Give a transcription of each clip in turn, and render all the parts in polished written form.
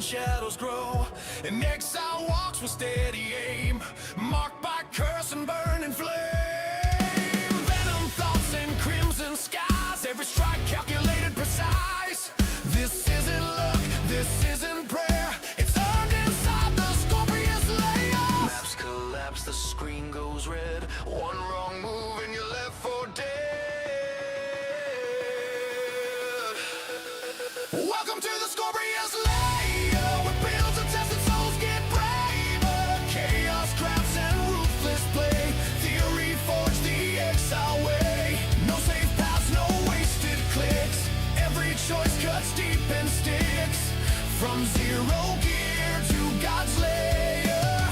Shadows grow, and exile walks with steady aim, marked by curse and burning flame. Venom thoughts and crimson skies, every strike calculated precise. This isn't luck, this isn't prayer, it's earned inside the Scorpius layer. Maps collapse, the screen goes red, one wrong move and you're left for dead. Welcome to the Scorpius layer. Choice cuts deep and sticks, from zero gear to God's lair.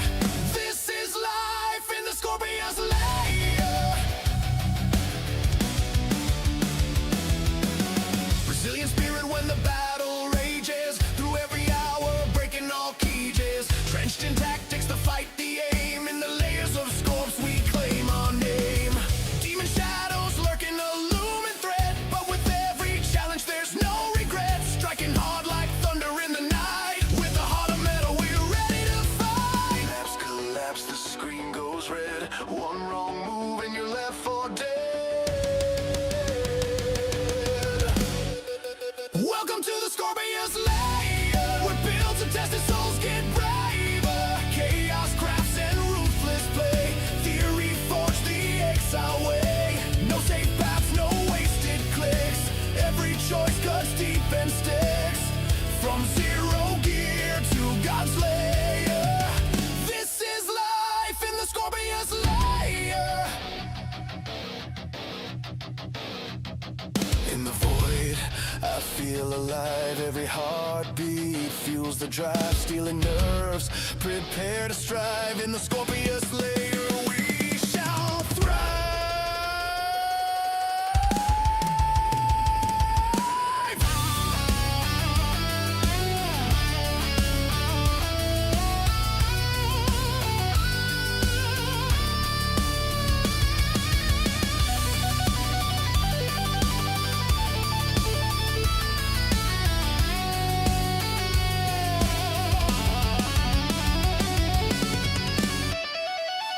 This is life in the Scorpius lair. Resilient spirit when the battle rages, through every hour breaking all cages. Trenched in tactics to fight the aim, in the layers of Scorps we claim our name. Demon shadows lurking a looming threat, but with every challenge there's no regrets. Striking hard like thunder in the night, with a heart of metal we're ready to fight. Maps collapse, the screen goes red, one wrong move and you're left for dead. Welcome to the Scorpius layer. We're built to test it, souls get braver. Chaos crafts and ruthless play, theory forged the exile way. No safe paths, no wasted clicks, every choice cuts deep and sticks, from zero gear to God's lair. This is life in the Scorpius lair. In the void, I feel alive. Every heartbeat fuels the drive, stealing nerves, prepare to strive. In the Scorpius lair we shall thrive.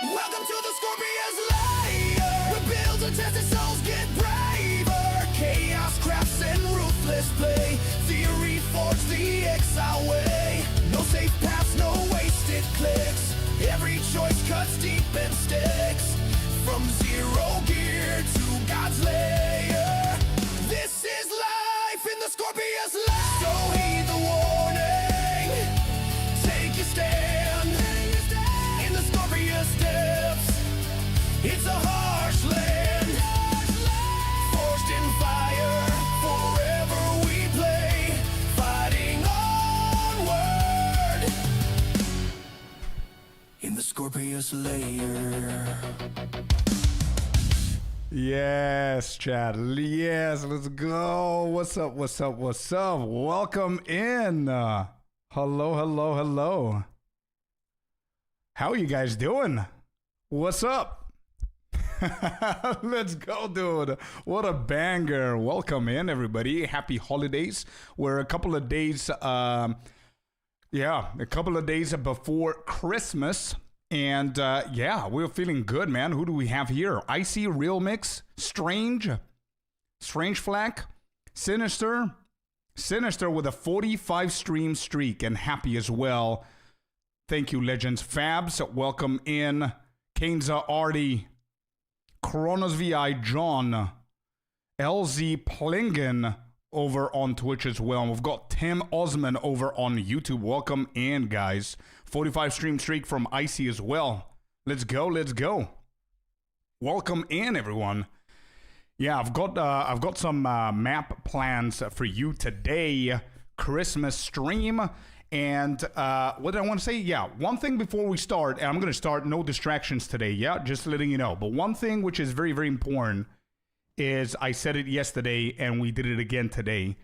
Welcome to the Scorpius lair. We're built to test it, souls get braver. Chaos crafts and ruthless play, theory forged the exile way. No safe paths, no wasted clicks, every choice cuts deep and sticks, from zero gear to God's lair. This is life in the Scorpius lair. So heed the warning, take your stand in the Scorpius depths. It's a harsh land, forged in fire, forever we play, fighting onward in the Scorpius lair. Yes, Chad. Yes, let's go. What's up? What's up? What's up? Welcome in. Hello. How are you guys doing? What's up? Let's go, dude. What a banger. Welcome in, everybody. Happy holidays. We're a couple of days, a couple of days before Christmas. And we're feeling good, man. Who do we have here? Icy, Real Mix, Strange Flack, Sinister with a 45 stream streak and happy as well. Thank you, Legends. Fabs, welcome in. Kainza Artie, Kronos VI, John, LZ Plingen over on Twitch as well. And we've got Tim Osman over on YouTube. Welcome in, guys. 45 stream streak from Icy as well. Let's go. Welcome in, everyone. Yeah, I've got some map plans for you today. Christmas stream, And what did I want to say? Yeah, one thing before we start, and I'm going to start no distractions today. Yeah, just letting you know. But one thing which is very, very important is I said it yesterday and we did it again today.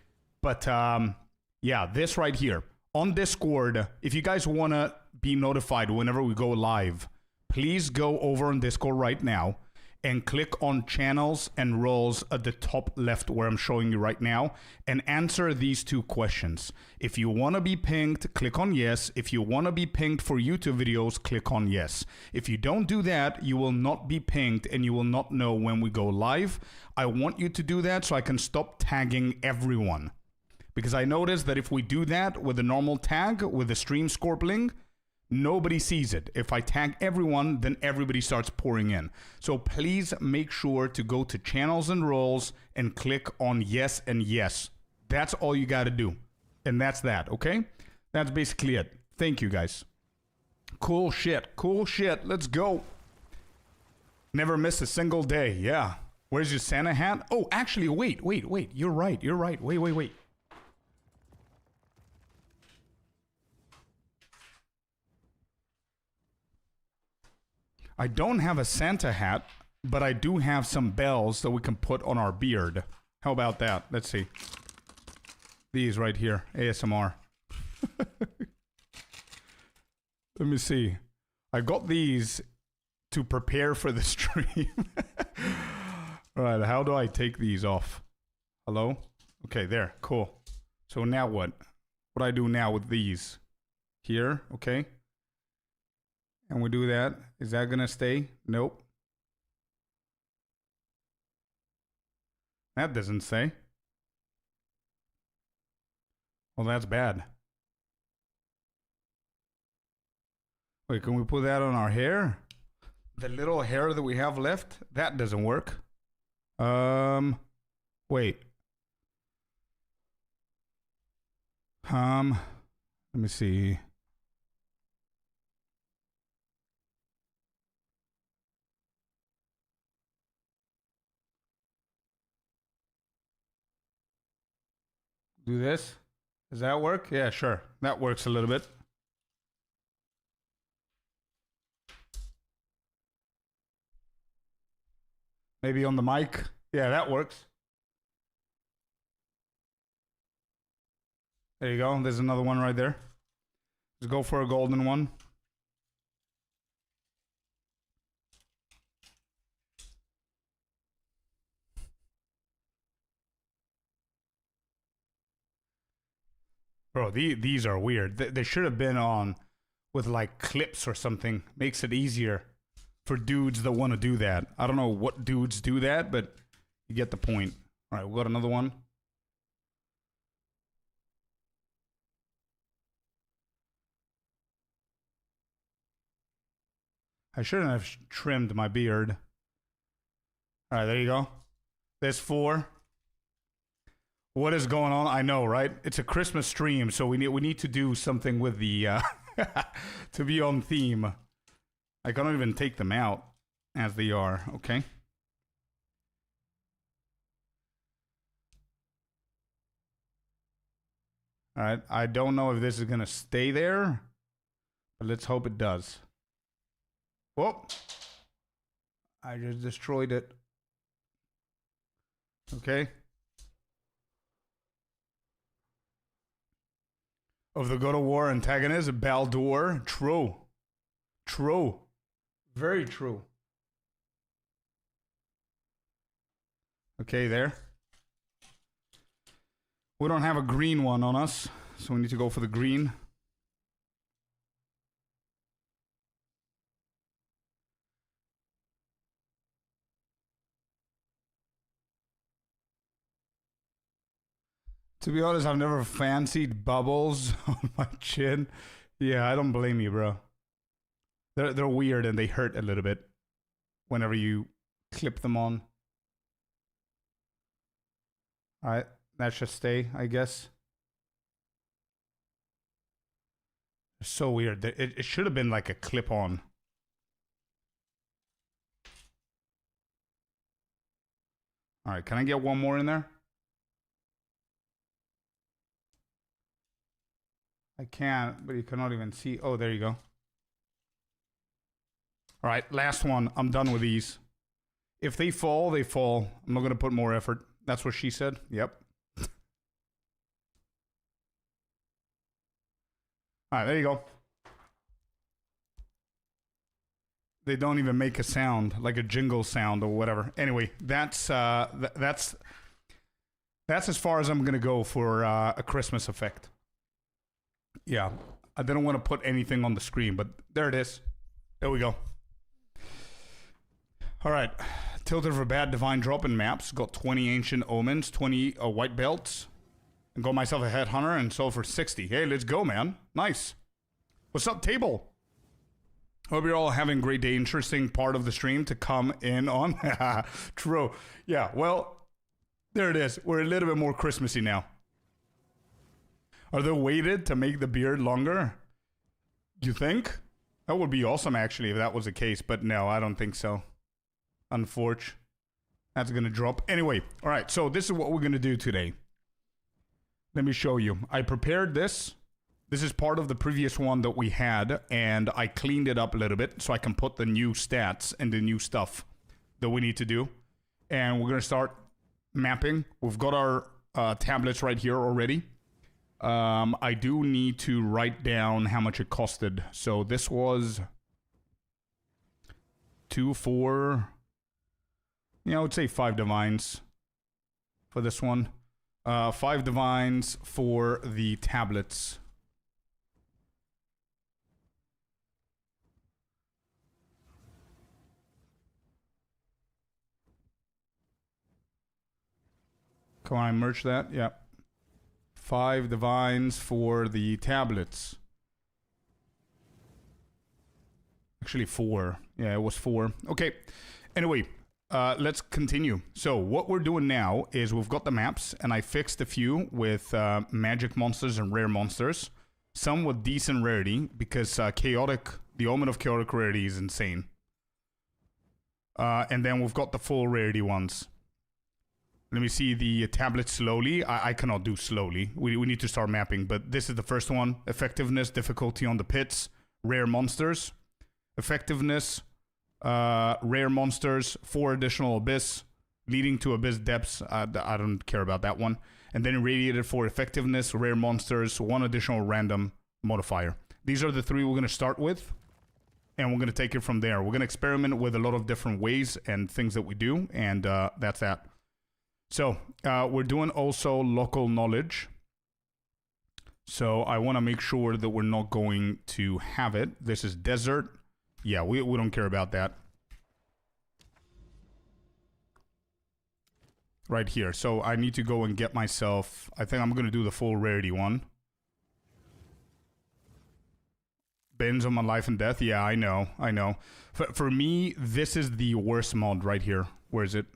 But yeah, this right here on Discord, if you guys want to be notified whenever we go live, please go over on Discord right now and click on channels and roles at the top left where I'm showing you right now and answer these two questions. If you want to be pinged, click on yes. If you want to be pinged for YouTube videos, click on yes. If you don't do that, you will not be pinged and you will not know when we go live. I want you to do that so I can stop tagging everyone. Because I noticed that if we do that with a normal tag, with the stream Scorpling, nobody sees it. If I tag everyone, then everybody starts pouring in. So please make sure to go to channels and roles and click on yes and yes. That's all you got to do. And that's that, okay? That's basically it. Thank you, guys. Cool shit. Cool shit. Let's go. Never miss a single day. Yeah. Where's your Santa hat? Oh, actually, wait. You're right. Wait. I don't have a Santa hat, but I do have some bells that we can put on our beard. How about that? Let's see. These right here. ASMR. Let me see. I got these to prepare for the stream. Alright, how do I take these off? Hello? Okay, there. Cool. So now what? What do I do now with these? Here, okay. And we do that. Is that gonna stay? Nope. That doesn't say. Well, that's bad. Wait, can we put that on our hair? The little hair that we have left? That doesn't work. Wait. Let me see. Do this. Does that work? Yeah, sure. That works a little bit. Maybe on the mic. Yeah, that works. There you go. There's another one right there. Let's go for a golden one. Bro, these are weird. They should have been on with like clips or something. Makes it easier for dudes that want to do that. I don't know what dudes do that, but you get the point. All right, we got another one. I shouldn't have trimmed my beard. All right, there you go. There's 4. What is going on? I know, right? It's a Christmas stream, so we need to do something with the to be on theme. I can't even take them out as they are. Okay. All right. I don't know if this is gonna stay there, but let's hope it does. Whoop! I just destroyed it. Okay. Of the God of War antagonist, Baldur. True. True. Very true. Okay, there. We don't have a green one on us, so we need to go for the green. To be honest, I've never fancied bubbles on my chin. Yeah, I don't blame you, bro. They're weird and they hurt a little bit whenever you clip them on. All right, that should stay, I guess. It's so weird. It should have been like a clip-on. All right, can I get one more in there? I can't, but you cannot even see. Oh, there you go. All right, last one. I'm done with these. If they fall, they fall. I'm not going to put more effort. That's what she said. Yep. All right, there you go. They don't even make a sound, like a jingle sound or whatever. Anyway, that's as far as I'm going to go for a Christmas effect. Yeah, I didn't want to put anything on the screen, but there it is. There we go. All right, tilted for bad divine drop in maps. Got 20 ancient omens, 20 white belts, and got myself a headhunter and sold for 60. Hey, let's go, man. Nice. What's up, table? Hope you're all having a great day. Interesting part of the stream to come in on. True. Yeah, well, there it is. We're a little bit more Christmassy now. Are they weighted to make the beard longer? You think? That would be awesome, actually, if that was the case. But no, I don't think so. Unfortunately. That's going to drop. Anyway, all right. So this is what we're going to do today. Let me show you. I prepared this. This is part of the previous one that we had. And I cleaned it up a little bit so I can put the new stats and the new stuff that we need to do. And we're going to start mapping. We've got our tablets right here already. I do need to write down how much it costed. So this was 2, 4, I would say 5 divines for this one. 5 divines for the tablets. Can I merge that? Yeah. 5 divines for the tablets. Actually 4. Yeah, it was 4. Okay. Anyway, let's continue. So what we're doing now is we've got the maps, and I fixed a few with magic monsters and rare monsters. Some with decent rarity, because chaotic, the Omen of chaotic rarity is insane. And then we've got the full rarity ones. Let me see the tablet slowly. I cannot do slowly. We need to start mapping, but this is the first one. Effectiveness, difficulty on the pits, rare monsters. Effectiveness, rare monsters, 4 additional abyss, leading to abyss depths. I don't care about that one. And then irradiated for effectiveness, rare monsters, 1 additional random modifier. These are the 3 we're going to start with, and we're going to take it from there. We're going to experiment with a lot of different ways and things that we do, and that's that. So, we're doing also local knowledge. So, I want to make sure that we're not going to have it. This is desert. Yeah, we don't care about that. Right here. So, I need to go and get myself... I think I'm going to do the full rarity one. Bends on my life and death. Yeah, I know. For me, this is the worst mod right here. Where is it?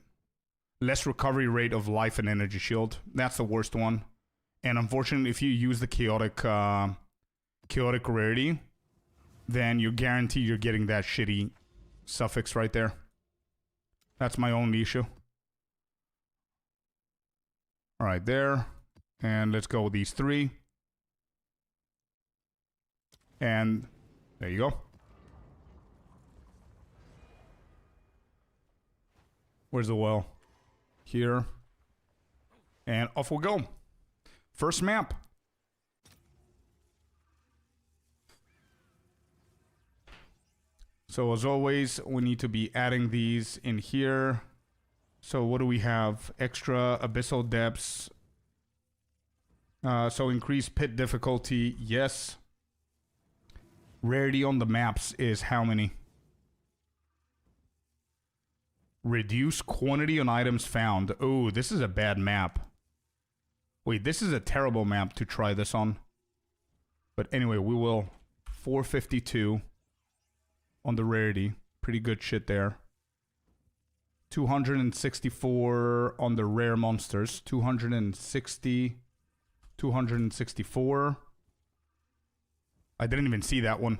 Less recovery rate of life and energy shield. That's the worst one. And unfortunately, if you use the chaotic rarity, then you're guaranteed you're getting that shitty suffix right there. That's my only issue. All right, there. And let's go with these 3. And there you go. Where's the well? Here. And off we go. First map. So as always, we need to be adding these in here. So what do we have? Extra abyssal depths. So increase pit difficulty, yes. Rarity on the maps is how many? Reduce quantity on items found. Oh, this is a bad map. Wait, this is a terrible map to try this on. But anyway, we will 452 on the rarity. Pretty good shit there. 264 on the rare monsters. 260. 264. I didn't even see that one.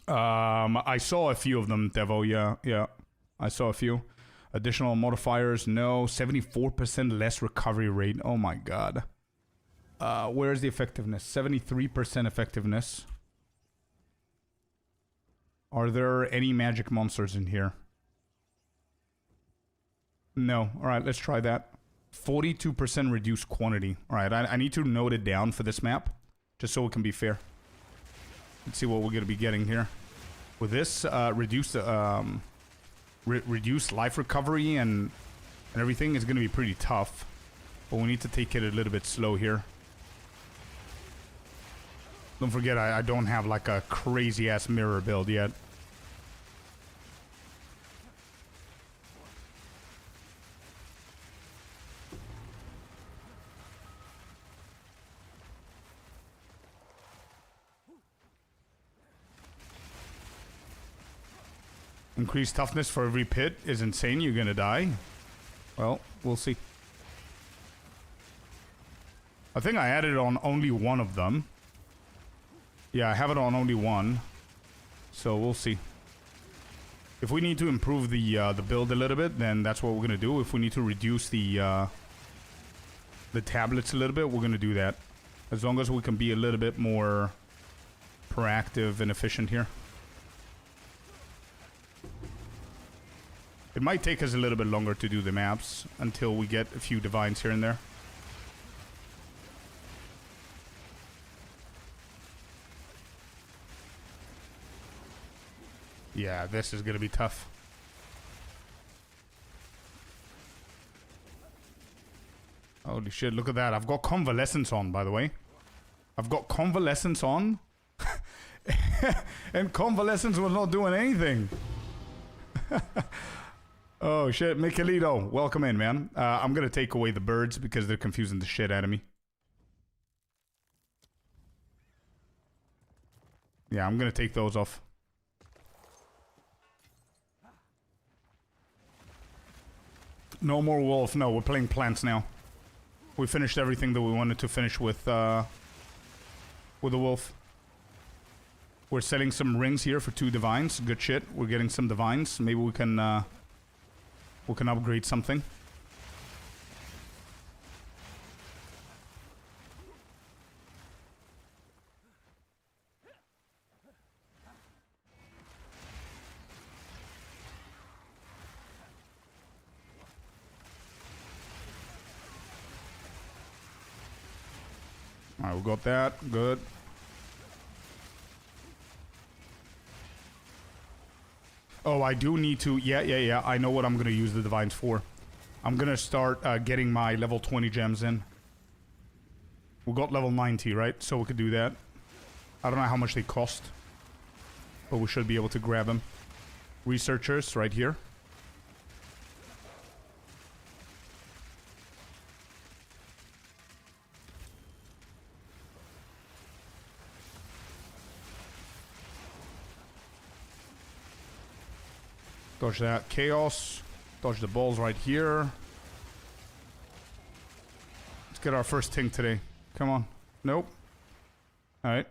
I saw a few of them, Devo. Yeah. I saw a few. Additional modifiers, no. 74% less recovery rate. Oh my god. Where's the effectiveness? 73% effectiveness. Are there any magic monsters in here? No. Alright, let's try that. 42% reduced quantity. Alright, I need to note it down for this map, just so it can be fair. Let's see what we're going to be getting here. With this, reduced life recovery and everything is going to be pretty tough. But we need to take it a little bit slow here. Don't forget, I don't have like a crazy-ass mirror build yet. Increased toughness for every pit is insane. You're gonna die. Well, we'll see. I think I added on only one of them. Yeah, I have it on only one. So we'll see. If we need to improve the build a little bit, then that's what we're gonna do. If we need to reduce the tablets a little bit, we're gonna do that. As long as we can be a little bit more proactive and efficient here. It might take us a little bit longer to do the maps until we get a few divines here and there. Yeah, this is gonna be tough. Holy shit, look at that. I've got Convalescence on, by the way. I've got Convalescence on. And Convalescence was not doing anything. Oh shit, Michelito, welcome in, man. I'm gonna take away the birds because they're confusing the shit out of me. Yeah, I'm gonna take those off. No more wolf. No, we're playing plants now. We finished everything that we wanted to finish with the wolf. We're selling some rings here for 2 divines. Good shit. We're getting some divines. Maybe we can upgrade something. Alright, we got that. Good. Oh, I do need to... Yeah. I know what I'm going to use the divines for. I'm going to start getting my level 20 gems in. We got level 90, right? So we could do that. I don't know how much they cost. But we should be able to grab them. Researchers, right here. Dodge that. Chaos. Dodge the balls right here. Let's get our first ting today. Come on. Nope. Alright.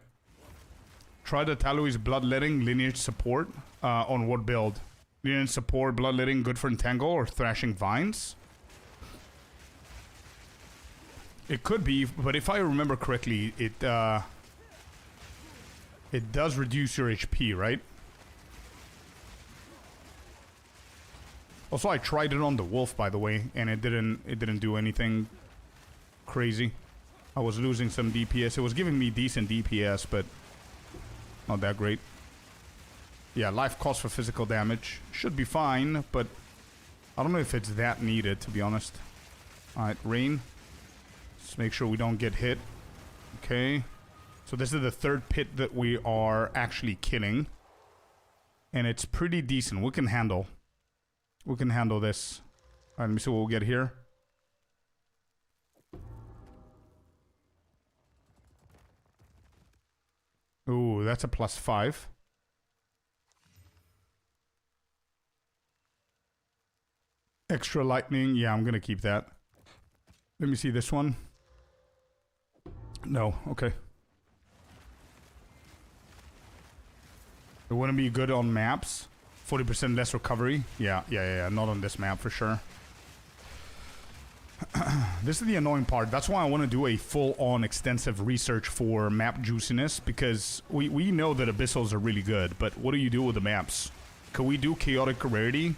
Try the Talui's Bloodletting Lineage Support. On what build? Lineage Support, Bloodletting, good for Entangle or Thrashing Vines? It could be, but if I remember correctly, it does reduce your HP, right? Also, I tried it on the wolf, by the way, and it didn't do anything crazy. I was losing some DPS. It was giving me decent DPS, but not that great. Yeah, life cost for physical damage should be fine, but I don't know if it's that needed, to be honest. All right, rain. Let's make sure we don't get hit. Okay. So this is the 3rd pit that we are actually killing, and it's pretty decent. We can handle. We can handle this. Alright, let me see what we'll get here. Ooh, that's a +5. Extra lightning. Yeah, I'm gonna keep that. Let me see this one. No, okay. It wouldn't be good on maps. 40% less recovery. Yeah, not on this map for sure. This is the annoying part. That's why I want to do a full-on extensive research for map juiciness, because we know that abyssals are really good, but what do you do with the maps? Can we do chaotic rarity?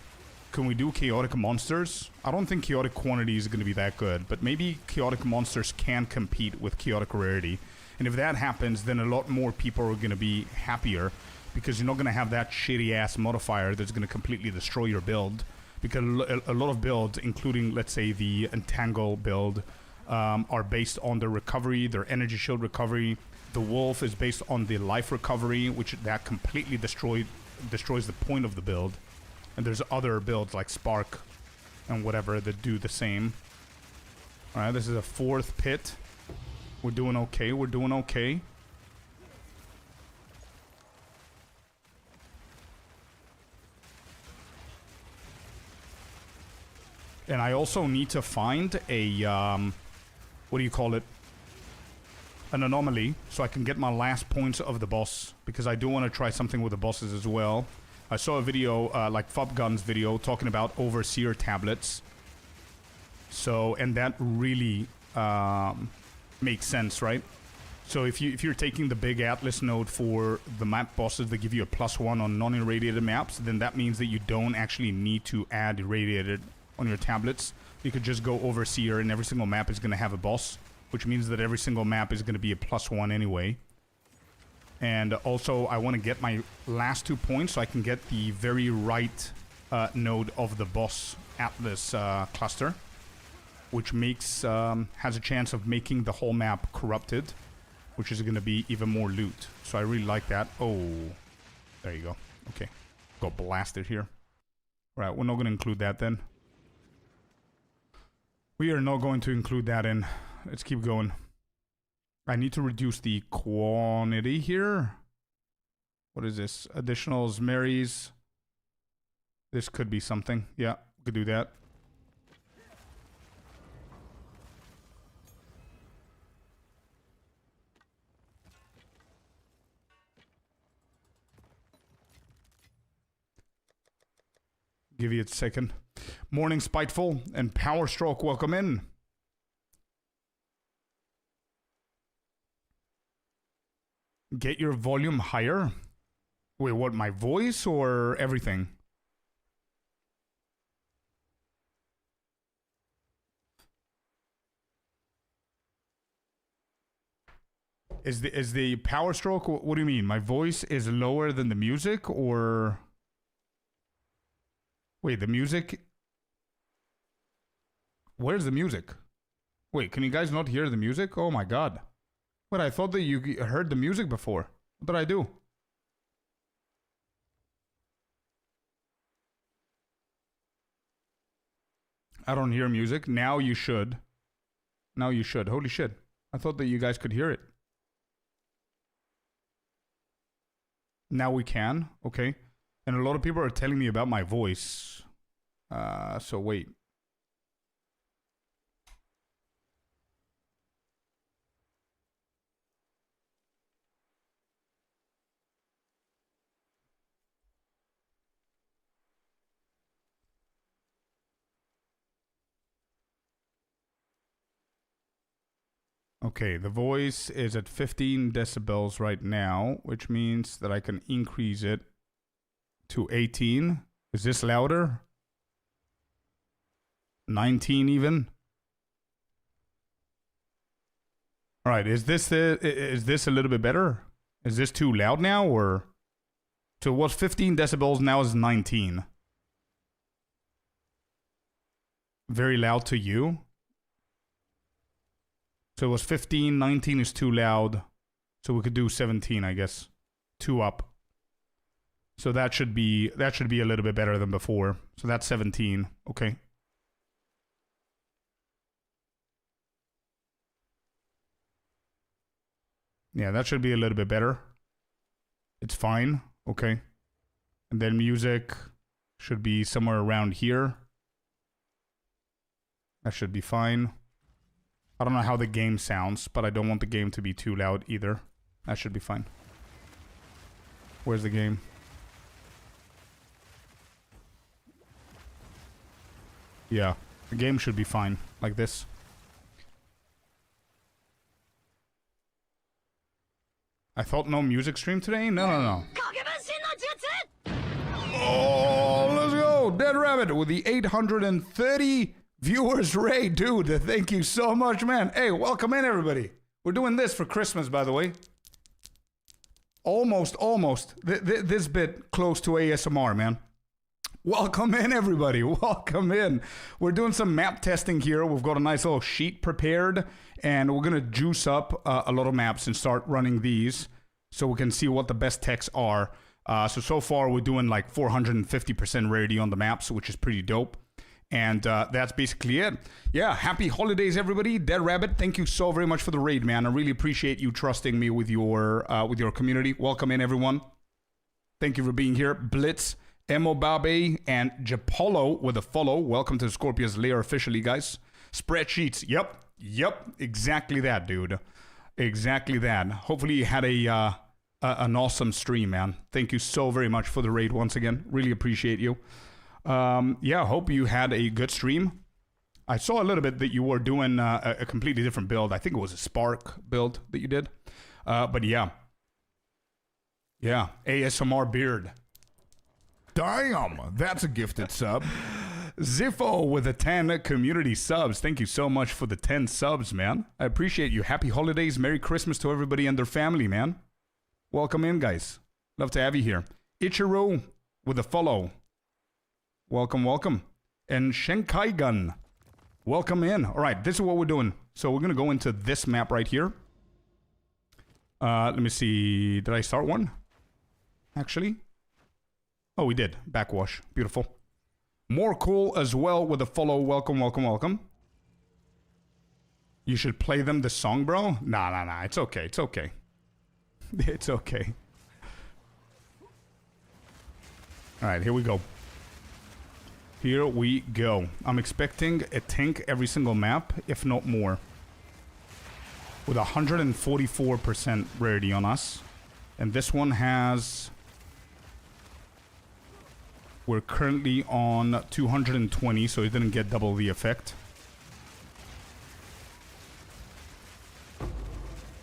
Can we do chaotic monsters? I don't think chaotic quantity is going to be that good, but maybe chaotic monsters can compete with chaotic rarity. And if that happens, then a lot more people are going to be happier, because you're not going to have that shitty-ass modifier that's going to completely destroy your build. Because a lot of builds, including, let's say, the Entangle build, are based on their recovery, their energy shield recovery. The Wolf is based on the life recovery, which that completely destroys the point of the build. And there's other builds like Spark and whatever that do the same. Alright, this is a 4th pit. We're doing okay, we're doing okay. And I also need to find a, what do you call it? An anomaly, so I can get my last points of the boss. Because I do want to try something with the bosses as well. I saw a video, like Fubgun's video, talking about Overseer tablets. So, and that really makes sense, right? So if you're taking the big Atlas node for the map bosses that give you a +1 on non-irradiated maps, then that means that you don't actually need to add irradiated on your tablets. You could just go Overseer and every single map is going to have a boss, which means that every single map is going to be a +1 anyway. And also I want to get my last 2 points so I can get the very right node of the boss Atlas cluster, which makes has a chance of making the whole map corrupted, which is going to be even more loot. So I really like that. Oh, there you go. Okay, got blasted here. Right, we're not going to include that then. We are not going to include that in. Let's keep going. I need to reduce the quantity here. What is this? Additionals, Marys. This could be something. Yeah, we could do that. Give you a second. Morning Spiteful and Power Stroke, welcome in. Get your volume higher. Wait, what, my voice or everything? Is the Power Stroke, what do you mean? My voice is lower than the music, or... Wait, the music... Where's the music? Wait, can you guys not hear the music? Oh my god. But I thought that you heard the music before. What did I do? I don't hear music. Now you should. Now you should. Holy shit. I thought that you guys could hear it. Now we can. Okay. And a lot of people are telling me about my voice. So wait. Okay, the voice is at 15 decibels right now, which means that I can increase it to 18. Is this louder? 19 even? All right, is this a little bit better? Is this too loud now, or? So it was 15 decibels, now is 19. Very loud to you? So it was 15, 19 is too loud. So we could do 17, I guess. 2 up. So that should be a little bit better than before. So that's 17. Okay. Yeah, that should be a little bit better. It's fine. Okay. And then music should be somewhere around here. That should be fine. I don't know how the game sounds, but I don't want the game to be too loud either. That should be fine. Where's the game? Yeah, The game should be fine, like this. I thought no music stream today? No. Oh, let's go! Dead Rabbit with the 830 viewers raid. Dude, thank you so much, man. Hey, welcome in, everybody. We're doing this for Christmas, by the way. Almost. This bit close to ASMR, man. Welcome in, everybody. Welcome in. We're doing some map testing here. We've got a nice little sheet prepared, and we're going to juice up a lot of maps and start running these so we can see what the best techs are. So far, we're doing like 450% rarity on the maps, which is pretty dope. And that's basically it. Yeah, happy holidays, everybody. Dead Rabbit, thank you so very much for the raid, man. I really appreciate you trusting me with your community. Welcome in, everyone. Thank you for being here. Blitz, Emobabe, and Japolo with a follow. Welcome to Scorpius lair officially, guys. Spreadsheets. Yep. Exactly that, dude. Exactly that. Hopefully you had an awesome stream, man. Thank you so very much for the raid once again. Really appreciate you. Yeah, hope you had a good stream. I saw a little bit that you were doing a completely different build. I think it was a Spark build that you did. But yeah. Yeah, ASMR beard. Damn, that's a gifted sub. Ziffo with the 10 community subs. Thank you so much for the 10 subs, man. I appreciate you. Happy holidays. Merry Christmas to everybody and their family, man. Welcome in, guys. Love to have you here. Ichiro with a follow. Welcome. And Shenkai Gun. Welcome in. All right, this is what we're doing. So we're going to go into this map right here. Let me see. Did I start one? Actually. Oh, we did. Backwash. Beautiful. More cool as well with a follow. Welcome. You should play them the song, bro. Nah. It's okay. It's okay. All right, here we go. I'm expecting a tank every single map, if not more. With 144% rarity on us. And this one has... We're currently on 220, so it didn't get double the effect.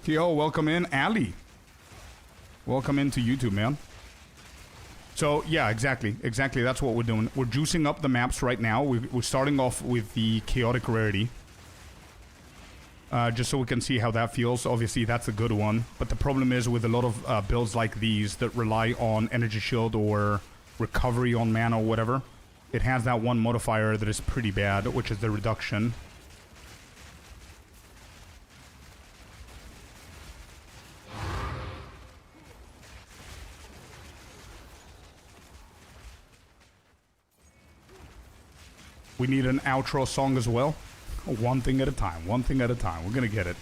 Yo, welcome in, Ali. Welcome into YouTube, man. So, yeah, exactly. That's what we're doing. We're juicing up the maps right now. We're starting off with the chaotic rarity. Just so we can see how that feels. Obviously, that's a good one. But the problem is with a lot of builds like these that rely on energy shield or recovery on mana or whatever, it has that one modifier that is pretty bad, which is the reduction. We need an outro song as well. One thing at a time. We're gonna get it.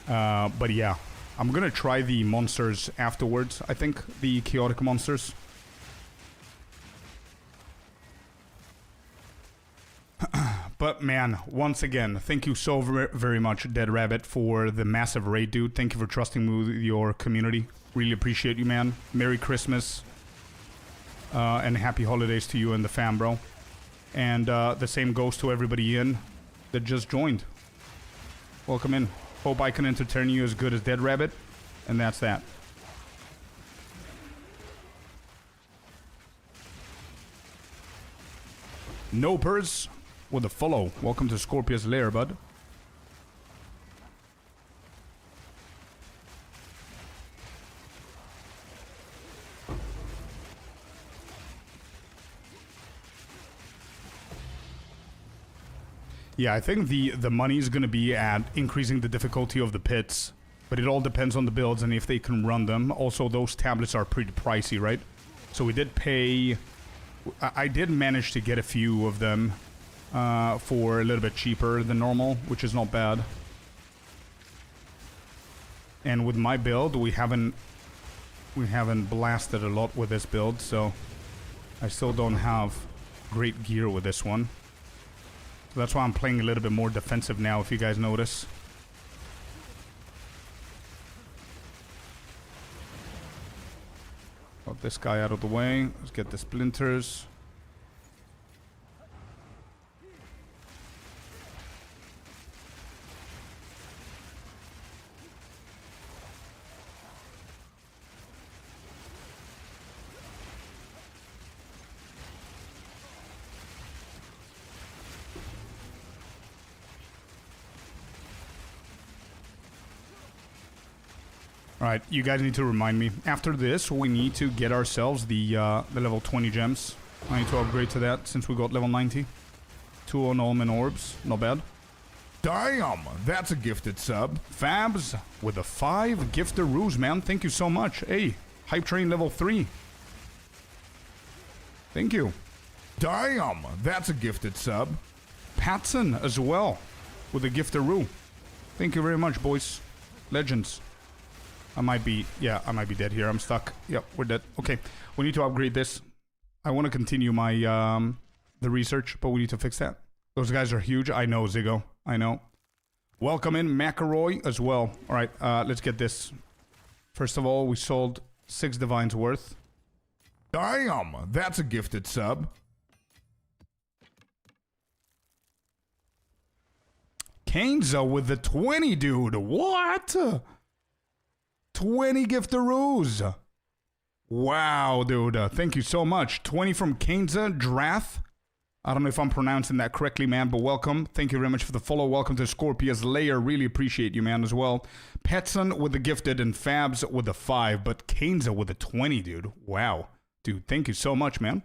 But yeah. I'm gonna try the monsters afterwards, I think. The chaotic monsters. But man, once again, thank you so very much, Dead Rabbit, for the massive raid, dude. Thank you for trusting me with your community. Really appreciate you, man. Merry Christmas. And happy holidays to you and the fam, bro. And the same goes to everybody in that just joined. Welcome in. Hope I can entertain you as good as Dead Rabbit. And that's that. Nopers with a follow. Welcome to Scorpius lair, bud. Yeah, I think the money is going to be at increasing the difficulty of the pits, but it all depends on the builds and if they can run them. Also, those tablets are pretty pricey, right? So we did pay... I did manage to get a few of them for a little bit cheaper than normal, which is not bad. And with my build, we haven't blasted a lot with this build, so I still don't have great gear with this one. So that's why I'm playing a little bit more defensive now, if you guys notice. Got this guy out of the way. Let's get the splinters. Alright, you guys need to remind me. After this, we need to get ourselves the level 20 gems. I need to upgrade to that since we got level 90. 2 on Almond Orbs. Not bad. Damn, that's a gifted sub. Fabs with a 5 giftaroos, man. Thank you so much. Hey, Hype Train level 3. Thank you. Damn, that's a gifted sub. Patson as well with a giftaroo. Thank you very much, boys. Legends. I might be dead here. I'm stuck. Yep, we're dead. Okay, we need to upgrade this. I want to continue my, the research, but we need to fix that. Those guys are huge. I know, Ziggo. I know. Welcome in, McElroy, as well. All right, let's get this. First of all, we sold 6 divines worth. Damn, that's a gifted sub. Kainza with the 20, dude. What? 20 giftaroos. Wow, dude. Thank you so much. 20 from Kainza Drath. I don't know if I'm pronouncing that correctly, man, but welcome. Thank you very much for the follow. Welcome to Scorpius Lair. Really appreciate you, man, as well. Petson with the gifted and Fabs with the 5, but Kainza with the 20, dude. Wow. Dude, thank you so much, man.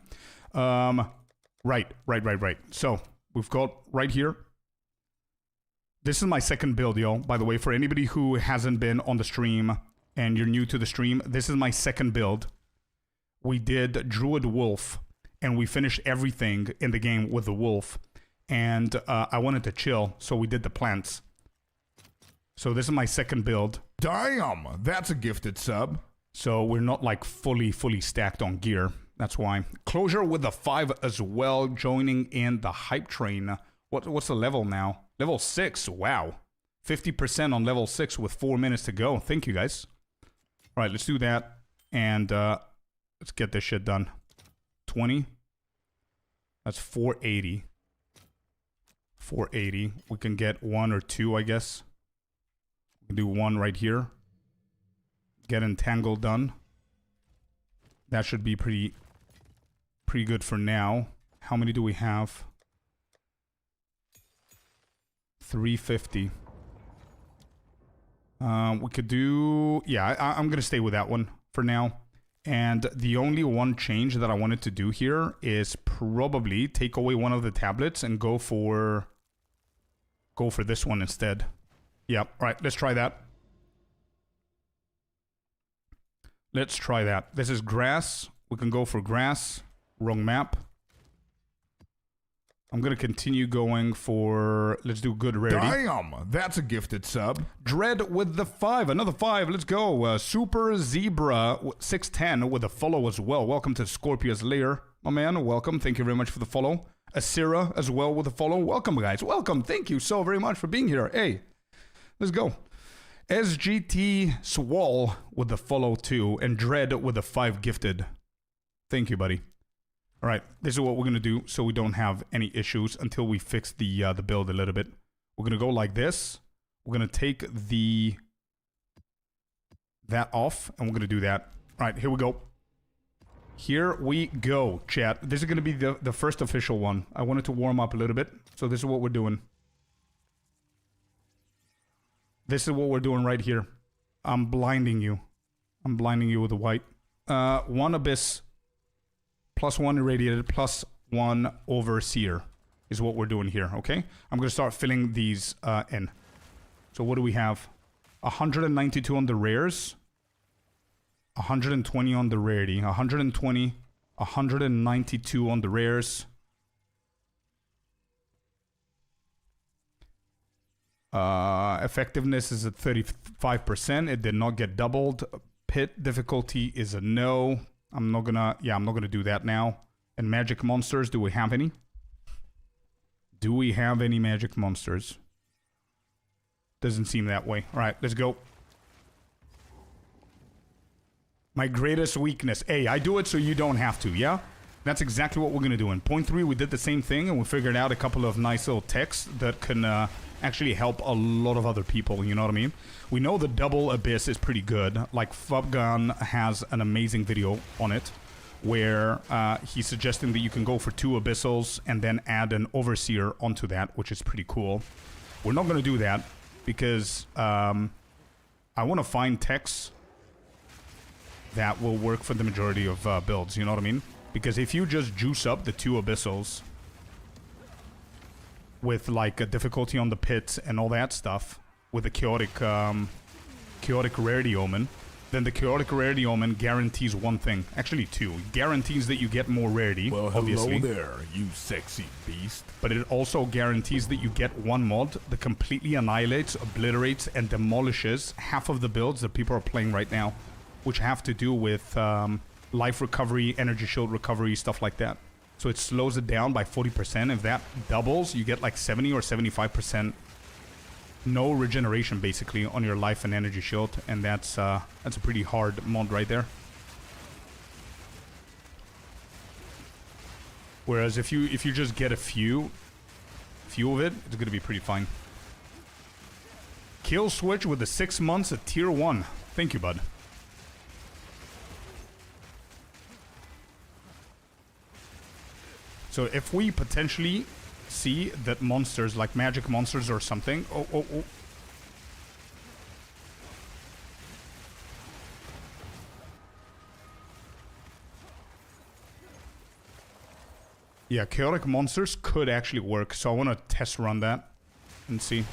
Right. So, we've got right here. This is my second build, yo. By the way, for anybody who hasn't been on the stream and you're new to the stream, this is my second build. We did Druid Wolf, and we finished everything in the game with the Wolf. And I wanted to chill, so we did the plants. So this is my second build. Damn, that's a gifted sub. So we're not like fully stacked on gear. That's why. Closure with the 5 as well, joining in the hype train. What's the level now? Level 6, wow. 50% on level 6 with 4 minutes to go. Thank you, guys. All right, let's do that. And let's get this shit done. 20. That's 480. 480. We can get 1 or 2, I guess. We can do 1 right here. Get entangled done. That should be pretty good for now. How many do we have? 350. We could do... Yeah, I'm going to stay with that one for now. And the only one change that I wanted to do here is probably take away one of the tablets and go for this one instead. Yep. All right, let's try that. Let's try that. This is grass. We can go for grass. Wrong map. I'm going to continue going for... Let's do good rarity. Damn, that's a gifted sub. Dread with the 5. Another 5. Let's go. Super Zebra 610 with a follow as well. Welcome to Scorpius Lair. My man, welcome. Thank you very much for the follow. Asira as well with a follow. Welcome, guys. Welcome. Thank you so very much for being here. Hey, let's go. SGT Swall with the follow too. And Dread with the 5 gifted. Thank you, buddy. All right, this is what we're going to do so we don't have any issues until we fix the build a little bit. We're going to go like this. We're going to take that off, and we're going to do that. All right, here we go. Here we go, chat. This is going to be the first official one. I wanted to warm up a little bit, so this is what we're doing. This is what we're doing right here. I'm blinding you. I'm blinding you with the white. 1 Abyss... +1 irradiated, +1 overseer is what we're doing here, okay? I'm going to start filling these in. So what do we have? 192 on the rares. 120 on the rarity. 120. 192 on the rares. Effectiveness is at 35%. It did not get doubled. Pit difficulty is a no. I'm not gonna do that now. And magic monsters, do we have any? Do we have any magic monsters? Doesn't seem that way. All right, let's go. My greatest weakness. Hey, I do it so you don't have to, yeah? That's exactly what we're going to do. In point 3, we did the same thing, and we figured out a couple of nice little techs that can actually help a lot of other people, you know what I mean? We know the double abyss is pretty good. Like, Fubgun has an amazing video on it, where he's suggesting that you can go for 2 abyssals and then add an overseer onto that, which is pretty cool. We're not going to do that, because I want to find techs that will work for the majority of builds, you know what I mean? Because if you just juice up the 2 abyssals with like a difficulty on the pits and all that stuff with a chaotic rarity omen, then the chaotic rarity omen guarantees one thing, actually 2. Guarantees that you get more rarity, well, obviously. Hello there, you sexy beast. But it also guarantees that you get one mod that completely annihilates, obliterates, and demolishes half of the builds that people are playing right now, which have to do with life recovery, energy shield recovery, stuff like that. So it slows it down by 40%. If that doubles, you get like 70 or 75% no regeneration basically on your life and energy shield, and that's a pretty hard mod right there. Whereas if you just get a few of it, it's gonna be pretty fine. Kill switch with the 6 months at tier 1. Thank you, bud. So if we potentially see that monsters, like magic monsters or something... Oh. Yeah, chaotic monsters could actually work, so I want to test run that and see.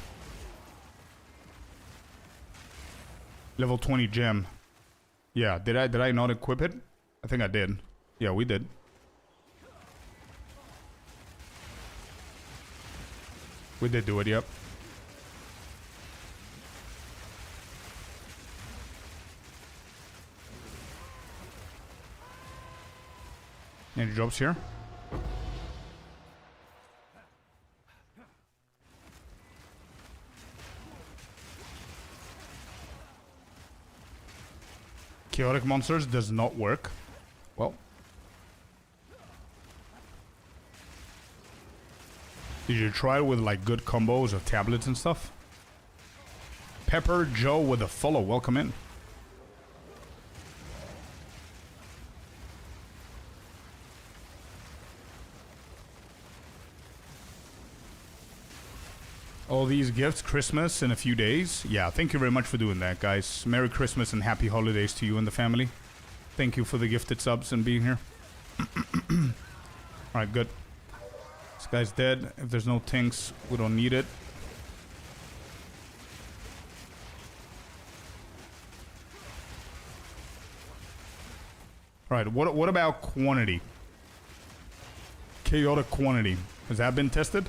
Level 20 gem. Yeah, did I not equip it? I think I did. Yeah, we did. We did do it, yep. Any drops here? Chaotic monsters does not work. Well. Did you try it with like good combos of tablets and stuff? Pepper Joe with a follow. Welcome in. All these gifts, Christmas in a few days. Yeah, thank you very much for doing that, guys. Merry Christmas and happy holidays to you and the family. Thank you for the gifted subs and being here. Alright, good. This guy's dead. If there's no tinks, we don't need it. Alright, what about quantity? Chaotic quantity. Has that been tested?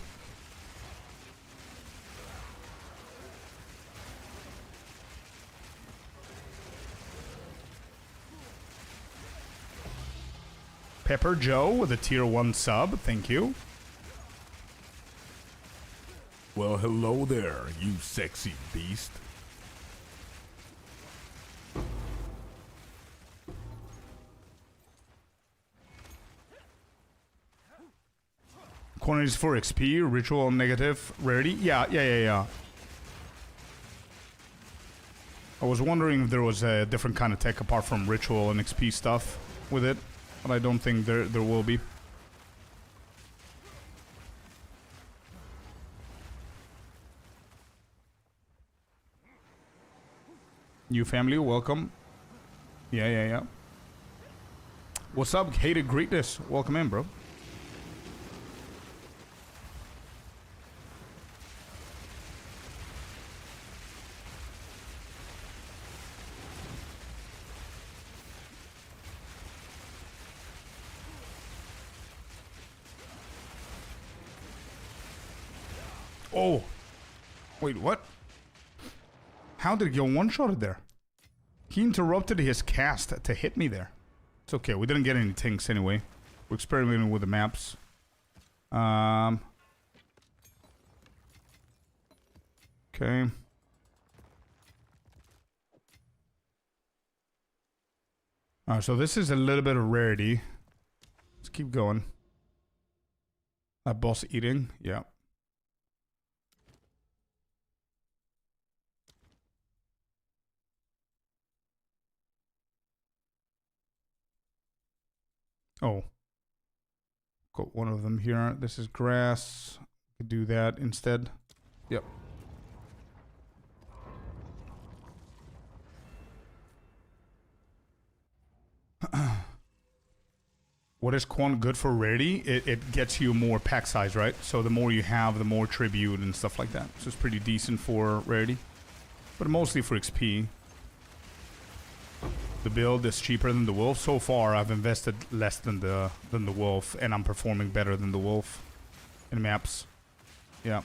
Pepper Joe with a tier 1 sub. Thank you. Well, hello there, you sexy beast. Quantities for XP, ritual negative, rarity. Yeah. I was wondering if there was a different kind of tech apart from ritual and XP stuff with it, but I don't think there will be. New family, welcome. Yeah. What's up, hated greatness? Welcome in, bro. Oh, wait, what? How did it get one-shotted there? He interrupted his cast to hit me there. It's okay, we didn't get any tinks anyway. We're experimenting with the maps. Okay. So this is a little bit of rarity. Let's keep going. Boss eating, yeah. Oh. Got one of them here. This is grass. Could do that instead. Yep. What is quant good for rarity? It gets you more pack size, right? So the more you have, the more tribute and stuff like that. So it's pretty decent for rarity. But mostly for XP. The build is cheaper than the wolf. So far, I've invested less than the wolf, and I'm performing better than the wolf in maps. Yeah.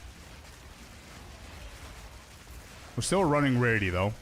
We're still running rarity though.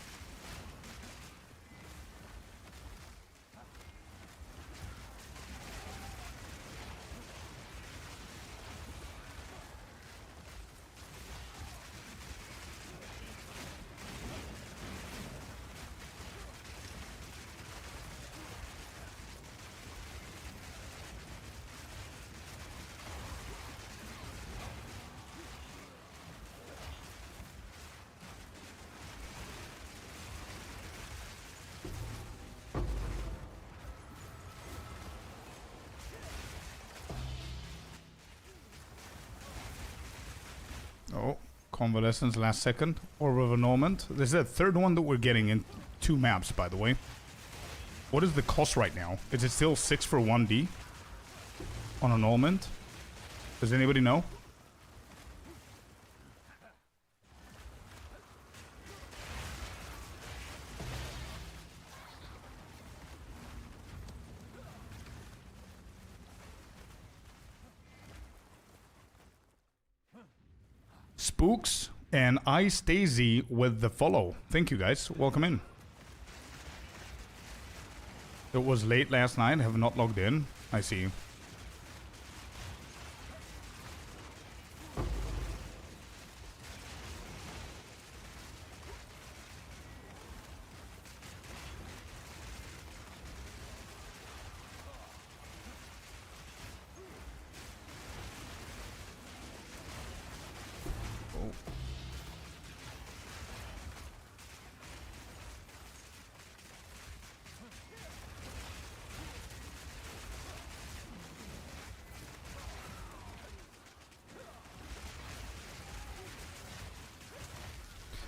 Oh, Convalescence last second. Orb of Annulment. This is the third one that we're getting in 2 maps, by the way. What is the cost right now? Is it still 6 for 1D? On Annulment? Does anybody know? Spooks and Ice Daisy with the follow. Thank you guys. Welcome in. It was late last night. Have not logged in. I see.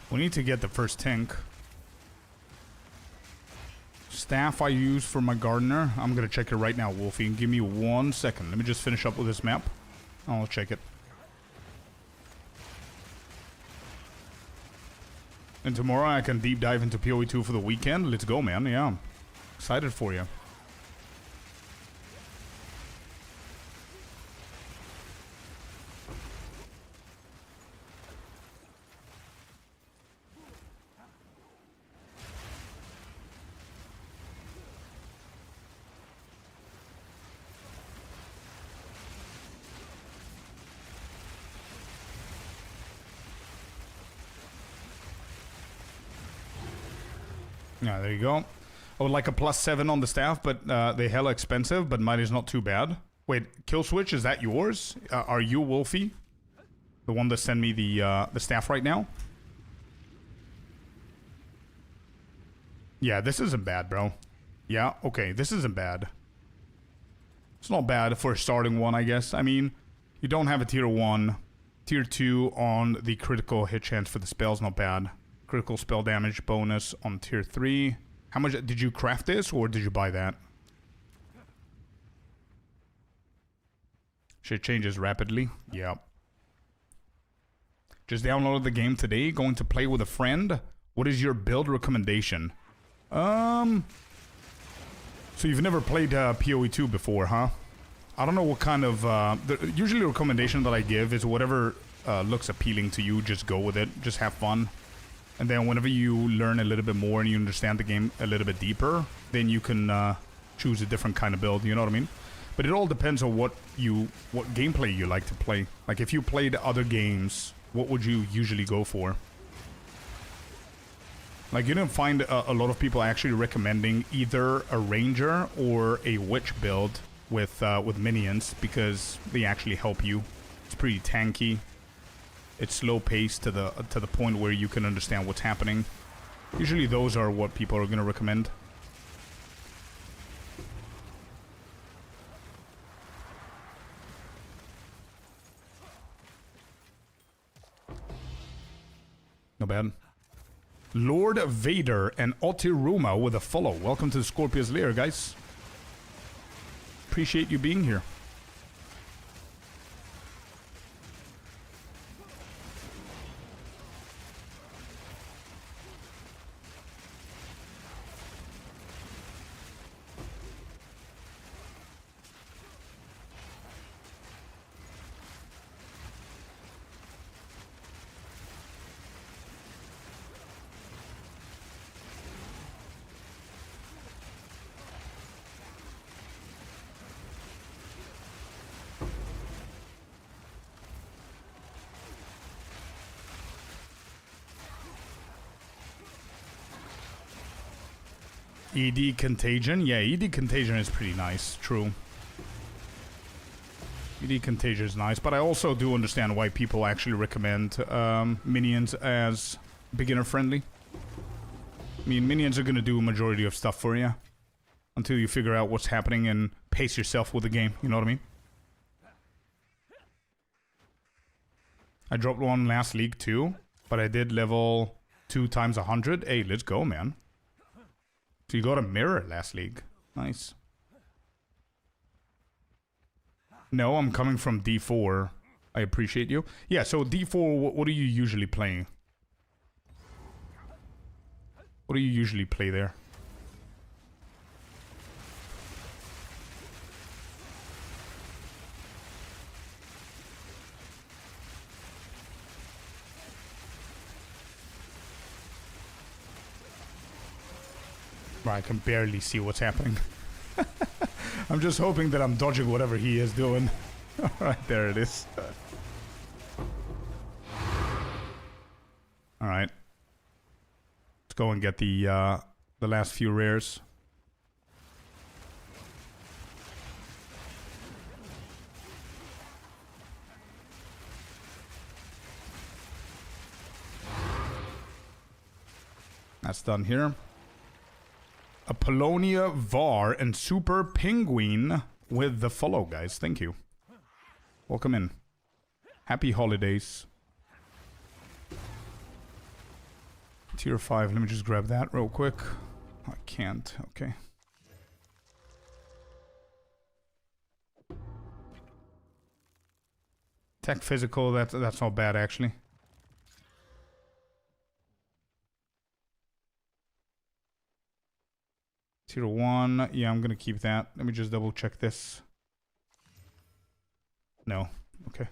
We need to get the first tank. Staff I use for my gardener. I'm gonna check it right now, Wolfie. Give me 1 second. Let me just finish up with this map. I'll check it. And tomorrow I can deep dive into PoE 2 for the weekend. Let's go, man. Yeah. Excited for you. Yeah, there you go. I would like a +7 on the staff, but they hella expensive, but mine is not too bad. Wait, kill switch, is that yours? Are you Wolfie? The one that sent me the staff right now? Yeah, this isn't bad, bro. Yeah, okay, this isn't bad. It's not bad for a starting one, I guess. I mean, you don't have a tier 1. Tier 2 on the critical hit chance for the spell's not bad. Critical spell damage bonus on tier 3. How much did you craft this, or did you buy that? Shit changes rapidly. Yep. Just downloaded the game today. Going to play with a friend. What is your build recommendation? So you've never played PoE 2 before, huh? I don't know what kind of... usually the recommendation that I give is whatever looks appealing to you, just go with it. Just have fun. And then whenever you learn a little bit more and you understand the game a little bit deeper, then you can choose a different kind of build, you know what I mean? But it all depends on what gameplay you like to play. Like if you played other games, what would you usually go for? Like, you don't find a lot of people actually recommending either a ranger or a witch build with minions, because they actually help you. It's pretty tanky. It's slow paced to the point where you can understand what's happening. Usually those are what people are gonna recommend. Not bad. Lord Vader and Otiruma with a follow. Welcome to the Scorpius lair, guys. Appreciate you being here. ED Contagion? Yeah, ED Contagion is pretty nice, true. ED Contagion is nice, but I also do understand why people actually recommend minions as beginner friendly. I mean, minions are gonna do a majority of stuff for you until you figure out what's happening and pace yourself with the game, you know what I mean? I dropped one last league too, but I did level 2 times 100. Hey, let's go, man. So you got a mirror last league. Nice. No, I'm coming from D4. I appreciate you. Yeah, so D4, what are you usually playing? What do you usually play there? I can barely see what's happening. I'm just hoping that I'm dodging whatever he is doing. Alright, there it is. Alright. Let's go and get the last few rares. That's done here. Apollonia, Var, and Super Penguin with the follow, guys. Thank you. Welcome in. Happy holidays. Tier 5. Let me just grab that real quick. I can't. Okay. Tech physical. That's not bad, actually. Tier 1, yeah, I'm gonna keep that. Let me just double check this. No, okay.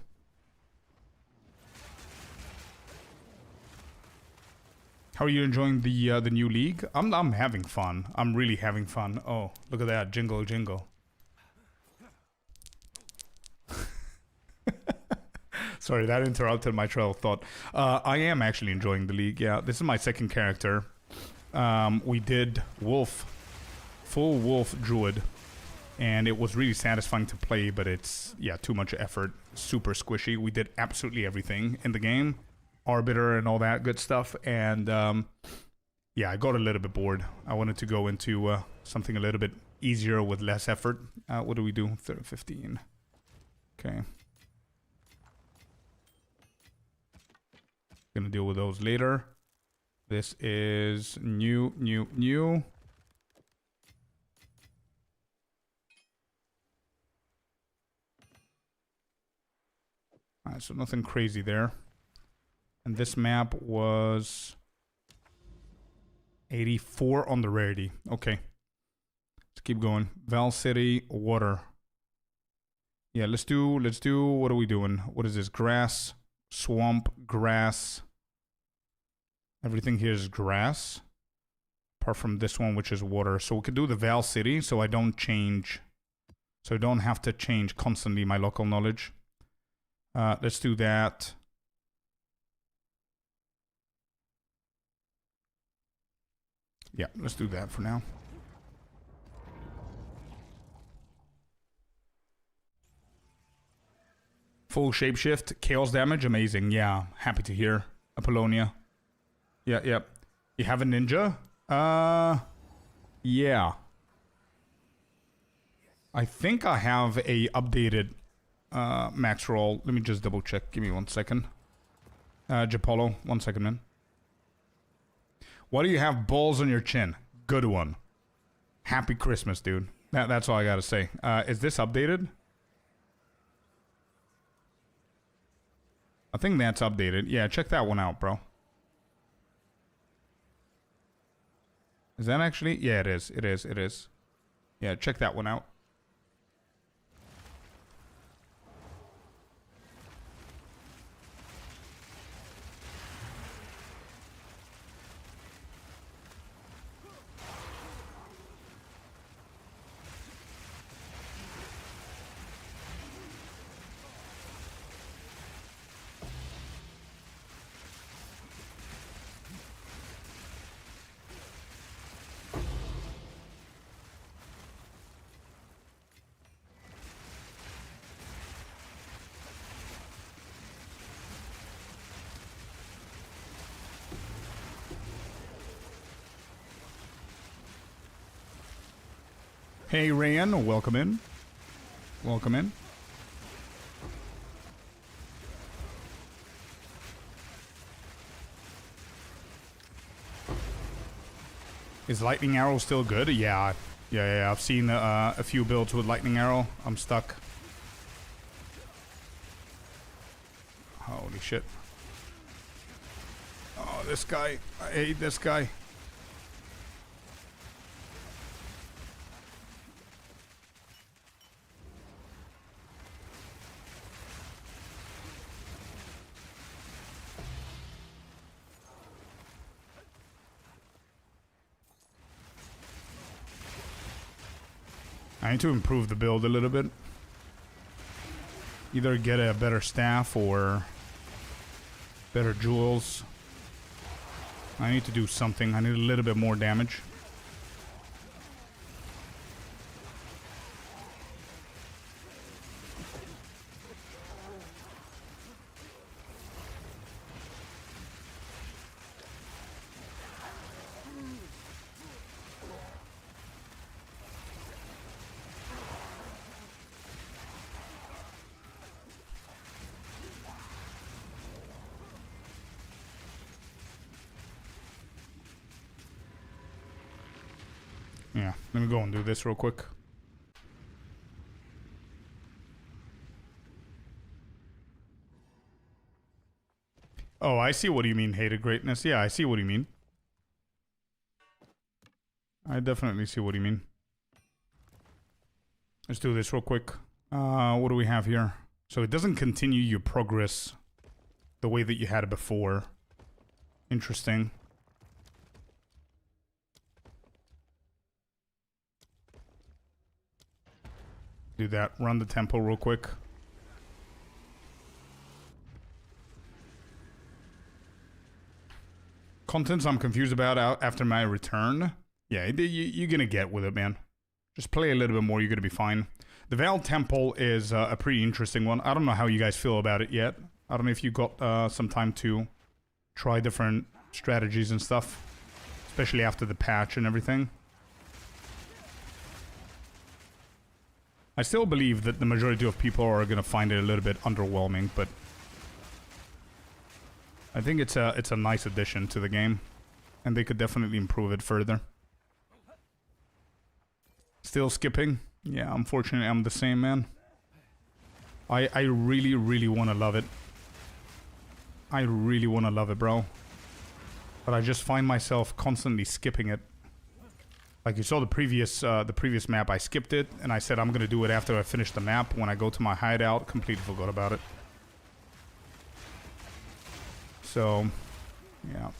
How are you enjoying the new league? I'm having fun. I'm really having fun. Oh, look at that, jingle jingle. Sorry, that interrupted my trail of thought. I am actually enjoying the league. Yeah, this is my second character. We did Wolf. Full Wolf Druid, and it was really satisfying to play, but it's, yeah, too much effort, super squishy. We did absolutely everything in the game, Arbiter and all that good stuff, and yeah, I got a little bit bored. I wanted to go into something a little bit easier with less effort. What do we do? 15. Okay. Gonna deal with those later. This is new. Alright, so nothing crazy there. And this map was 84 on the rarity. Okay. Let's keep going. Val City, water. Yeah, let's do, what are we doing? What is this? Grass, swamp, grass. Everything here is grass. Apart from this one, which is water. So we could do the Val City, so I don't change. So I don't have to change constantly my local knowledge. Let's do that. Yeah, let's do that for now. Full shapeshift, chaos damage, amazing. Yeah, happy to hear. Apollonia. Yeah, yeah. You have a ninja? Yeah. I think I have a updated max roll. Let me just double check. Give me 1 second. Japolo, 1 second, man. Why do you have balls on your chin? Good one. Happy Christmas, dude. That's all I gotta say. Is this updated? I think that's updated. Yeah, check that one out, bro. Is that actually? Yeah, it is. It is. It is. Yeah, check that one out. Hey, Rayan, welcome in. Welcome in. Is Lightning Arrow still good? Yeah. Yeah, I've seen a few builds with Lightning Arrow. I'm stuck. Holy shit. Oh, this guy. I hate this guy. I need to improve the build a little bit. Either get a better staff or better jewels. I need to do something. I need a little bit more damage. Yeah, let me go and do this real quick. Oh, I see what you mean, hated greatness. Yeah, I see what you mean. I definitely see what you mean. Let's do this real quick. What do we have here? So it doesn't continue your progress the way that you had it before. Interesting. Do that. Run the tempo real quick. Contents I'm confused about after my return. Yeah, you're gonna get with it, man. Just play a little bit more, you're gonna be fine. The Val Temple is a pretty interesting one. I don't know how you guys feel about it yet. I don't know if you got some time to try different strategies and stuff. Especially after the patch and everything. I still believe that the majority of people are gonna find it a little bit underwhelming, but I think it's a nice addition to the game, and they could definitely improve it further. Still skipping? Yeah, unfortunately I'm the same, man. I really, really want to love it. I really want to love it, bro. But I just find myself constantly skipping it. Like you saw the previous map, I skipped it, and I said I'm gonna do it after I finish the map. When I go to my hideout, completely forgot about it. So, yeah.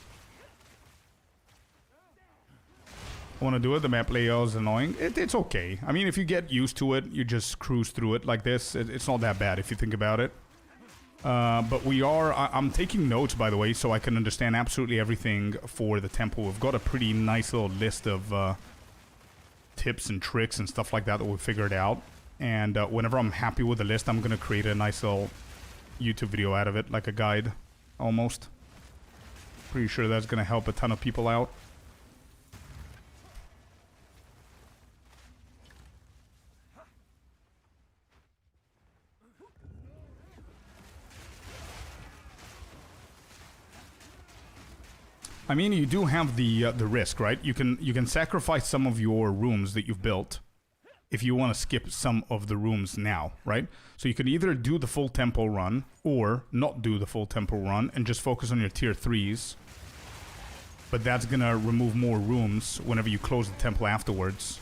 I want to do it. The map layout is annoying. It's okay. I mean, if you get used to it, you just cruise through it like this. It's not that bad if you think about it. But we are... I'm taking notes, by the way, so I can understand absolutely everything for the temple. We've got a pretty nice little list of tips and tricks and stuff like that we've figured out. And whenever I'm happy with the list, I'm going to create a nice little YouTube video out of it, like a guide, almost. Pretty sure that's going to help a ton of people out. I mean, you do have the risk, right? You can sacrifice some of your rooms that you've built if you want to skip some of the rooms now, right? So you can either do the full temple run or not do the full temple run and just focus on your tier 3s. But that's gonna remove more rooms whenever you close the temple afterwards.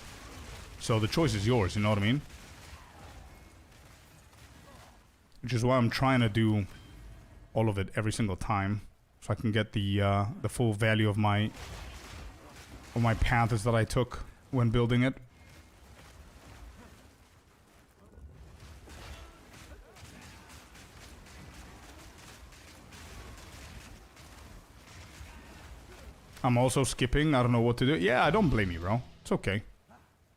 So the choice is yours, you know what I mean? Which is why I'm trying to do all of it every single time, so I can get the full value of my paths that I took when building it. I'm also skipping. I don't know what to do. Yeah, I don't blame you, bro. It's okay.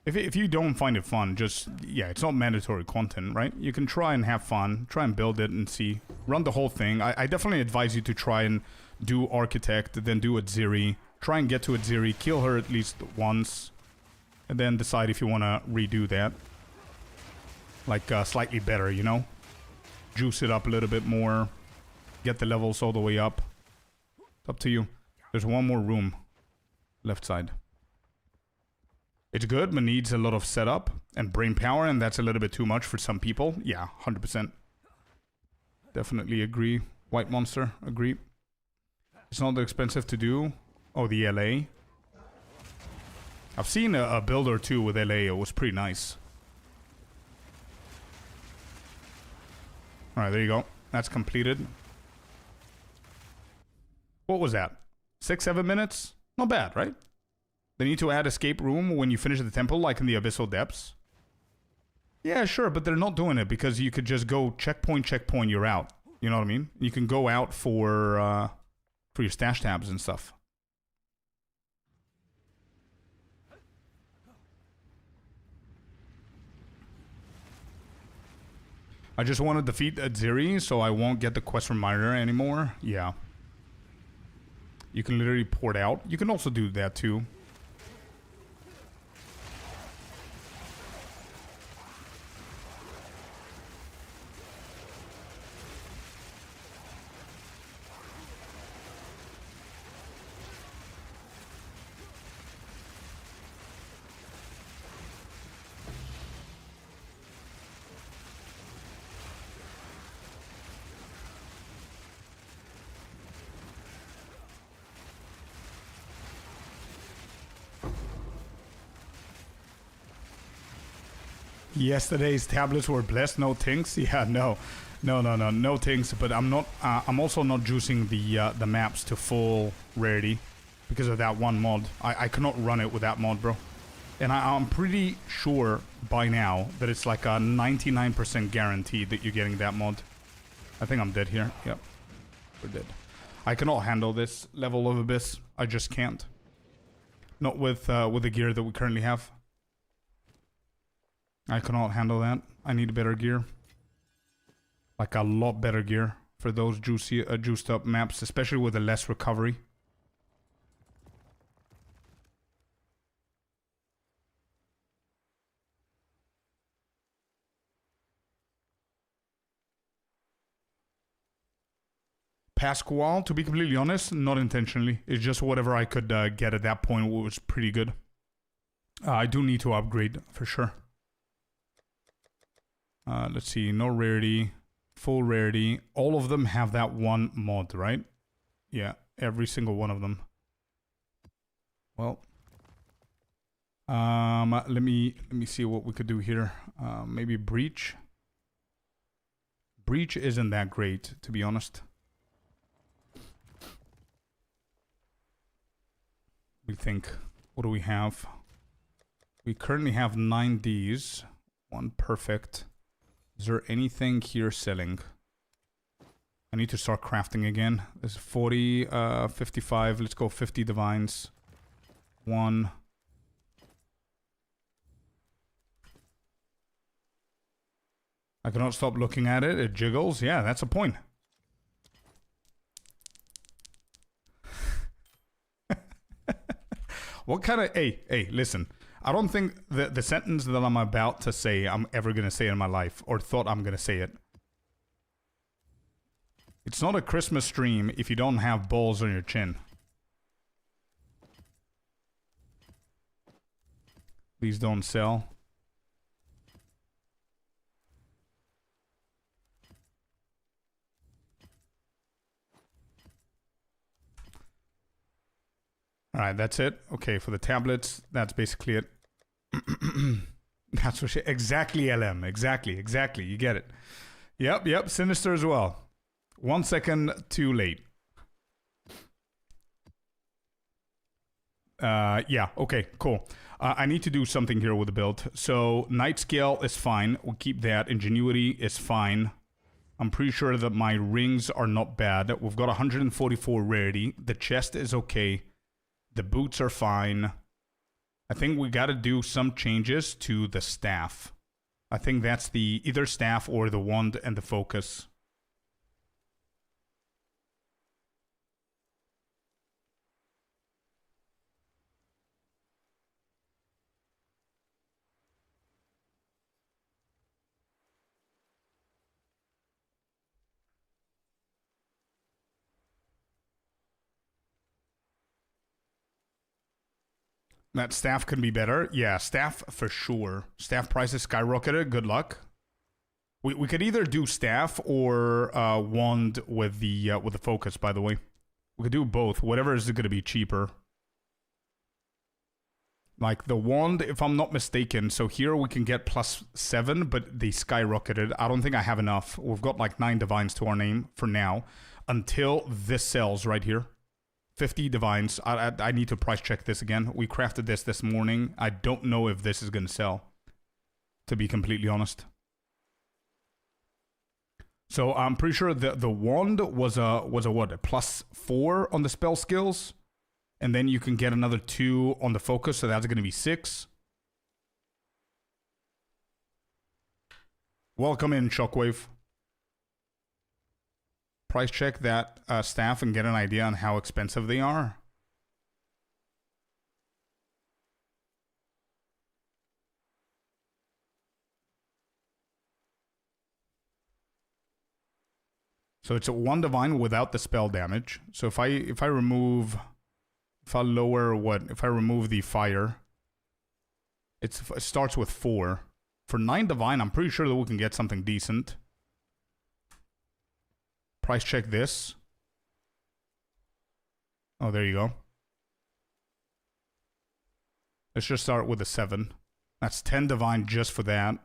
If you don't find it fun, just... Yeah, it's not mandatory content, right? You can try and have fun. Try and build it and see. Run the whole thing. I definitely advise you to try and do Architect, then do Adziri. Try and get to Adziri. Kill her at least once. And then decide if you want to redo that. Like, slightly better, you know? Juice it up a little bit more. Get the levels all the way up. It's up to you. There's one more room. Left side. It's good, but needs a lot of setup and brain power, and that's a little bit too much for some people. Yeah, 100%. Definitely agree. White Monster, agree. It's not that expensive to do. Oh, the LA. I've seen a build or two with LA. It was pretty nice. Alright, there you go. That's completed. What was that? 6-7 minutes? Not bad, right? They need to add escape room when you finish the temple, like in the Abyssal Depths. Yeah, sure, but they're not doing it because you could just go checkpoint, you're out. You know what I mean? You can go out for your stash tabs and stuff. I just want to defeat Adziri, so I won't get the quest reminder anymore. Yeah. You can literally port out. You can also do that too. Yesterday's tablets were blessed, no tinks. Yeah, no tinks. But I'm not. I'm also not juicing the maps to full rarity because of that one mod. I cannot run it with that mod, bro. And I'm pretty sure by now that it's like a 99% guarantee that you're getting that mod. I think I'm dead here. Yep, we're dead. I cannot handle this level of abyss. I just can't. Not with the gear that we currently have. I cannot handle that. I need better gear. Like a lot better gear for those juiced up maps, especially with the less recovery. Pasquale, to be completely honest, not intentionally. It's just whatever I could get at that point was pretty good. I do need to upgrade for sure. Let's see, no rarity, full rarity. All of them have that one mod, right? Yeah, every single one of them. Well, let me see what we could do here. Maybe breach. Breach isn't that great, to be honest. We think, what do we have? We currently have 9 Ds, 1 perfect. Is there anything here selling? I need to start crafting again. This is 40, 55. Let's go 50 divines. 1. I cannot stop looking at it. It jiggles. Yeah, that's a point. What kind of... Hey, listen. I don't think the sentence that I'm about to say I'm ever going to say in my life, or thought I'm going to say it. It's not a Christmas stream if you don't have balls on your chin. Please don't sell. Alright, that's it. Okay, for the tablets, that's basically it. That's what exactly, LM. Exactly. You get it. Yep. Sinister as well. 1 second too late. Yeah, okay, cool. I need to do something here with the build. So, Night Scale is fine. We'll keep that. Ingenuity is fine. I'm pretty sure that my rings are not bad. We've got 144 rarity. The chest is okay. The boots are fine. I think we got to do some changes to the staff. I think that's the either staff or the wand and the focus. That staff can be better. Yeah, staff for sure. Staff prices skyrocketed. Good luck. We could either do staff or wand with the focus. By the way, we could do both. Whatever is going to be cheaper. Like the wand, if I'm not mistaken. So here we can get +7, but they skyrocketed. I don't think I have enough. We've got like 9 divines to our name for now, until this sells right here. 50 divines. I need to price check this again. We crafted this morning. I don't know if this is going to sell, to be completely honest. So I'm pretty sure the wand was a what? A +4 on the spell skills. And then you can get another 2 on the focus, so that's going to be 6. Welcome in, Shockwave. Price check that staff and get an idea on how expensive they are. So it's a 1 divine without the spell damage. So if I remove, if I remove the fire, it starts with 4. For 9 divine, I'm pretty sure that we can get something decent. Price check this. Oh, there you go. Let's just start with a 7. That's 10 divine just for that.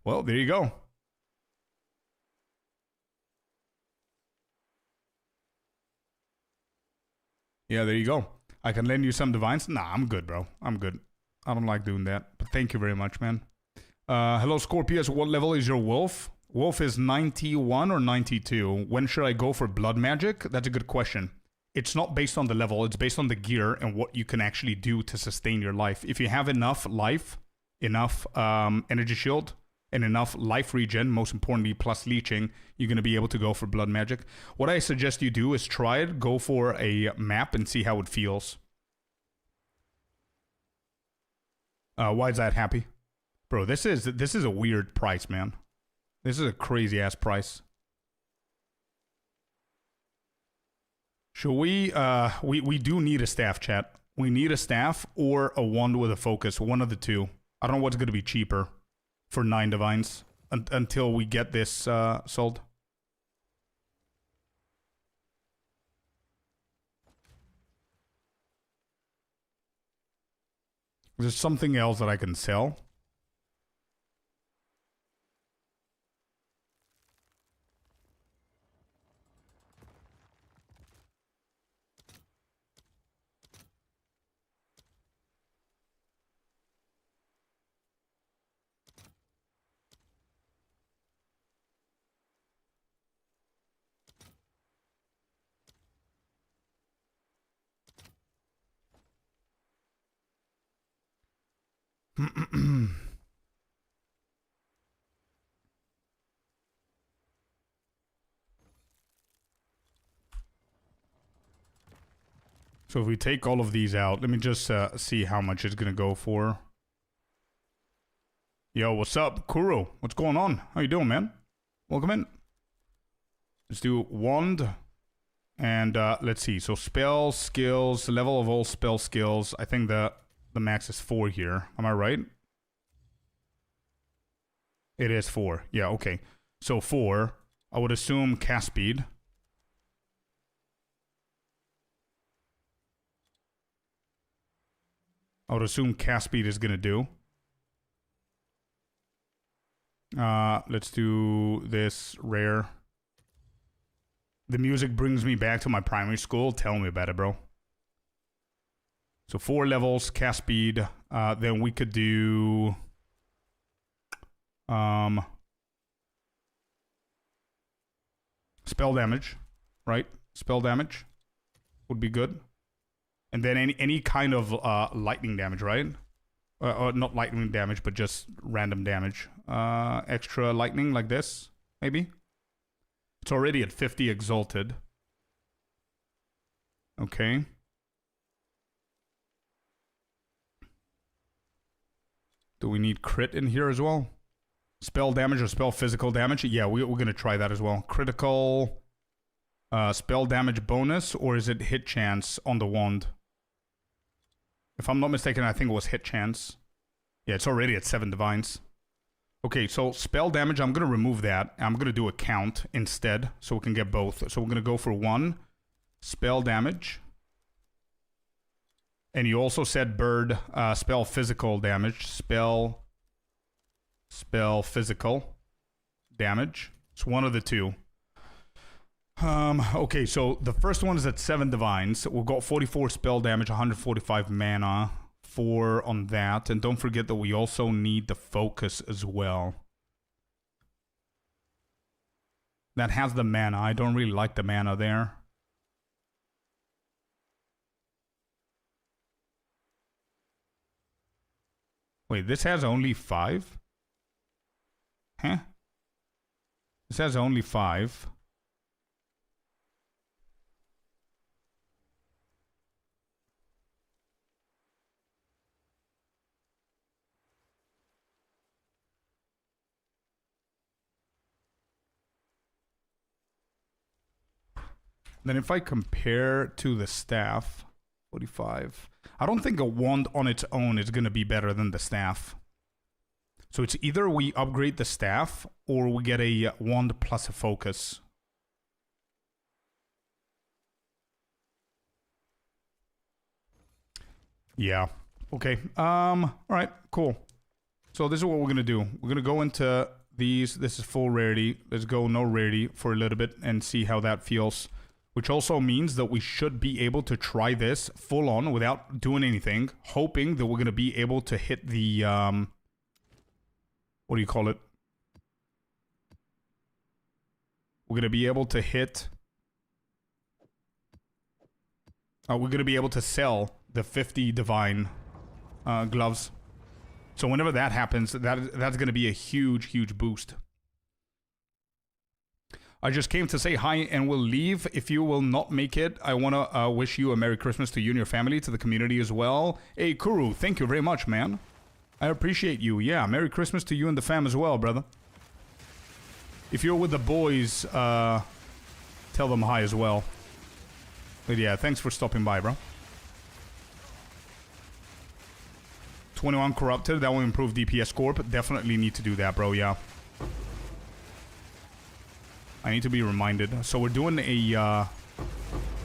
Well, there you go. Yeah, there you go. I can lend you some divines. Nah, I'm good, bro. I'm good. I don't like doing that. But thank you very much, man. Hello, Scorpius. What level is your wolf? Wolf is 91 or 92. When should I go for blood magic? That's a good question. It's not based on the level. It's based on the gear and what you can actually do to sustain your life. If you have enough life, enough energy shield, and enough life regen, most importantly, plus leeching, you're going to be able to go for blood magic. What I suggest you do is try it, go for a map and see how it feels. Why is that happy? Bro, this is a weird price, man. This is a crazy ass price. Should we do need a staff, chat. We need a staff or a wand with a focus, one of the two. I don't know what's going to be cheaper for 9 divines until we get this sold. There's something else that I can sell. So if we take all of these out, let me just see how much it's gonna go for. Yo, what's up, Kuro? What's going on? How you doing, man? Welcome in. Let's do wand. And let's see. So spell skills, level of all spell skills. I think the max is 4 here. Am I right? It is 4. Yeah, okay. So 4. I would assume cast speed. I would assume cast speed is gonna do. Let's do this rare. The music brings me back to my primary school. Tell me about it, bro. So 4 levels, cast speed. Then we could do... spell damage, right? Spell damage would be good. And then any kind of lightning damage, right? Or not lightning damage, but just random damage. Extra lightning like this, maybe? It's already at 50 exalted. Okay. Do we need crit in here as well? Spell damage or spell physical damage? Yeah, we're going to try that as well. Critical spell damage bonus, or is it hit chance on the wand? If I'm not mistaken, I think it was hit chance. Yeah, it's already at 7 divines. Okay, so spell damage, I'm going to remove that. I'm going to do a count instead, so we can get both. So we're going to go for 1 spell damage. And you also said bird, spell physical damage. Spell physical damage. It's one of the two. Okay, so the first one is at 7 divines. We've got 44 spell damage, 145 mana, 4 on that. And don't forget that we also need the focus as well. That has the mana. I don't really like the mana there. Wait, this has only 5? Huh? This has only 5. Then if I compare to the staff, 45. I don't think a wand on its own is going to be better than the staff. So it's either we upgrade the staff or we get a wand plus a focus. Yeah. Okay. All right. Cool. So this is what we're going to do. We're going to go into these. This is full rarity. Let's go no rarity for a little bit and see how that feels. Which also means that we should be able to try this full on without doing anything, hoping that we're going to be able to hit the, what do you call it? We're going to be able to hit, we're going to be able to sell the 50 divine gloves. So whenever that happens, that's going to be a huge, huge boost. I just came to say hi and will leave. If you will not make it, I want to wish you a Merry Christmas to you and your family, to the community as well. Hey, Kuru, thank you very much, man. I appreciate you. Yeah, Merry Christmas to you and the fam as well, brother. If you're with the boys, tell them hi as well. But yeah, thanks for stopping by, bro. 21 corrupted, that will improve DPS Corp. Definitely need to do that, bro, yeah. I need to be reminded. So we're doing the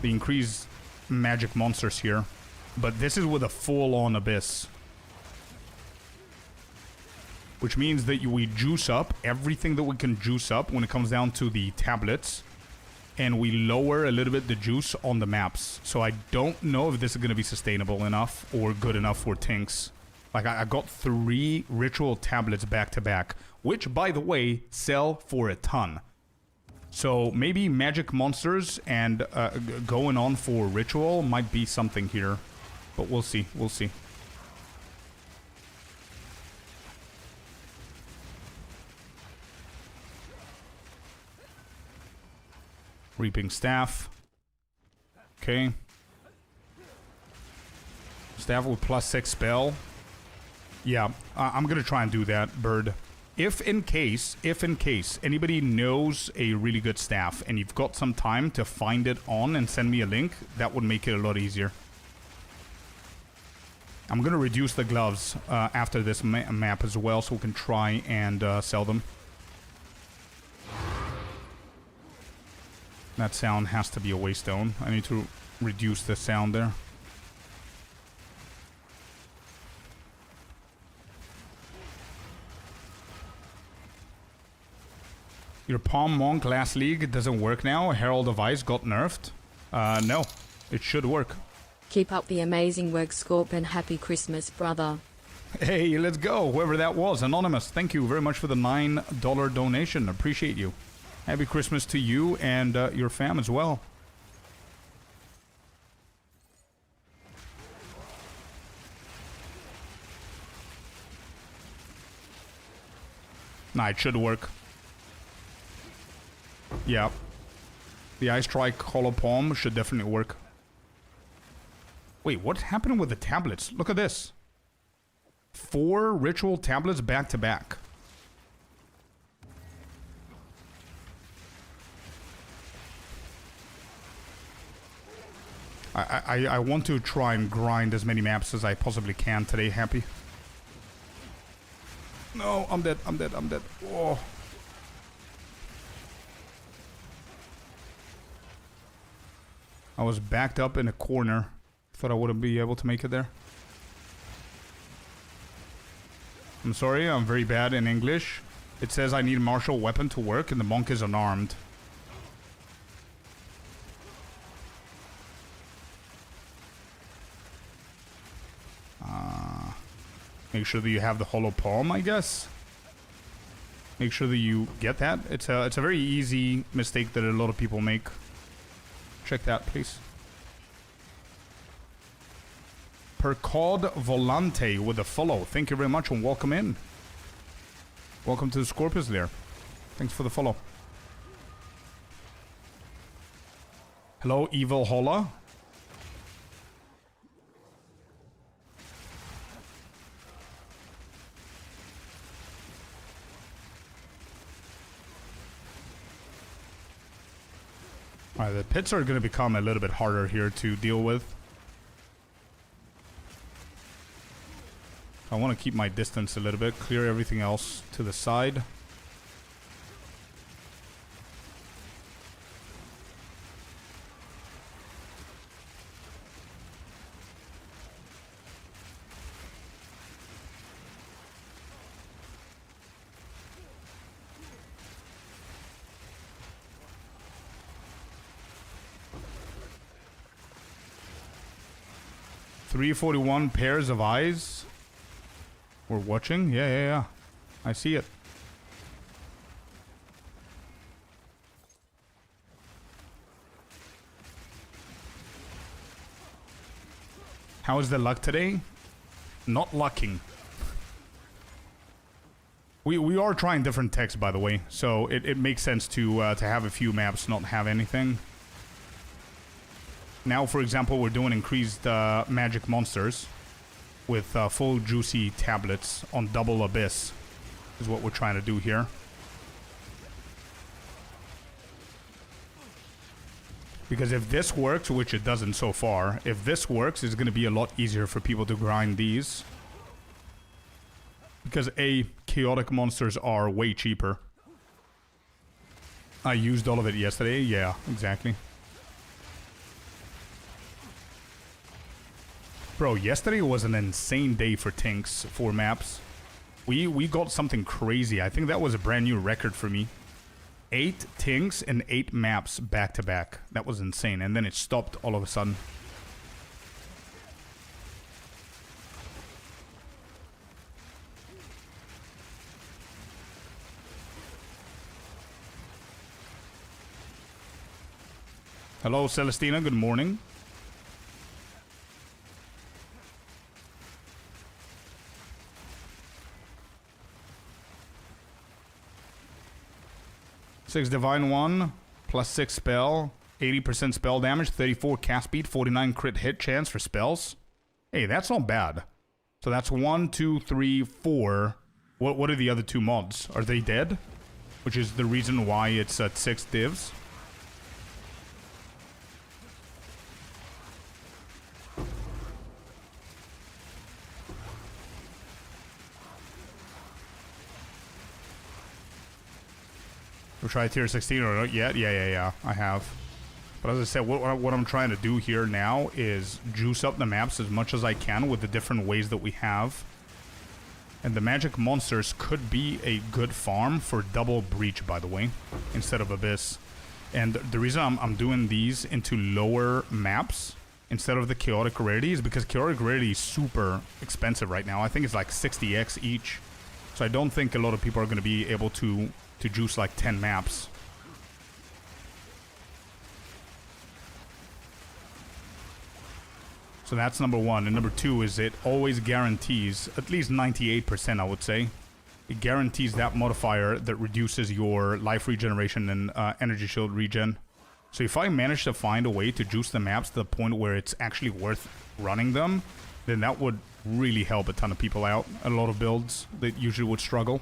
increased magic monsters here. But this is with a full-on abyss. Which means that we juice up everything that we can juice up when it comes down to the tablets. And we lower a little bit the juice on the maps. So I don't know if this is going to be sustainable enough or good enough for Tinks. Like, I got 3 ritual tablets back to back. Which, by the way, sell for a ton. So maybe magic monsters and going on for ritual might be something here. But we'll see. We'll see. Reaping Staff. Okay. Staff with +6 spell. Yeah, I'm gonna try and do that, Bird. If in case anybody knows a really good staff and you've got some time to find it on and send me a link, that would make it a lot easier. I'm gonna reduce the gloves after this map as well, so we can try and sell them. That sound has to be a waystone. I need to reduce the sound there. Your Palm Monk last league doesn't work now. Herald of Ice got nerfed. No, it should work. Keep up the amazing work, Scorp, and happy Christmas, brother. Hey, let's go. Whoever that was, Anonymous, thank you very much for the $9 donation. Appreciate you. Happy Christmas to you and your fam as well. Nah, it should work. Yeah. The Ice Strike Hollow Palm should definitely work. Wait, what's happening with the tablets? Look at this. 4 ritual tablets back to back. I want to try and grind as many maps as I possibly can today, Happy. No, I'm dead, I'm dead, I'm dead. Oh. I was backed up in a corner. Thought I wouldn't be able to make it there. I'm sorry, I'm very bad in English. It says I need a martial weapon to work and the monk is unarmed. Make sure that you have the hollow palm, I guess. Make sure that you get that. It's a very easy mistake that a lot of people make. Check that, please. Percod Volante with a follow. Thank you very much and welcome in. Welcome to the Scorpius there. Thanks for the follow. Hello, Evil Holla. Alright, the pits are going to become a little bit harder here to deal with. I want to keep my distance a little bit, clear everything else to the side. $341 pairs of eyes. We're watching? Yeah. I see it. How is the luck today? Not lucking. We are trying different techs, by the way, so it makes sense to have a few maps not have anything. Now, for example, we're doing increased magic monsters with full juicy tablets on double abyss is what we're trying to do here. Because if this works, which it doesn't so far, if this works, it's going to be a lot easier for people to grind these. Because chaotic monsters are way cheaper. I used all of it yesterday. Yeah, exactly. Bro, yesterday was an insane day for Tinks for maps. We got something crazy. I think that was a brand new record for me. 8 Tinks and 8 maps back to back. That was insane. And then it stopped all of a sudden. Hello, Celestina. Good morning. Six Divine 1. Plus 6 spell, 80% spell damage, 34 cast speed, 49 crit hit chance for spells. Hey, that's not bad. So that's 1, 2, 3, 4. What are the other 2 mods? Are they dead? Which is the reason why it's at 6 divs. We'll try tier 16 or not yet? Yeah, I have. But as I said, what I'm trying to do here now is juice up the maps as much as I can with the different ways that we have. And the magic monsters could be a good farm for double breach, by the way, instead of abyss. And the reason I'm doing these into lower maps instead of the chaotic rarity is because chaotic rarity is super expensive right now. I think it's like 60x each. So I don't think a lot of people are going to be able to juice like 10 maps. So that's number 1. And number 2 is it always guarantees, at least 98% I would say, it guarantees that modifier that reduces your life regeneration and energy shield regen. So if I manage to find a way to juice the maps to the point where it's actually worth running them, then that would really help a ton of people out. A lot of builds that usually would struggle.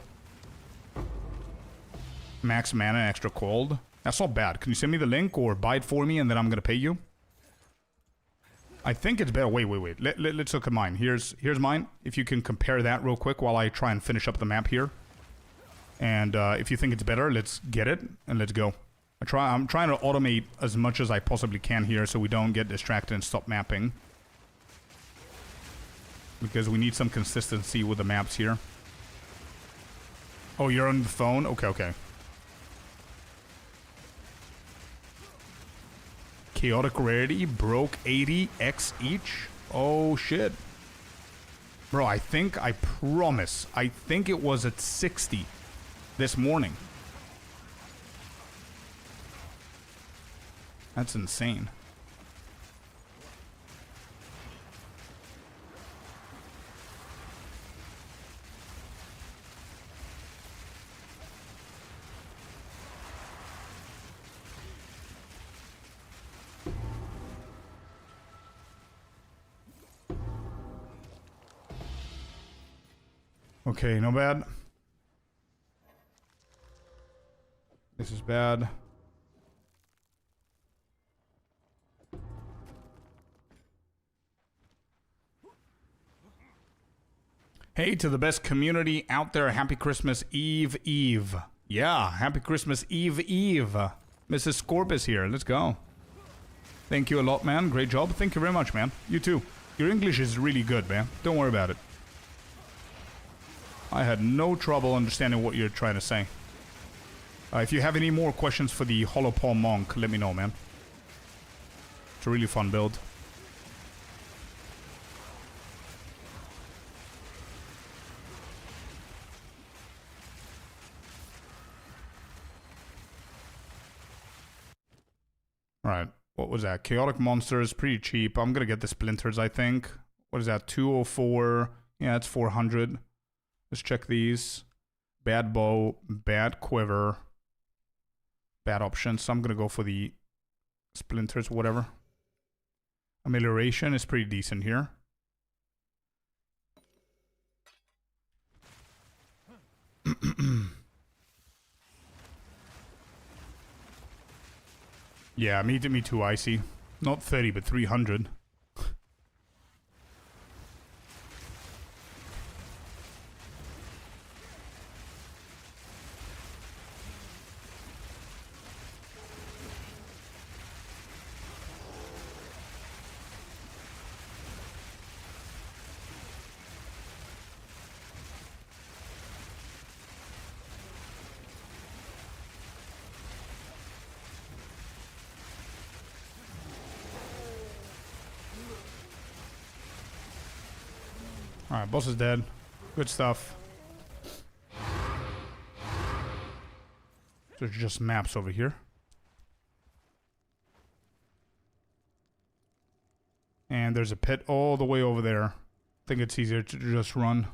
Max mana, extra cold. That's not bad. Can you send me the link or buy it for me and then I'm going to pay you? I think it's better. Wait. Let's look at mine. Here's mine. If you can compare that real quick while I try and finish up the map here. And if you think it's better, let's get it and let's go. I'm trying to automate as much as I possibly can here so we don't get distracted and stop mapping. Because we need some consistency with the maps here. Oh, you're on the phone? Okay. Chaotic rarity broke 80x each. Oh shit. Bro, I promise, I think it was at 60 this morning. That's insane. Okay, no bad. This is bad. Hey, to the best community out there, happy Christmas Eve. Yeah, happy Christmas Eve. Mrs. Scorpius here, let's go. Thank you a lot, man. Great job. Thank you very much, man. You too. Your English is really good, man. Don't worry about it. I had no trouble understanding what you're trying to say. If you have any more questions for the Hollow Paw Monk, let me know, man. It's a really fun build. Alright, what was that? Chaotic Monsters, pretty cheap. I'm gonna get the Splinters, I think. What is that? 204. Yeah, it's 400. Let's check these. Bad bow, bad quiver, bad options. So I'm gonna go for the Splinters, whatever. Amelioration is pretty decent here. Yeah, me too, Icy. Not 30, but 300. Alright, boss is dead. Good stuff. There's just maps over here. And there's a pit all the way over there. I think it's easier to just run.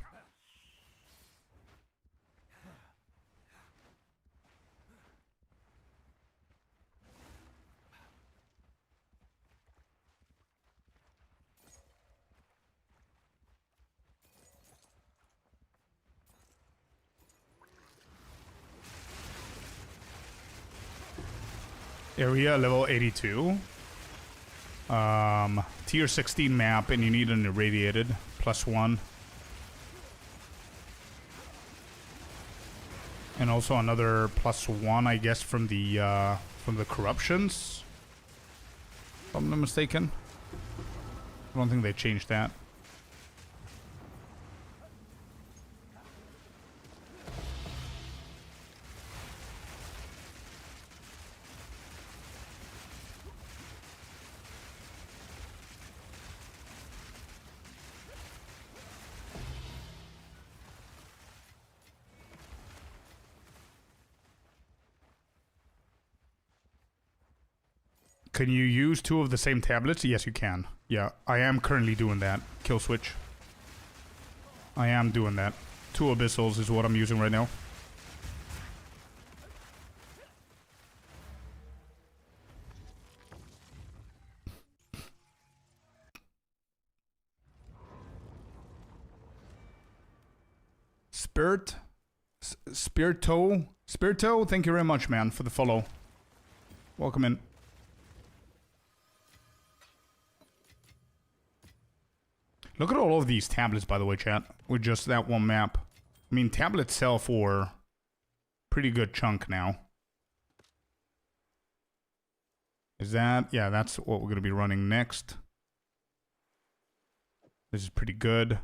Area level 82. Tier 16 map, and you need an irradiated +1. And also another +1, I guess, from the corruptions. If I'm not mistaken. I don't think they changed that. Can you use 2 of the same tablets? Yes, you can. Yeah, I am currently doing that. Kill switch. I am doing that. 2 abyssals is what I'm using right now. Spirito, thank you very much, man, for the follow. Welcome in. Look at all of these tablets, by the way, chat, with just that one map. I mean, tablets sell for pretty good chunk now. Is that? Yeah, that's what we're going to be running next. This is pretty good.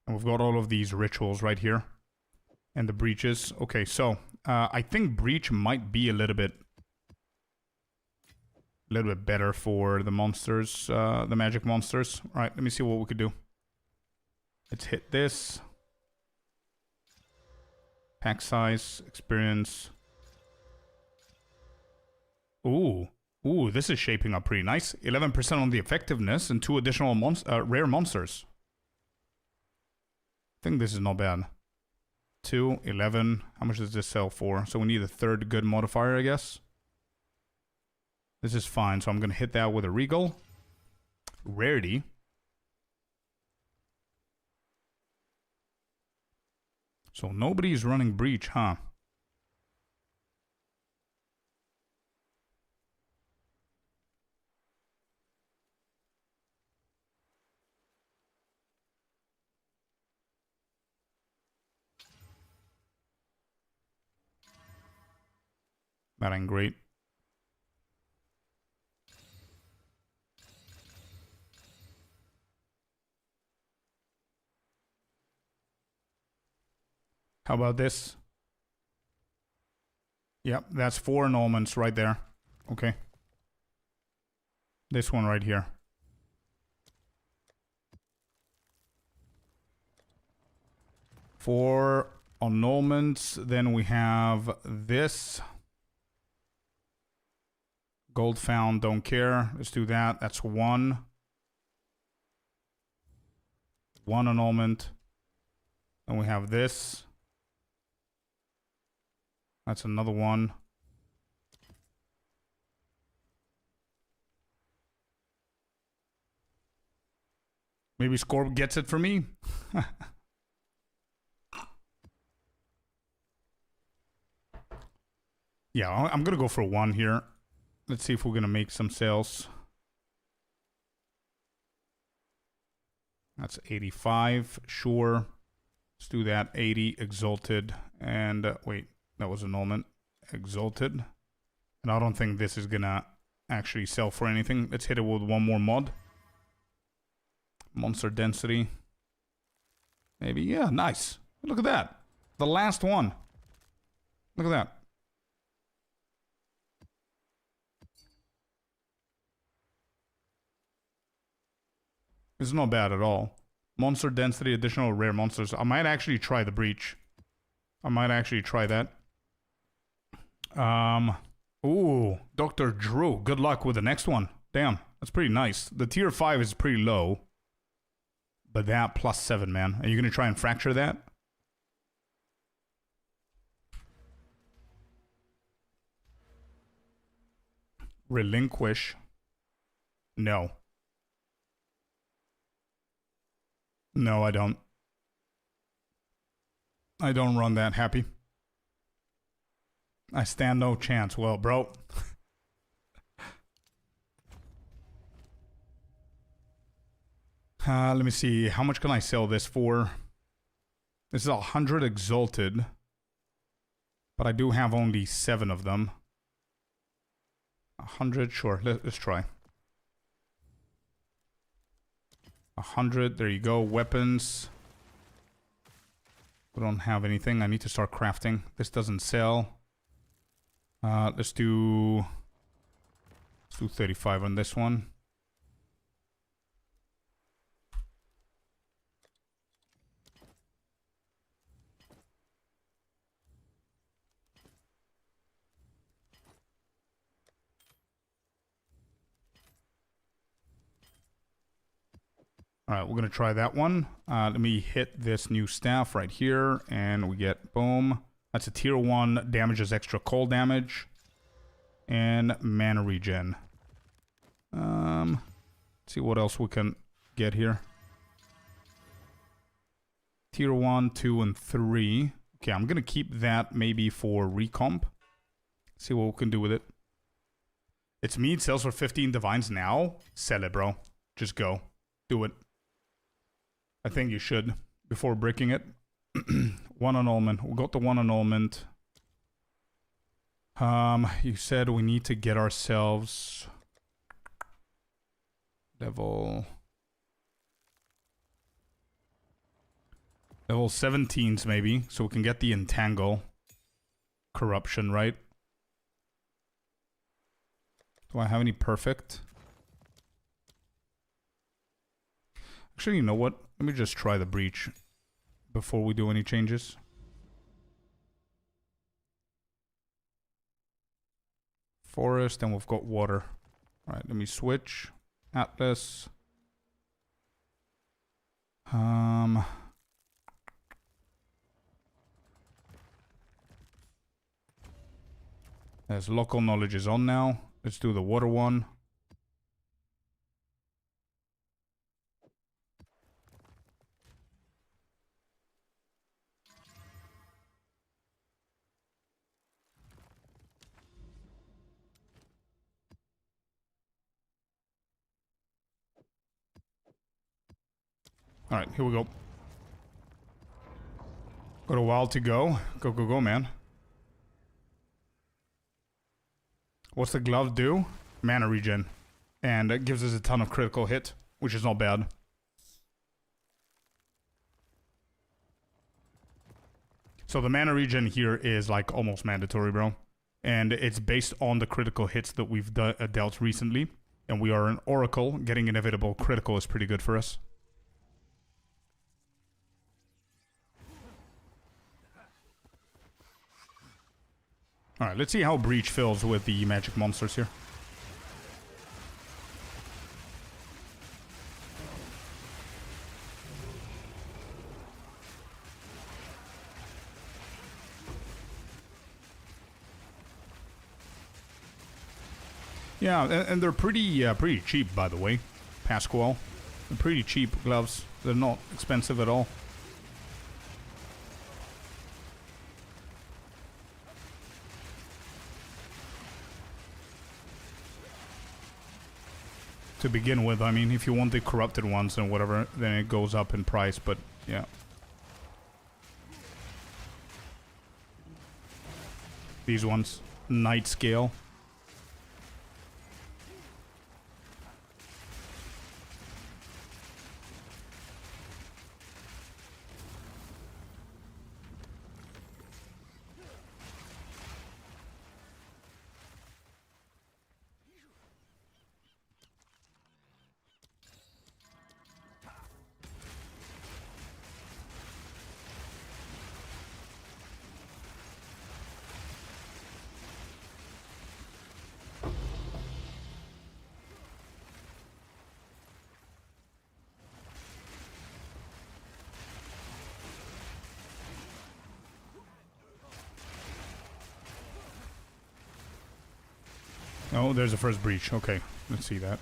And we've got all of these rituals right here. And the breaches. Okay, so I think breach might be a little bit better for the monsters, the magic monsters. All right, let me see what we could do. Let's hit this. Pack size, experience. Ooh, this is shaping up pretty nice. 11% on the effectiveness and 2 additional rare monsters. I think this is not bad. 2, 11. How much does this sell for? So we need a 3rd good modifier, I guess. This is fine, so I'm going to hit that with a Regal. Rarity. So nobody's running breach, huh? That ain't great. How about this? Yep, that's 4 annulments right there. Okay. This one right here. 4 annulments. Then we have this. Gold found, don't care. Let's do that. That's 1. 1 annulment. Then we have this. That's another 1. Maybe Scorp gets it for me. Yeah, I'm gonna go for 1 here. Let's see if we're gonna make some sales. That's 85, sure. Let's do that. 80, exalted, and wait, that was annulment. Exalted. And I don't think this is gonna actually sell for anything. Let's hit it with 1 more mod. Monster density. Maybe, yeah, nice. Look at that. The last one. Look at that. It's not bad at all. Monster density, additional rare monsters. I might actually try the breach. I might actually try that. Ooh, Dr. Drew. Good luck with the next one. Damn, that's pretty nice. The tier 5 is pretty low. But that +7, man. Are you going to try and fracture that? Relinquish. No. No, I don't. I don't run that happy. I stand no chance. Well, bro. Let me see. How much can I sell this for? This is 100 exalted. But I do have only 7 of them. 100, sure. Let's try. 100, there you go. Weapons. We don't have anything. I need to start crafting. This doesn't sell. Let's do 35 on this one. Alright, we're going to try that one. Let me hit this new staff right here, and we get, boom. That's a tier 1, damages extra cold damage. And mana regen. Let's see what else we can get here. Tier 1, 2, and 3. Okay, I'm going to keep that maybe for recomp. See what we can do with it. It's me, it sells for 15 divines now. Sell it, bro. Just go. Do it. I think you should, before breaking it. 1 annulment. We got the 1 annulment. You said we need to get ourselves level 17s maybe, so we can get the entangle corruption, right? Do I have any perfect? Actually, you know what? Let me just try the breach before we do any changes. Forest, and we've got water. Alright, let me switch. Atlas. There's local knowledge is on now. Let's do the water one. Alright, here we go. Got a while to go. Go, go, go, man. What's the glove do? Mana regen. And it gives us a ton of critical hit, which is not bad. So the mana regen here is like almost mandatory, bro. And it's based on the critical hits that we've dealt recently. And we are an oracle. Getting inevitable critical is pretty good for us. Alright, let's see how Breach fills with the magic monsters here. Yeah, and they're pretty cheap, by the way. Pasquale. They're pretty cheap gloves. They're not expensive at all. To begin with, I mean, if you want the corrupted ones and whatever, then it goes up in price, but yeah. These ones, night scale. Oh, there's a first breach. Okay, let's see that.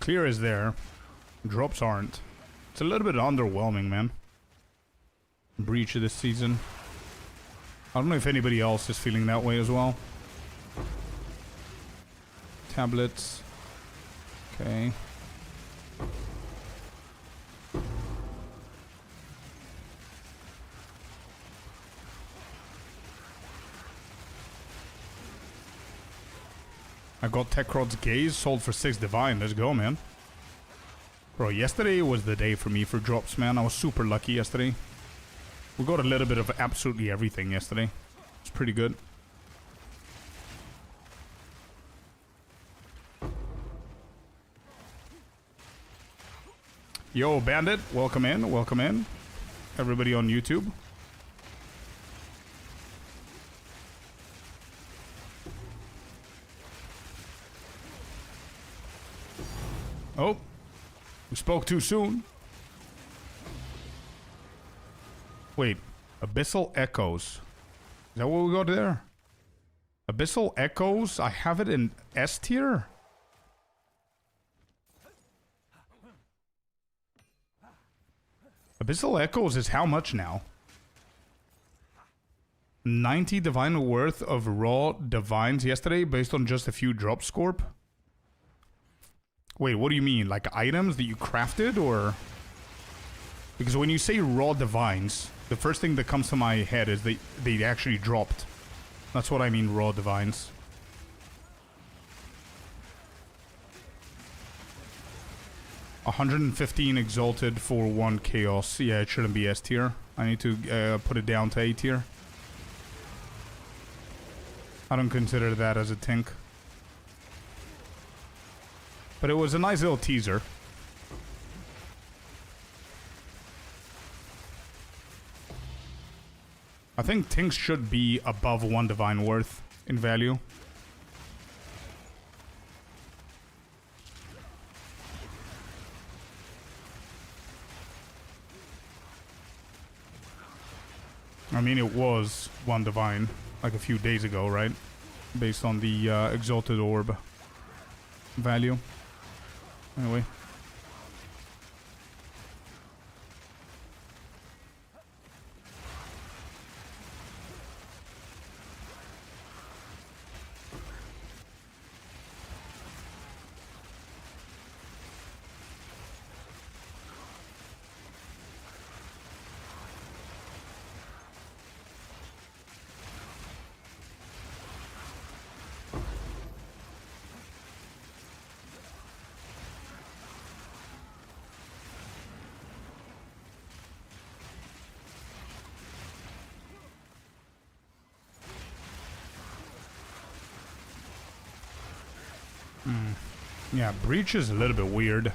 Clear is there. Drops aren't. It's a little bit underwhelming, man. Breach this season. I don't know if anybody else is feeling that way as well. Tablets. Okay. I got Techrod's Gaze, sold for 6 Divine. Let's go, man. Bro, yesterday was the day for me for drops, man. I was super lucky yesterday. We got a little bit of absolutely everything yesterday. It's pretty good. Yo, Bandit, welcome in, welcome in. Everybody on YouTube. Oh, we spoke too soon. Wait, Abyssal Echoes. Is that what we got there? Abyssal Echoes? I have it in S tier? Abyssal Echoes is how much now? 90 divine worth of raw divines yesterday based on just a few drop Scorp? Wait, what do you mean? Like items that you crafted, or? Because when you say raw divines, the first thing that comes to my head is they actually dropped. That's what I mean, raw divines. $115 exalted for 1 chaos. Yeah, it shouldn't be S tier. I need to put it down to A tier. I don't consider that as a tink. But it was a nice little teaser. I think tinks should be above 1 divine worth in value. I mean, it was 1 divine like a few days ago, right? Based on the exalted orb value. Anyway. Yeah, Breach is a little bit weird.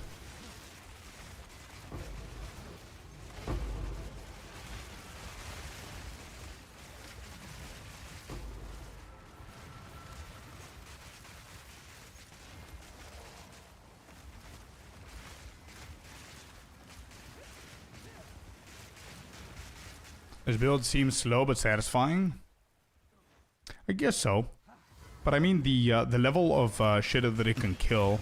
This build seems slow but satisfying. I guess so. But I mean, the level of shit that it can kill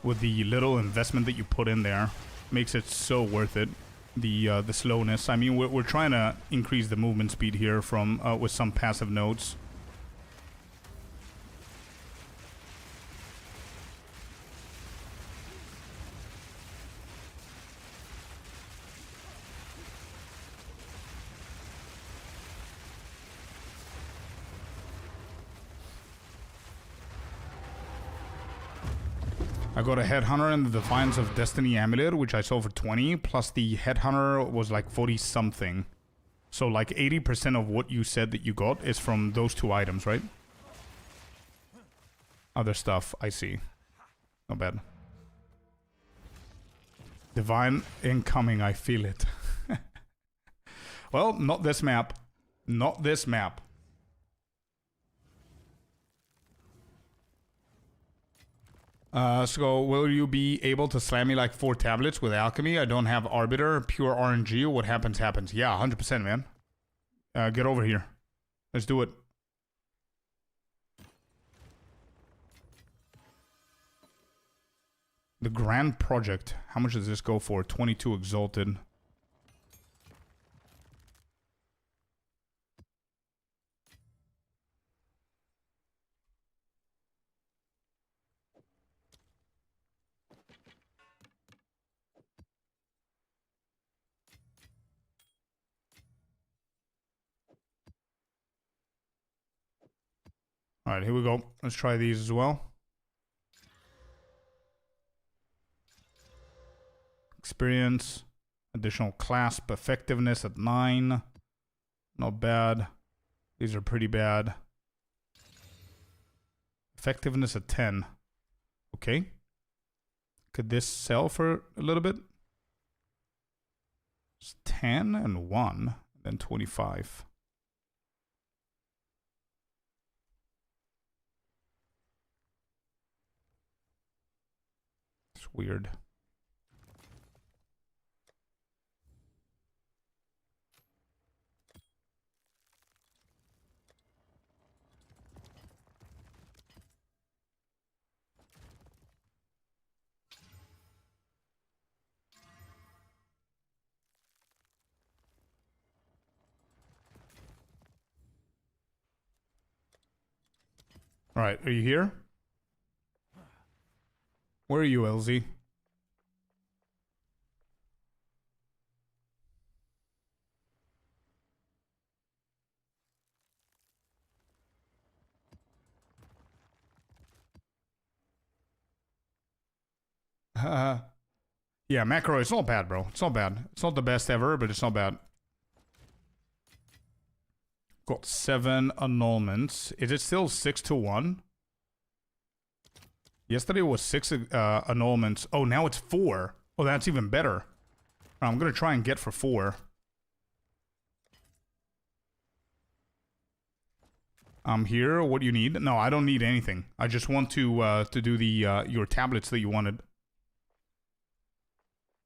with the little investment that you put in there makes it so worth it. The slowness. I mean, we're trying to increase the movement speed here from with some passive nodes. I got a Headhunter and the Defiance of Destiny Amulet, which I sold for 20, plus the Headhunter was like 40 something. So like 80% of what you said that you got is from those 2 items, right? Other stuff, I see. Not bad. Divine incoming, I feel it. Well, not this map. Not this map. So will you be able to slam me like 4 tablets with alchemy? I don't have arbiter, pure RNG. What happens, happens. Yeah, 100%, man. Get over here. Let's do it. The Grand Project. How much does this go for? 22 Exalted. Alright, here we go. Let's try these as well. Experience. Additional clasp. Effectiveness at 9. Not bad. These are pretty bad. Effectiveness at 10. Okay. Could this sell for a little bit? It's 10 and 1. Then 25. It's weird. All right, are you here? Where are you, LZ? Yeah, macro, it's not bad, bro. It's not bad. It's not the best ever, but it's not bad. Got 7 annulments. Is it still 6 to 1? Yesterday was 6 annulments. Oh, now it's 4. Oh, that's even better. I'm gonna try and get for 4. I'm here. What do you need? No, I don't need anything. I just want to do the your tablets that you wanted.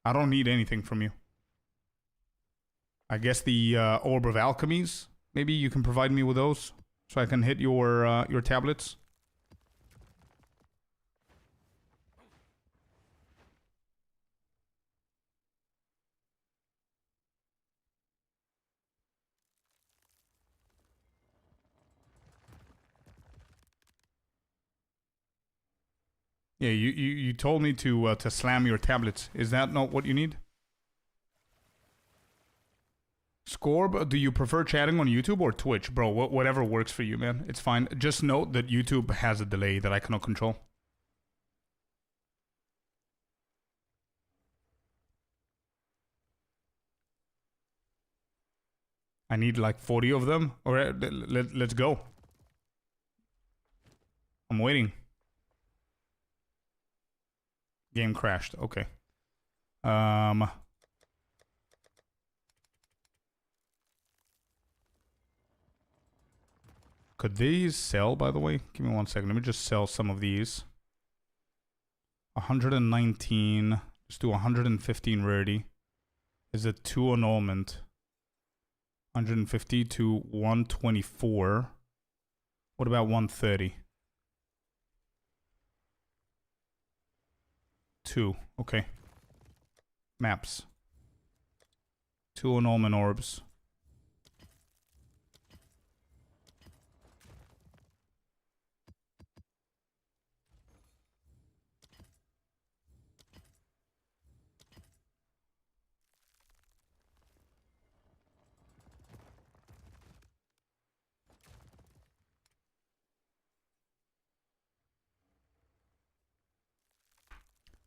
I don't need anything from you. I guess the Orb of Alchemies. Maybe you can provide me with those, so I can hit your tablets. Yeah, you told me to slam your tablets. Is that not what you need? Scorb, do you prefer chatting on YouTube or Twitch? Bro, whatever works for you, man. It's fine. Just note that YouTube has a delay that I cannot control. I need like 40 of them. Alright, let's go. I'm waiting. Game crashed. Okay. Could these sell, by the way? Give me 1 second. Let me just sell some of these. 119. Let's do 115 rarity. Is it 2 annulment? 150 to 124. What about 130? 2. Okay. Maps. 2 annulment orbs.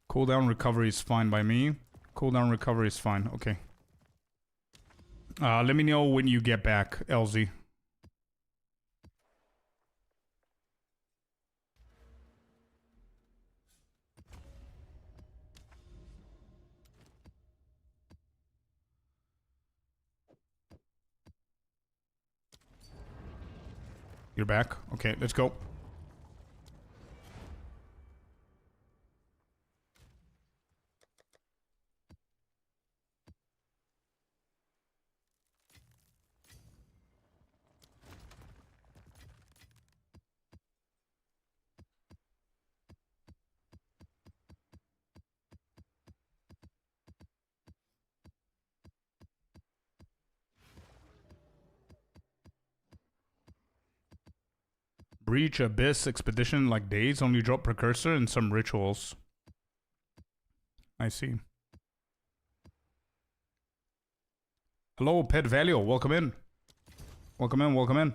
Cooldown recovery is fine by me. Cooldown recovery is fine. Okay. Let me know when you get back, LZ. You're back? Okay, let's go. Breach, Abyss, Expedition, like days, only drop Precursor and some rituals. I see. Hello, Pet Value, welcome in. Welcome in, welcome in.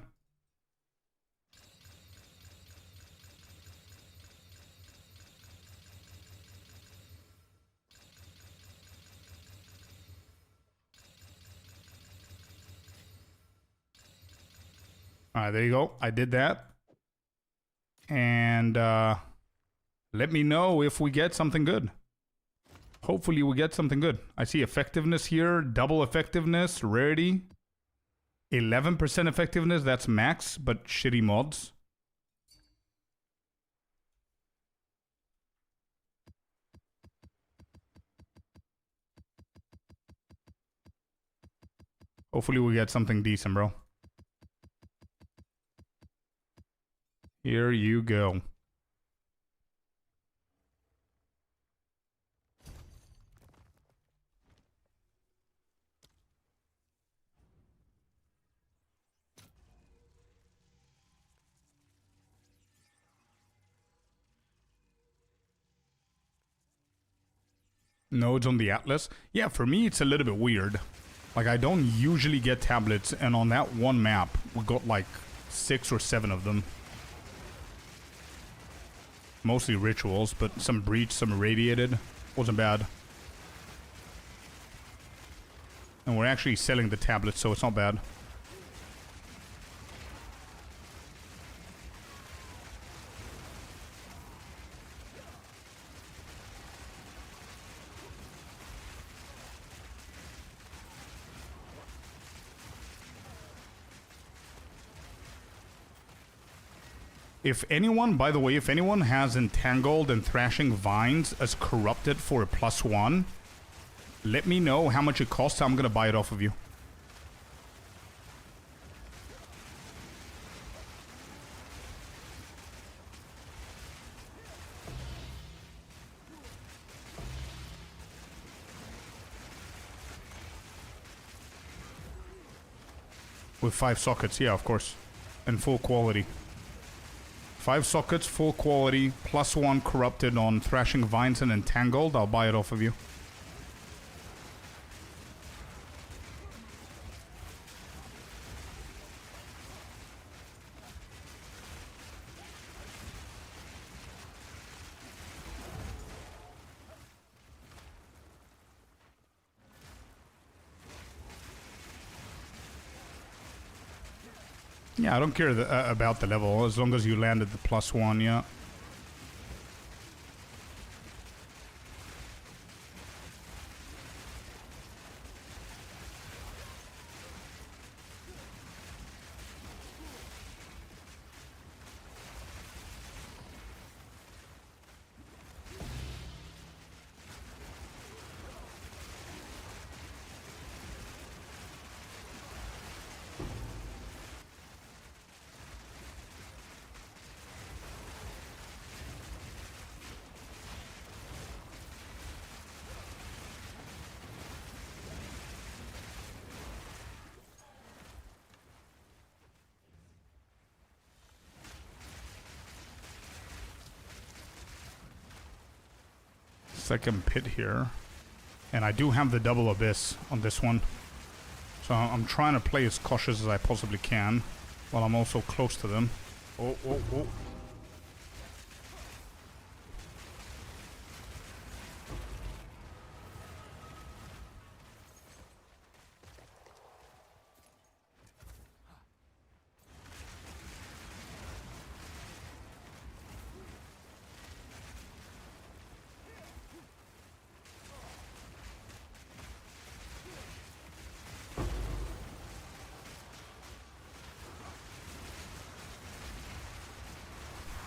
Alright, there you go. I did that. And let me know if we get something good. Hopefully we get something good. I see effectiveness here, double effectiveness, rarity. 11% effectiveness, that's max, but shitty mods. Hopefully we get something decent, bro. Here you go. Nodes on the Atlas. Yeah, for me it's a little bit weird. Like, I don't usually get tablets, and on that one map, we got like 6 or 7 of them. Mostly rituals, but some breach, some irradiated. Wasn't bad. And we're actually selling the tablets, so it's not bad. If anyone, by the way, if anyone has Entangled and Thrashing Vines as corrupted for a +1, let me know how much it costs. I'm gonna buy it off of you. With 5 sockets, yeah, of course. And full quality. 5 sockets, full quality, +1 corrupted on Thrashing Vines and Entangled. I'll buy it off of you. Yeah, I don't care about the level, as long as you landed the +1, yeah. Second pit here. And I do have the double abyss on this one. So I'm trying to play as cautious as I possibly can, while I'm also close to them. Oh, oh, oh.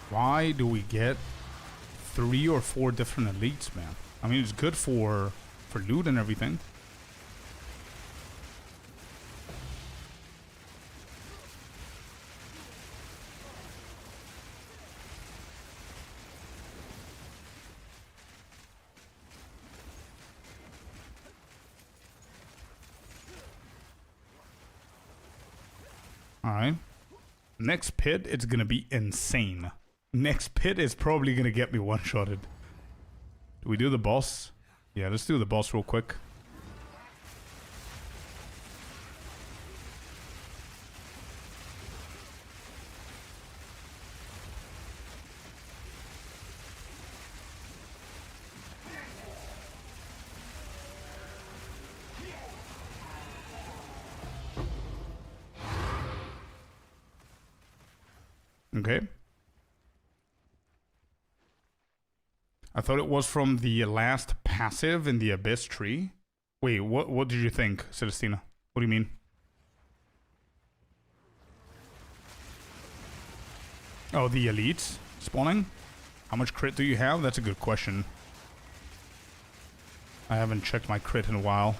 Why do we get 3 or 4 different elites, man? I mean, it's good for loot and everything. Alright. Next pit, it's gonna be insane. Next pit is probably gonna get me one-shotted. Do we do the boss? Yeah, let's do the boss real quick. Okay. I thought it was from the last passive in the Abyss tree. Wait, what did you think, Celestina? What do you mean? Oh, the elites spawning? How much crit do you have? That's a good question. I haven't checked my crit in a while.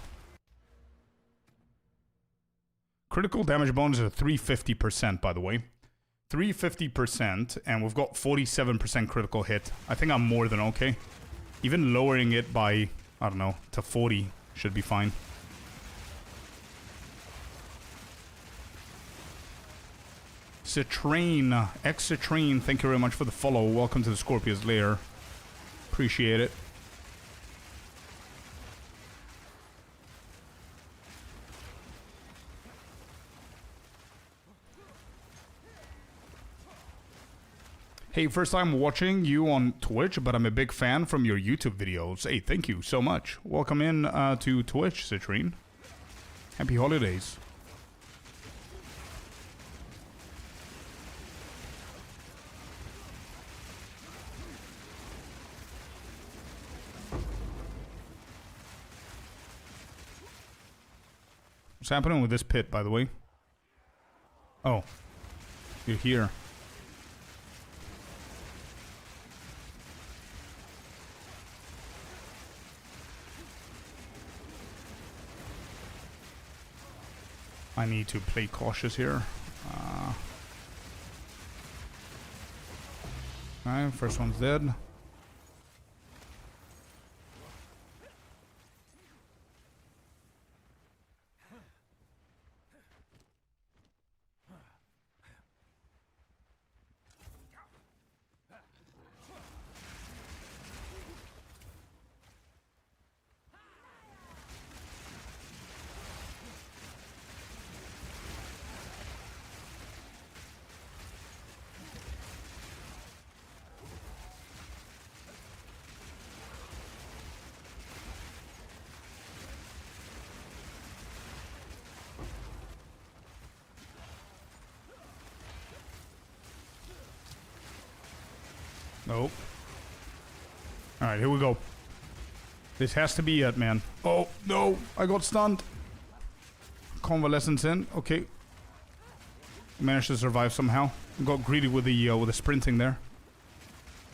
Critical damage bonus is 350%, by the way. 350%, and we've got 47% critical hit. I think I'm more than okay. Even lowering it by, I don't know, to 40 should be fine. Citrain, X-Citrain, thank you very much for the follow. Welcome to the Scorpius lair. Appreciate it. Hey, first time watching you on Twitch, but I'm a big fan from your YouTube videos. Hey, thank you so much. Welcome in to Twitch, Citrine. Happy holidays. What's happening with this pit, by the way? Oh, you're here. I need to play cautious here. Alright, first one's dead. Nope. Alright, here we go. This has to be it, man. Oh, no. I got stunned. Convalescence in. Okay. Managed to survive somehow. Got greedy with the sprinting there.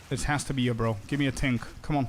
This has to be it, bro. Give me a tink. Come on.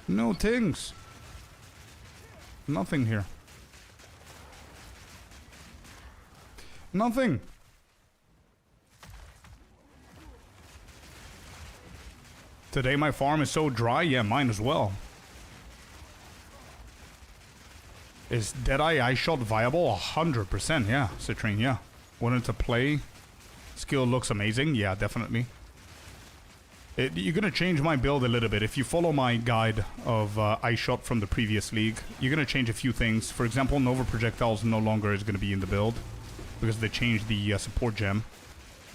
No things. Nothing here. Nothing. Today my farm is so dry. Yeah, mine as well. Is Deadeye Ice Shot viable? 100%, yeah. Citrine, yeah. Wanted to play. Skill looks amazing. Yeah, definitely. You're going to change my build a little bit. If you follow my guide of Ice Shot from the previous league, you're going to change a few things. For example, Nova Projectiles no longer is going to be in the build because they changed the support gem.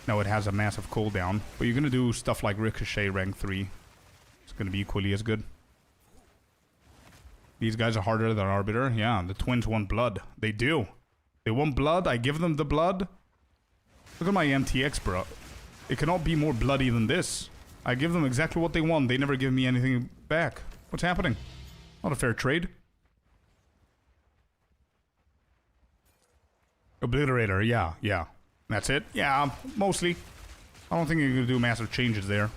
Now it has a massive cooldown. But you're going to do stuff like Ricochet rank 3. It's going to be equally as good. These guys are harder than Arbiter. Yeah, the twins want blood. They do. They want blood. I give them the blood. Look at my MTX, bro. It cannot be more bloody than this. I give them exactly what they want. They never give me anything back. What's happening? Not a fair trade. Obliterator, yeah, yeah. That's it? Yeah, mostly. I don't think you're going to do massive changes there.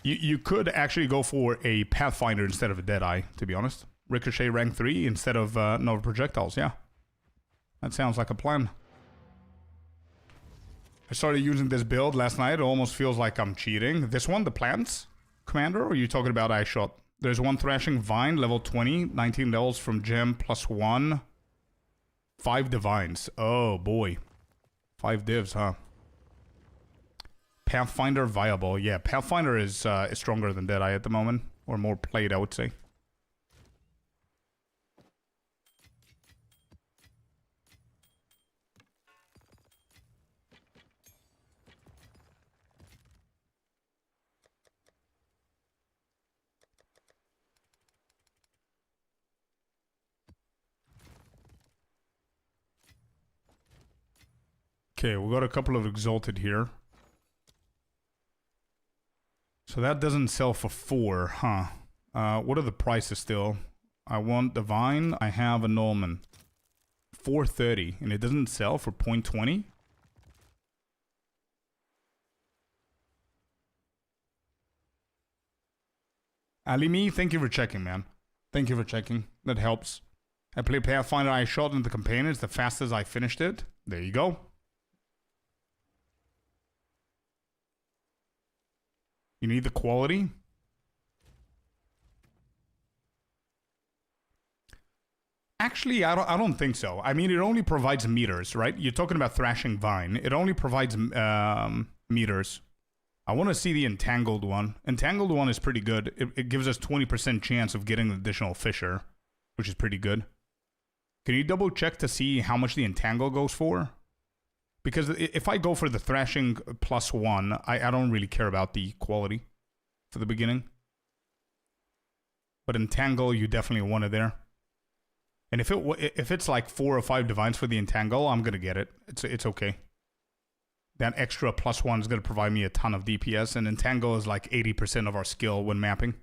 You could actually go for a Pathfinder instead of a Deadeye, to be honest. Ricochet rank 3 instead of Nova Projectiles, yeah. That sounds like a plan. I started using this build last night. It almost feels like I'm cheating. This one, the Plants Commander, or are you talking about Eye Shot? There's one Thrashing Vine, level 20, 19 levels from Gem, +1. 5 Divines. Oh, boy. 5 divs, huh? Pathfinder viable. Yeah, Pathfinder is stronger than Deadeye at the moment. Or more played, I would say. Okay, we got a couple of Exalted here. So that doesn't sell for 4, huh? What are the prices still? I want Divine. I have a Norman. 430, and it doesn't sell for 0.20? Alimi, thank you for checking, man. Thank you for checking. That helps. I play Pathfinder. I shot in the campaign. It's the fastest I finished it. There you go. You need the quality? Actually, I don't think so. I mean, it only provides meters, right? You're talking about Thrashing Vine. It only provides meters. I want to see the Entangled one. Entangled one is pretty good. It gives us 20% chance of getting an additional Fisher, which is pretty good. Can you double check to see how much the Entangle goes for? Because if I go for the Thrashing +1, I don't really care about the quality for the beginning. But Entangle, you definitely want it there. And if it's like 4 or 5 Divines for the Entangle, I'm going to get it. It's okay. That extra +1 is going to provide me a ton of DPS, and Entangle is like 80% of our skill when mapping.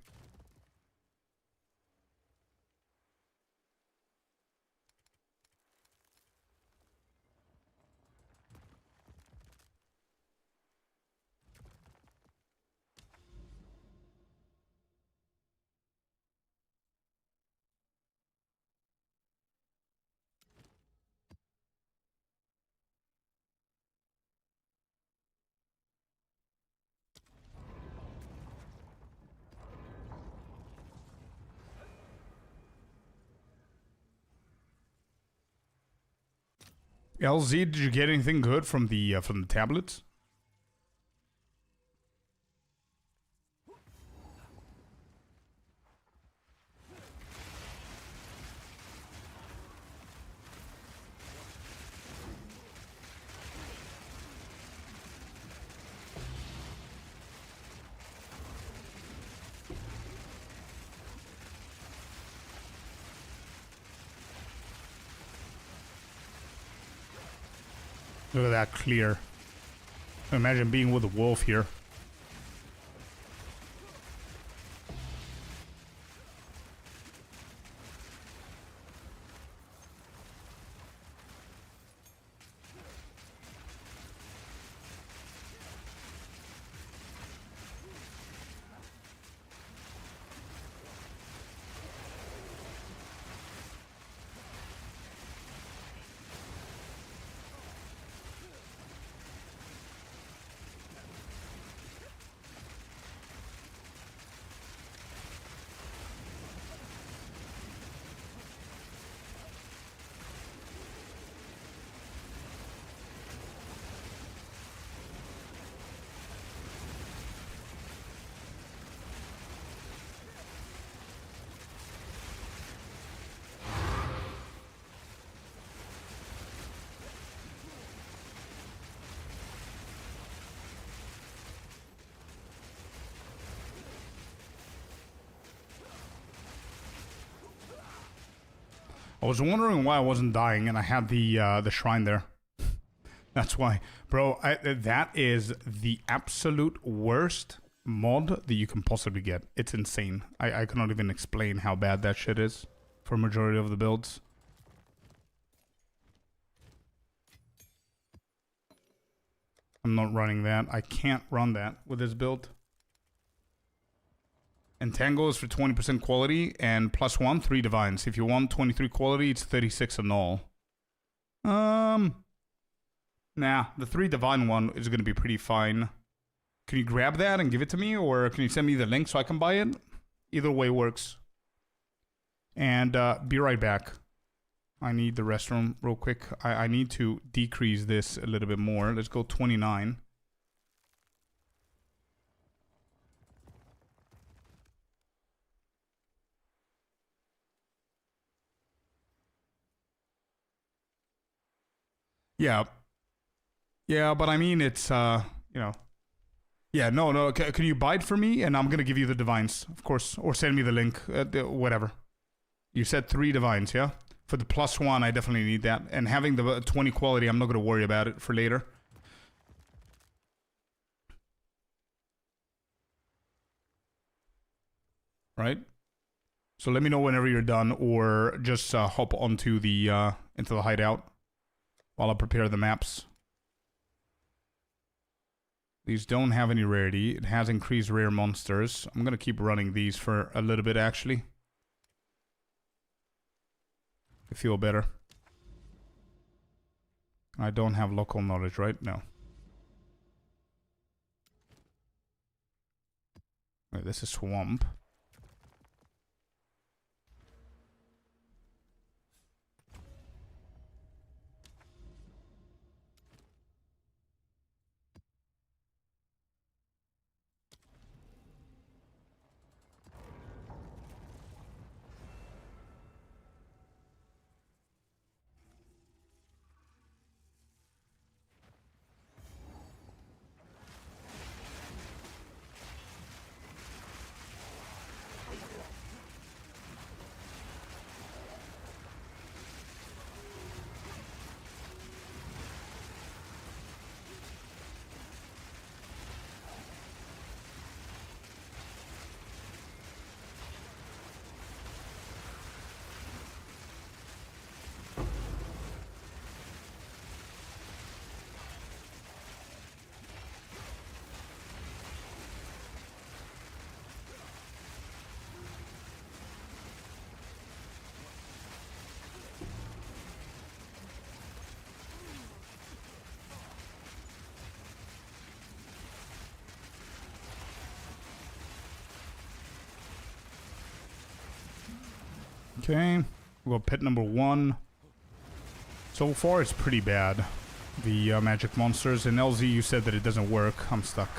LZ, did you get anything good from the tablets? Look at that clear. Imagine being with a wolf here. I was wondering why I wasn't dying, and I had the shrine there. That's why, bro, that is the absolute worst mod that you can possibly get. It's insane. I cannot even explain how bad that shit is for majority of the builds. I'm not running that. I can't run that with this build. Entangle is for 20% quality and +1, 3 divines. If you want 23 quality, it's 36 annul. Nah, the 3 divine one is going to be pretty fine. Can you grab that and give it to me? Or can you send me the link so I can buy it? Either way works. And be right back. I need the restroom real quick. I need to decrease this a little bit more. Let's go 29. Yeah. Yeah, but I mean, it's, you know. Yeah, no. Can you buy it for me? And I'm going to give you the divines, of course. Or send me the link. Whatever. You said 3 divines, yeah? For the +1, I definitely need that. And having the 20 quality, I'm not going to worry about it for later. Right? So let me know whenever you're done, or just hop onto the into the hideout while I prepare the maps. These don't have any rarity. It has increased rare monsters. I'm going to keep running these for a little bit, actually. I feel better. I don't have local knowledge, right? No. Wait, this is swamp. Okay, we'll go pit number 1. So far, it's pretty bad. The magic monsters. In LZ, you said that it doesn't work. I'm stuck.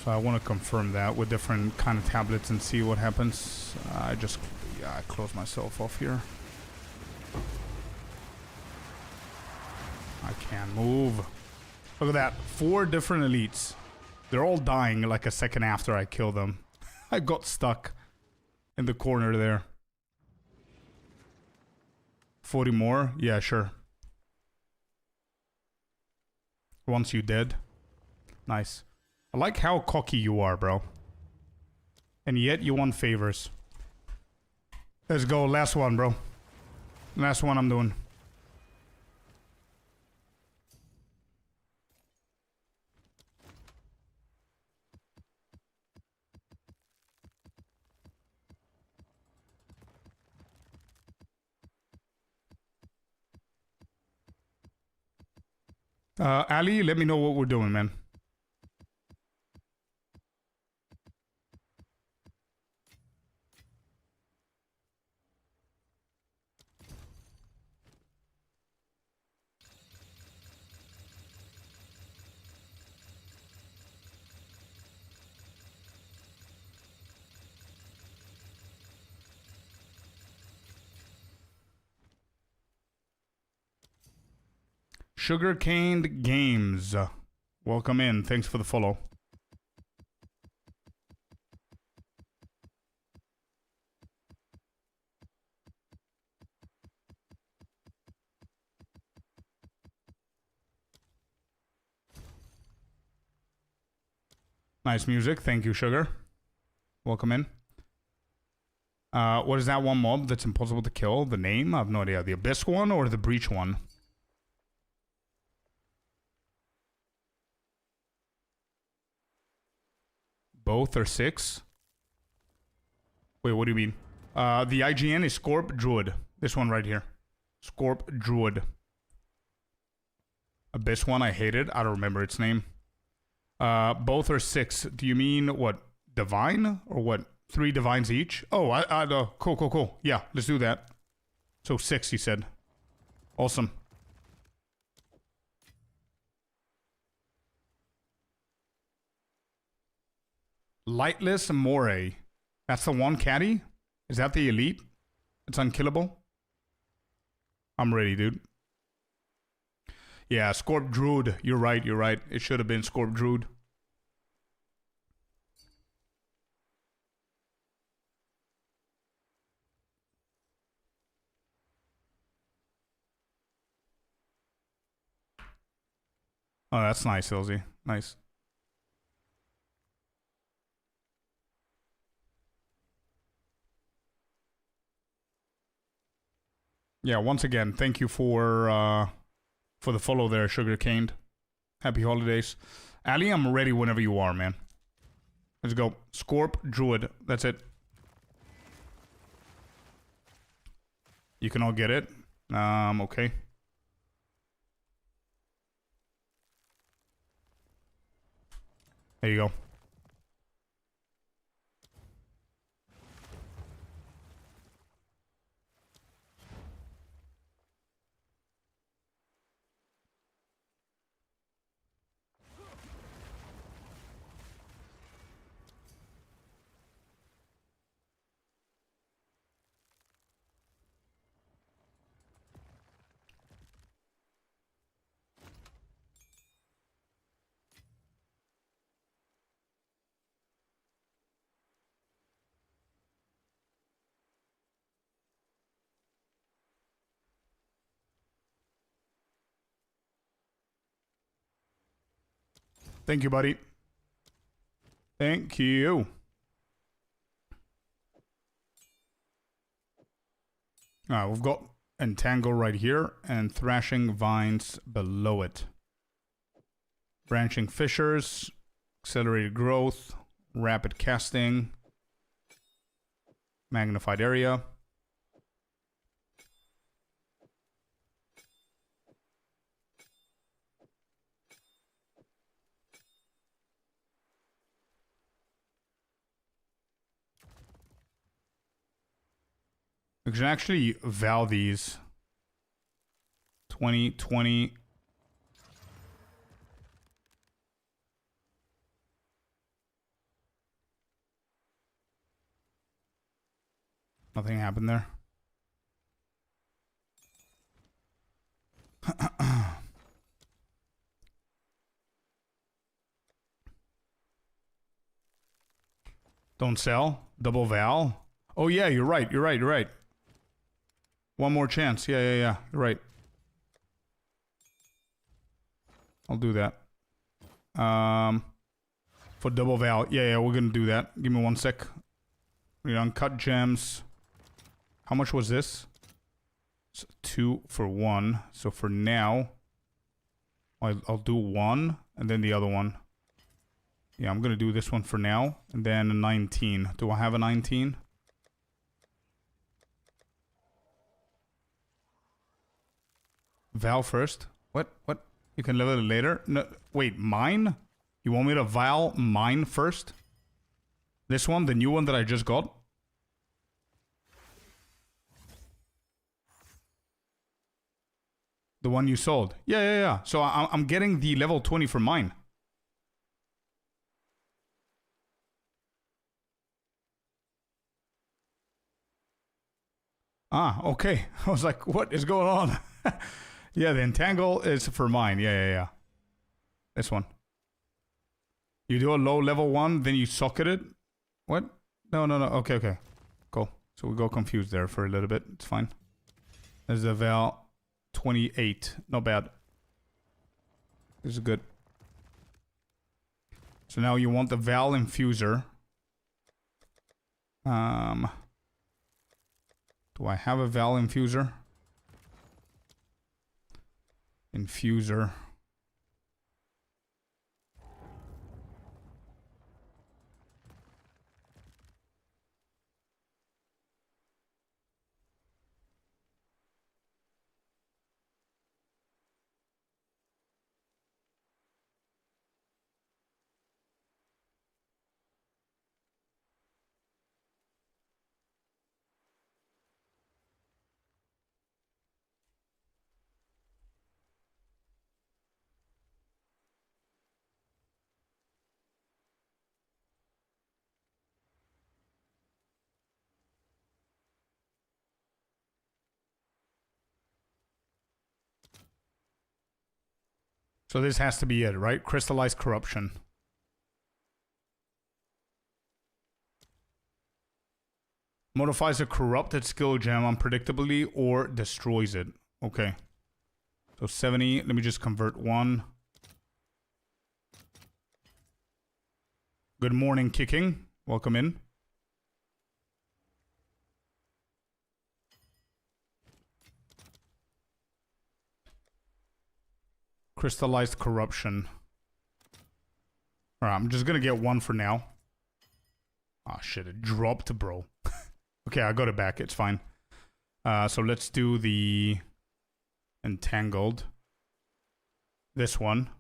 So I want to confirm that with different kind of tablets and see what happens. I close myself off here. I can't move. Look at that. 4 different elites. They're all dying like a second after I kill them. I got stuck in the corner there. 40 more? Yeah, sure. Once you dead. Nice. I like how cocky you are, bro. And yet you want favors. Let's go. Last one, bro. Last one I'm doing. Ali, let me know what we're doing, man. Sugarcaned Games. Welcome in. Thanks for the follow. Nice music. Thank you, Sugar. Welcome in. What is that one mob that's impossible to kill? The name? I have no idea. The Abyss one or the Breach one? Both are 6. Wait, what do you mean? The IGN is Scorp Druid. This one right here. Scorp Druid. Abyss one, I hate it. I don't remember its name. Both are 6. Do you mean what? Divine? Or what? 3 divines each? Oh, cool. Yeah, let's do that. So 6, he said. Awesome. Lightless Moray. That's the one caddy? Is that the elite? It's unkillable? I'm ready, dude. Yeah, Scorp Druid. You're right. It should have been Scorp Druid. Oh, that's nice, Ilzy. Nice. Yeah, once again, thank you for the follow there, Sugar Caned. Happy holidays. Ali, I'm ready whenever you are, man. Let's go. Scorp Druid. That's it. You can all get it. Okay. There you go. Thank you, buddy. Thank you. We've got Entangle right here and Thrashing Vines below it. Branching Fissures, Accelerated Growth, Rapid Casting, Magnified Area. We can actually val these. 20, 20. Nothing happened there. Don't sell. Double val. Oh yeah, you're right. One more chance. Yeah. You're right. I'll do that. For double val. Yeah, we're gonna do that. Give me 1 sec. We uncut gems. How much was this? It's 2 for 1. So for now, I'll do 1 and then the other one. Yeah, I'm gonna do this one for now. And then a 19. Do I have a 19? Val first? What? You can level it later? No, wait, mine? You want me to val mine first? This one, the new one that I just got? The one you sold? Yeah. So I'm getting the level 20 for mine. Ah, okay. I was like, what is going on? Yeah, the entangle is for mine. Yeah. This one. You do a low level 1, then you socket it? What? No. Okay. Cool. So we go confused there for a little bit. It's fine. There's the val 28. Not bad. This is good. So now you want the Val Infuser. Do I have a Val Infuser? Infuser. So this has to be it, right? Crystallized Corruption. Modifies a corrupted skill gem unpredictably or destroys it. Okay. So 70. Let me just convert one. Good morning, Kicking. Welcome in. Crystallized Corruption. Alright, I'm just gonna get one for now. Ah, shit, it dropped, bro. Okay, I got it back. It's fine. So let's do the Entangled. This one.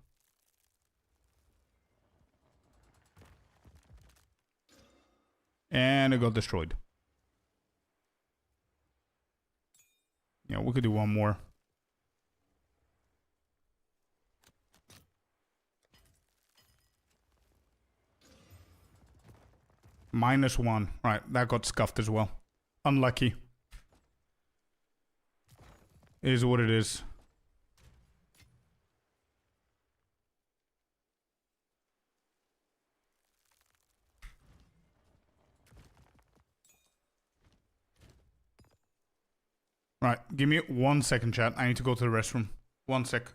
And it got destroyed. Yeah, we could do one more. -1. Right, that got scuffed as well. Unlucky. It is what it is. Right, give me 1 second, chat. I need to go to the restroom. 1 sec.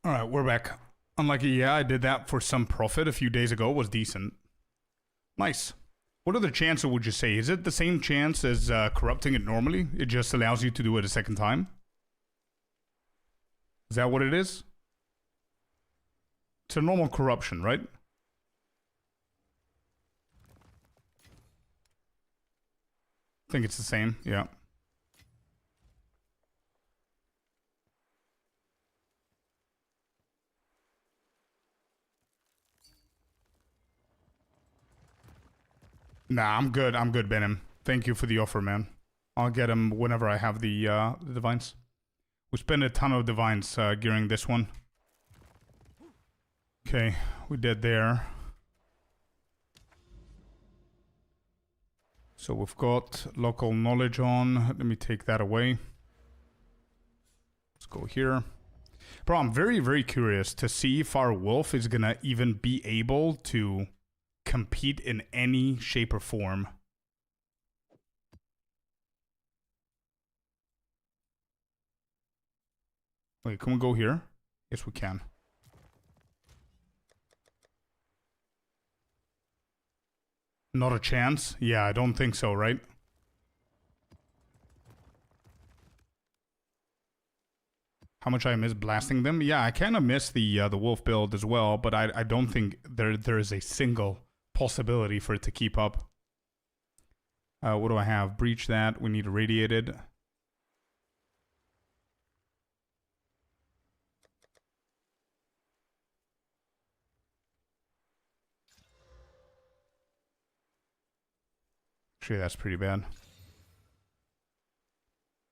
Alright, we're back. Unlucky, yeah, I did that for some profit a few days ago. It was decent. Nice. What are the chances, would you say? Is it the same chance as corrupting it normally? It just allows you to do it a second time? Is that what it is? It's a normal corruption, right? I think it's the same, yeah. Nah, I'm good. I'm good, Benim. Thank you for the offer, man. I'll get him whenever I have the divines. We spent a ton of divines gearing this one. Okay, we did there. So we've got local knowledge on. Let me take that away. Let's go here. Bro, I'm very, very curious to see if our wolf is gonna even be able to compete in any shape or form. Wait, can we go here? Yes, we can. Not a chance? Yeah, I don't think so, right? How much I miss blasting them? Yeah, I kind of miss the wolf build as well, but I don't think there is a single possibility for it to keep up. What do I have? Breach that. We need irradiated. Actually, that's pretty bad.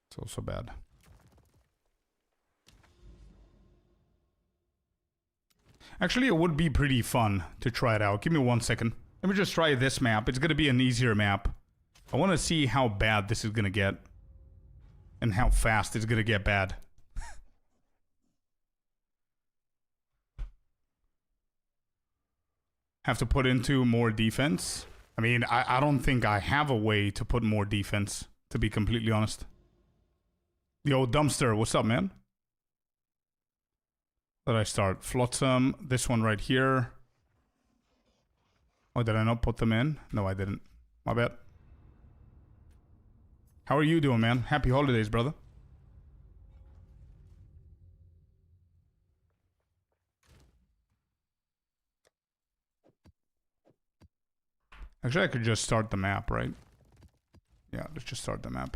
It's also bad. Actually, it would be pretty fun to try it out. Give me 1 second. Let me just try this map. It's going to be an easier map. I want to see how bad this is going to get. And how fast it's going to get bad. Have to put into more defense. I mean, I don't think I have a way to put more defense, to be completely honest. Yo, Dumpster, what's up, man? Did I start? Flotsam, this one right here. Oh, did I not put them in? No, I didn't. My bad. How are you doing, man? Happy holidays, brother. Actually, I could just start the map, right? Yeah, let's just start the map.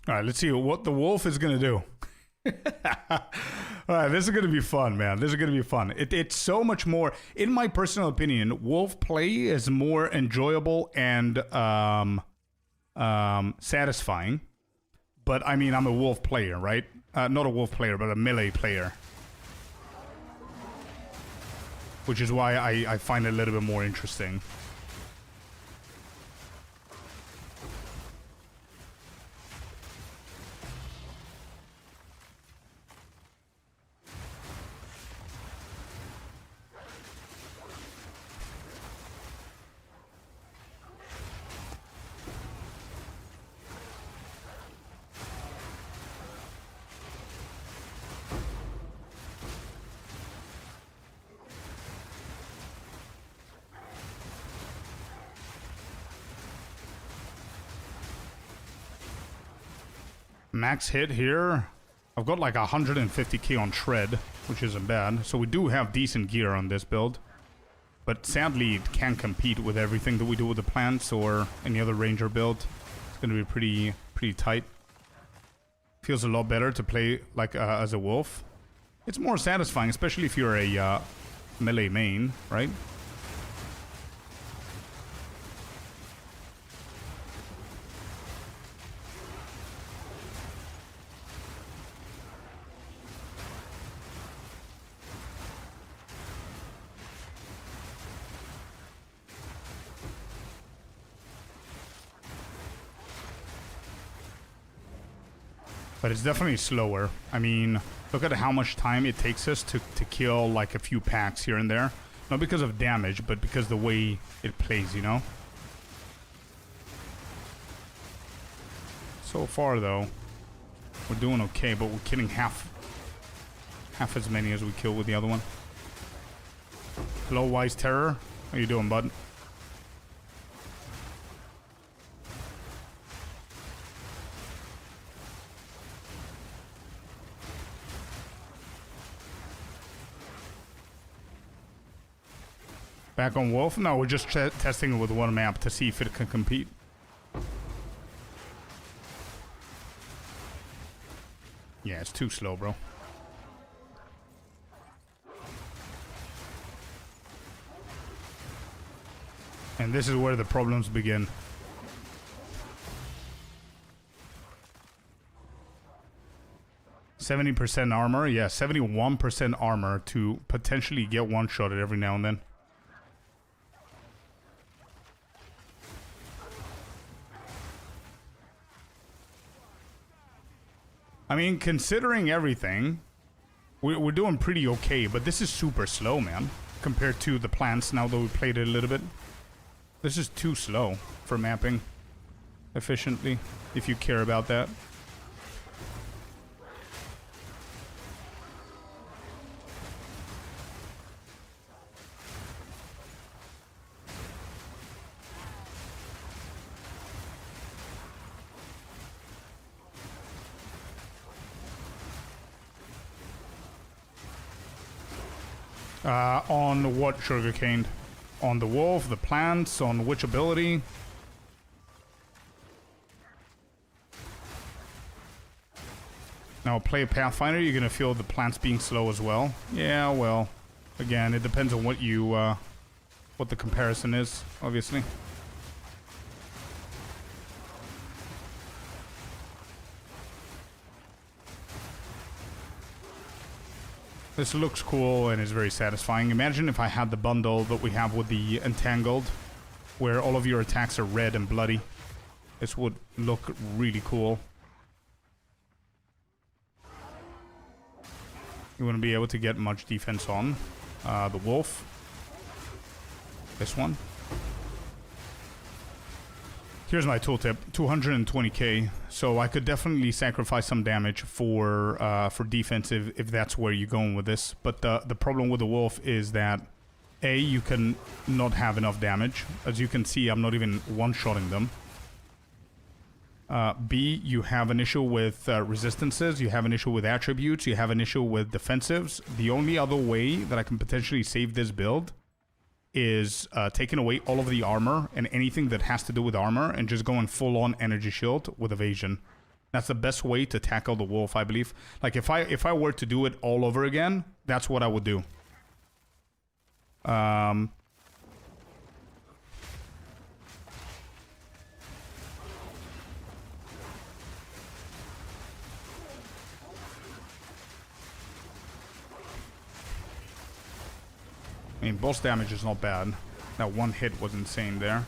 All right, let's see what the wolf is going to do. All right, this is going to be fun, man. This is going to be fun. It's so much more, in my personal opinion, wolf play is more enjoyable and satisfying. But, I mean, I'm a wolf player, right? Not a wolf player, but a melee player. Which is why I find it a little bit more interesting. Max hit here. I've got like 150k on shred, which isn't bad. So we do have decent gear on this build. But sadly, it can't compete with everything that we do with the plants or any other ranger build. It's going to be pretty tight. Feels a lot better to play like as a wolf. It's more satisfying, especially if you're a melee main, right? But it's definitely slower. I mean, look at how much time it takes us to kill like a few packs here and there. Not because of damage, but because the way it plays, you know? So far, though, we're doing okay, but we're killing half as many as we kill with the other one. Hello, Wise Terror. How you doing, bud? Back on Wolf? No, we're just testing it with one map to see if it can compete. Yeah, it's too slow, bro. And this is where the problems begin. %70 armor? Yeah, 71% armor to potentially get one-shotted every now and then. I mean, considering everything, we're doing pretty okay, but this is super slow, man, compared to the plants now that we played it a little bit. This is too slow for mapping efficiently, if you care about that. On what sugarcane? On the wolf, the plants, on which ability? Now play a Pathfinder, you're gonna feel the plants being slow as well. Yeah, well, again, it depends on what you, what the comparison is, obviously. This looks cool and is very satisfying. Imagine if I had the bundle that we have with the Entangled, where all of your attacks are red and bloody. This would look really cool. You wouldn't be able to get much defense on the wolf. This one. Here's my tooltip, 220k. So I could definitely sacrifice some damage for defensive if that's where you're going with this. But the problem with the wolf is that A, you can not have enough damage. As you can see, I'm not even one-shotting them. B, you have an issue with resistances, you have an issue with attributes, you have an issue with defensives. The only other way that I can potentially save this build is taking away all of the armor and anything that has to do with armor and just going full-on energy shield with evasion. That's the best way to tackle the wolf, I believe. Like, if I were to do it all over again, that's what I would do. I mean, boss damage is not bad. That one hit was insane there.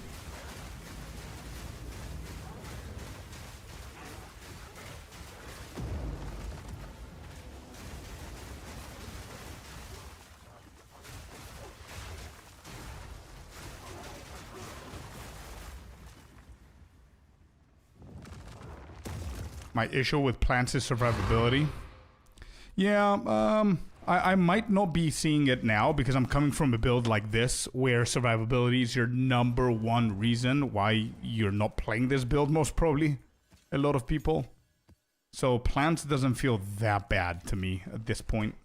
My issue with plants is survivability. Yeah, I might not be seeing it now because I'm coming from a build like this where survivability is your #1 reason why you're not playing this build, most probably. A lot of people. So plants doesn't feel that bad to me at this point.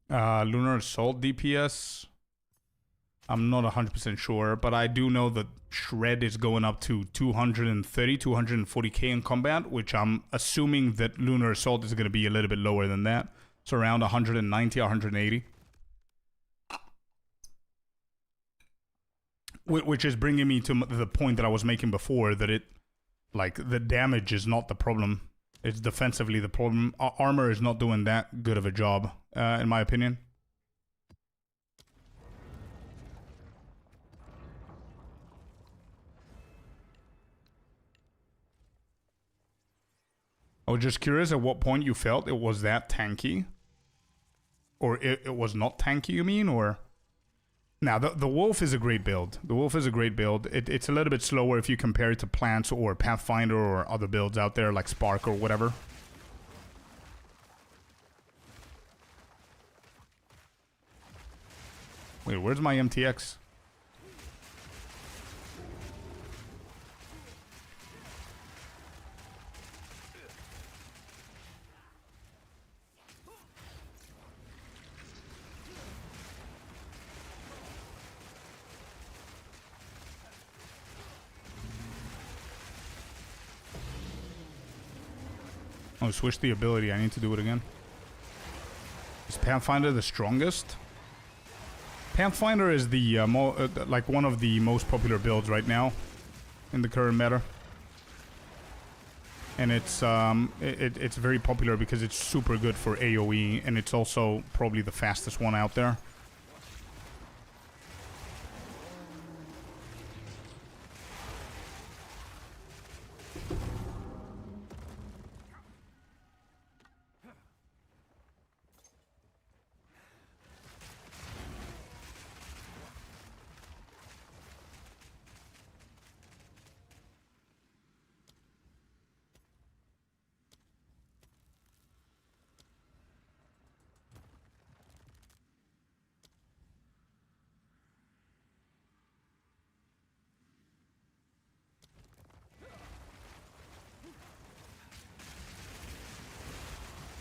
Lunar Assault DPS. I'm not 100% sure, but I do know that Shred is going up to 230, 240k in combat, which I'm assuming that Lunar Assault is going to be a little bit lower than that. So around 190, 180. Which is bringing me to the point that I was making before, that it, like, the damage is not the problem. It's defensively the problem. Armor is not doing that good of a job, in my opinion. I was just curious at what point you felt it was that tanky. Or it was not tanky, you mean? Or... Now, the Wolf is a great build. The Wolf is a great build. It's a little bit slower if you compare it to Plants or Pathfinder or other builds out there like Spark or whatever. Wait, where's my MTX? Oh, switch the ability. I need to do it again. Is Pathfinder the strongest? Pathfinder is the like one of the most popular builds right now in the current meta. And it's very popular because it's super good for AoE, and it's also probably the fastest one out there.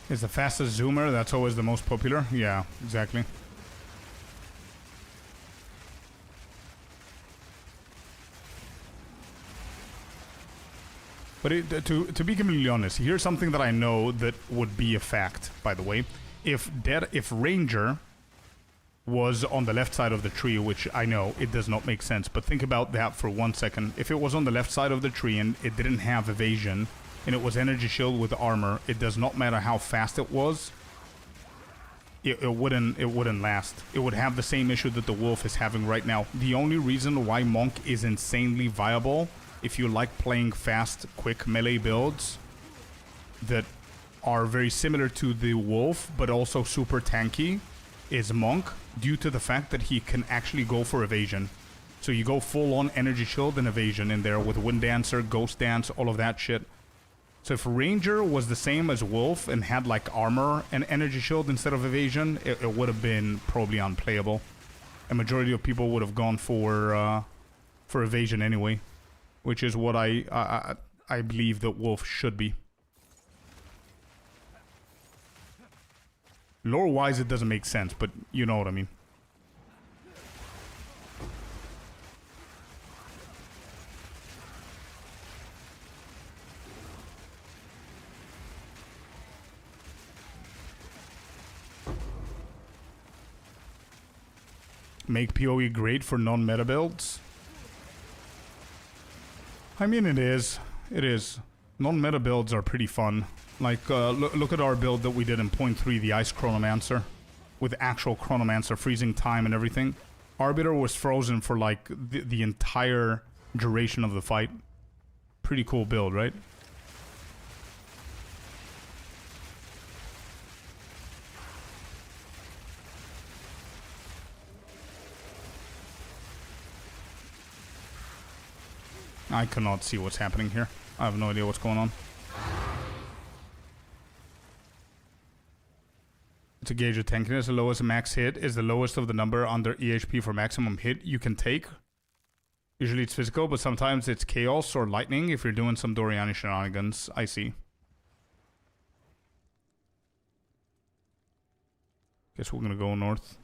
Is the fastest zoomer, that's always the most popular? Yeah, exactly. But to be completely honest, here's something that I know that would be a fact, by the way. If Ranger was on the left side of the tree, which I know it does not make sense, but think about that for 1 second. If it was on the left side of the tree and it didn't have evasion, and it was energy shield with armor, it does not matter how fast it was, it wouldn't last. It would have the same issue that the wolf is having right now. The only reason why monk is insanely viable, if you like playing fast, quick melee builds that are very similar to the wolf but also super tanky, is monk, due to the fact that he can actually go for evasion. So you go full on energy shield and evasion in there with Wind Dancer, Ghost Dance, all of that shit. So if Ranger was the same as Wolf and had like armor and energy shield instead of evasion, it would have been probably unplayable. A majority of people would have gone for evasion anyway, which is what I believe that Wolf should be. Lore-wise, it doesn't make sense, but you know what I mean. Make PoE great for non-meta builds? I mean, it is. It is. Non-meta builds are pretty fun. Like, look at our build that we did in 0.3, the Ice Chronomancer. With actual Chronomancer, freezing time and everything. Arbiter was frozen for, like, the entire duration of the fight. Pretty cool build, right? I cannot see what's happening here. I have no idea what's going on. To gauge your tankiness, the lowest max hit is the lowest of the number under EHP for maximum hit you can take. Usually it's physical, but sometimes it's chaos or lightning if you're doing some Doriani shenanigans. I see. Guess we're gonna go north.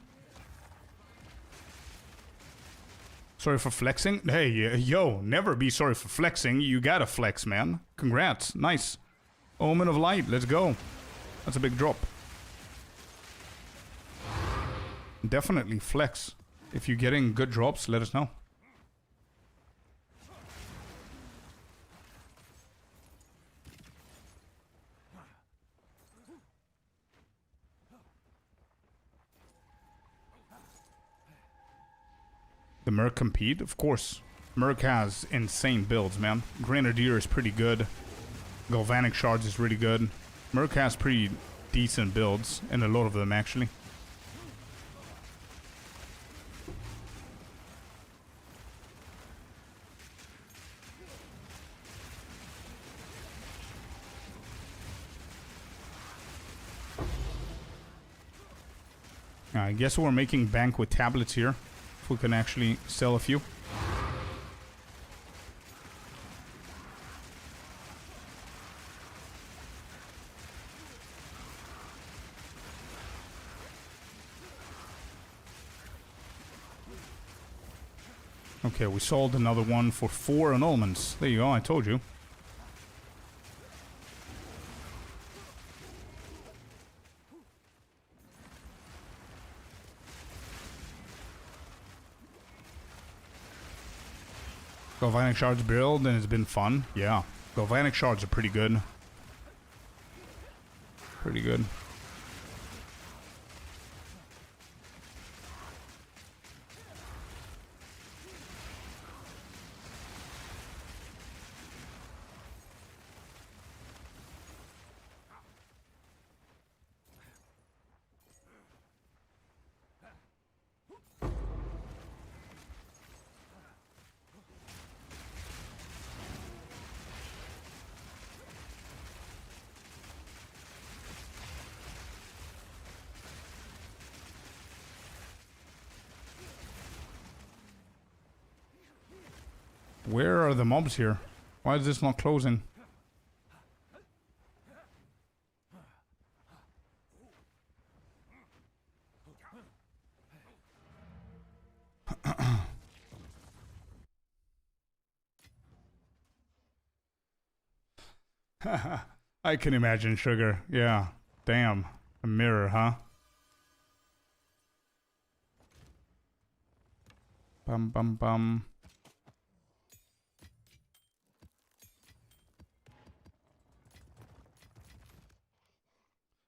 Sorry for flexing? Hey, yo, never be sorry for flexing. You gotta flex, man. Congrats. Nice. Omen of Light. Let's go. That's a big drop. Definitely flex. If you're getting good drops, let us know. The Merc compete? Of course. Merc has insane builds, man. Grenadier is pretty good. Galvanic Shards is really good. Merc has pretty decent builds, and a lot of them, actually. I guess we're making bank with tablets here. If we can actually sell a few. Okay, we sold another one for 4 annulments. There you go, I told you. Galvanic Shards build, and it's been fun. Yeah. Galvanic Shards are pretty good. Pretty good. Where are the mobs here? Why is this not closing? I can imagine, sugar. Yeah. Damn. A mirror, huh? Bum bum bum.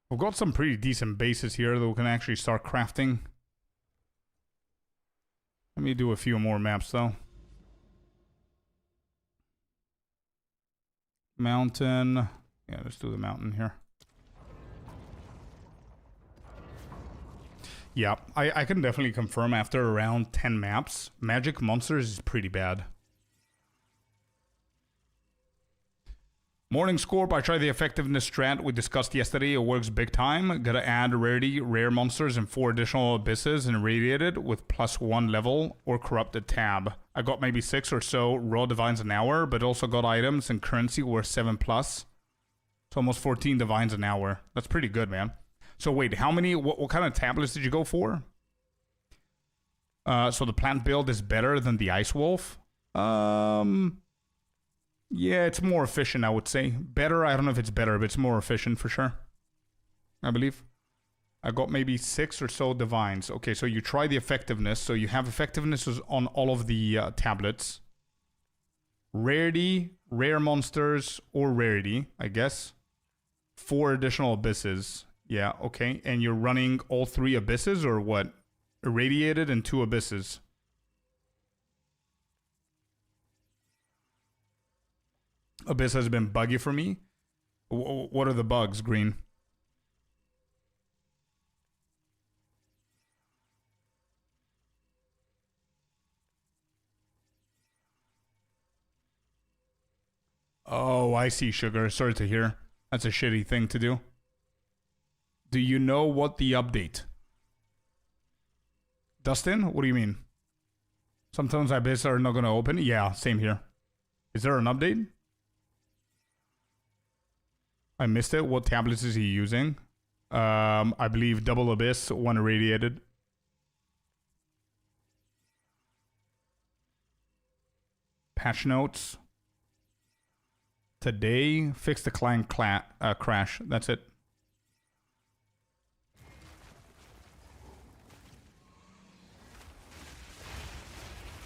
We've got some pretty decent bases here that we can actually start crafting. Let me do a few more maps though. Mountain. Yeah, let's do the mountain here. Yeah, I can definitely confirm after around 10 maps, magic monsters is pretty bad. Morning Scorp, I tried the effectiveness strat we discussed yesterday. It works big time. Gotta add rarity, rare monsters, and 4 additional abysses and radiated with +1 level or corrupted tab. I got maybe 6 or so raw divines an hour, but also got items and currency worth 7+. So almost 14 divines an hour. That's pretty good, man. So wait, how many, what kind of tablets did you go for? So the plant build is better than the Ice Wolf? Yeah, it's more efficient, I would say. Better, I don't know if it's better, but it's more efficient for sure. I believe. I got maybe 6 or so divines. Okay, so you try the effectiveness. So you have effectiveness on all of the tablets. Rarity, rare monsters, or rarity, I guess. 4 additional abysses. Yeah, okay. And you're running all 3 abysses or what? Irradiated and 2 abysses. Abyss has been buggy for me. What are the bugs, Green? Oh, I see, Sugar. Sorry to hear. That's a shitty thing to do. Do you know what the update? Dustin, what do you mean? Sometimes Abyss are not going to open? Yeah, same here. Is there an update? I missed it. What tablets is he using? I believe double abyss, 1 irradiated. Patch notes. Today, fix the client crash. That's it.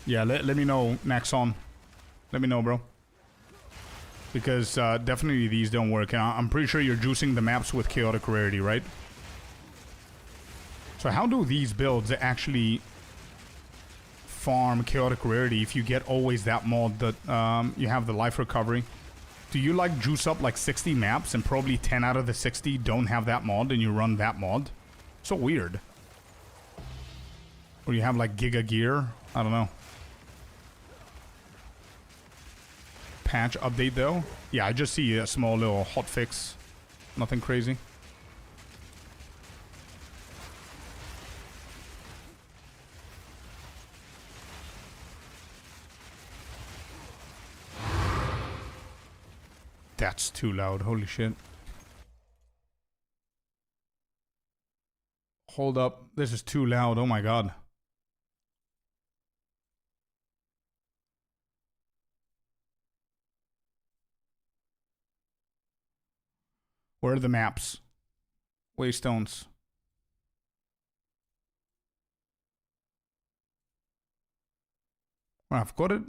Yeah, let me know, Naxon. Let me know, bro. Because definitely these don't work. And I'm pretty sure you're juicing the maps with chaotic rarity, right? So how do these builds actually farm chaotic rarity if you get always that mod that you have the life recovery? Do you like juice up like 60 maps and probably 10 out of the 60 don't have that mod and you run that mod? So weird. Or you have like Giga Gear? I don't know. Patch update though? Yeah, I just see a small little hotfix. Nothing crazy. That's too loud. Holy shit. Hold up. This is too loud. Oh my god. Where are the maps? Waystones. Well, I've got it.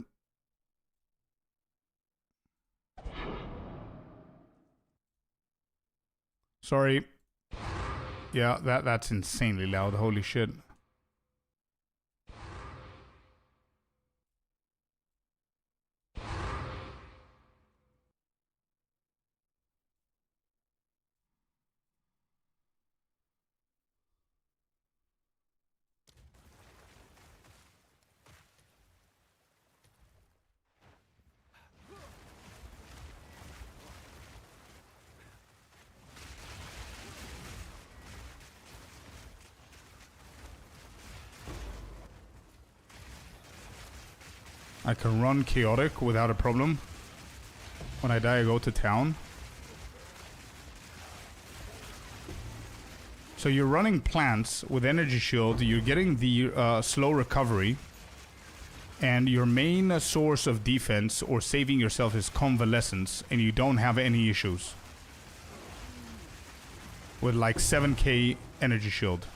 Sorry. Yeah, that's insanely loud. Holy shit. I can run chaotic without a problem. When I die, I go to town. So you're running plants with energy shield. You're getting the slow recovery. And your main source of defense or saving yourself is convalescence. And you don't have any issues. With like 7k energy shield.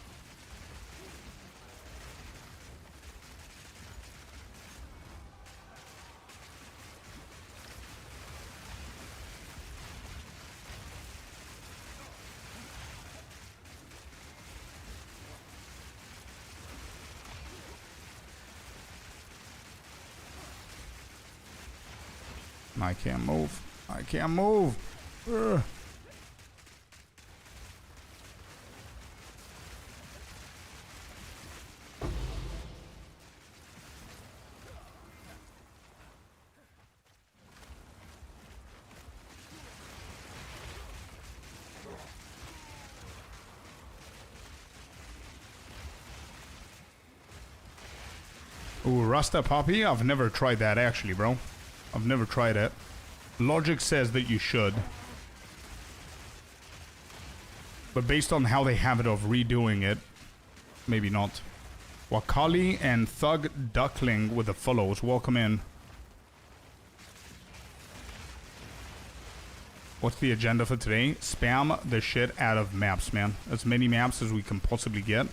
I can't move. I can't move. Ugh. Ooh, Rasta Poppy? I've never tried that actually, bro. I've never tried it. Logic says that you should. But based on how they have it of redoing it, maybe not. Wakali and Thug Duckling with the follows. Welcome in. What's the agenda for today? Spam the shit out of maps, man. As many maps as we can possibly get.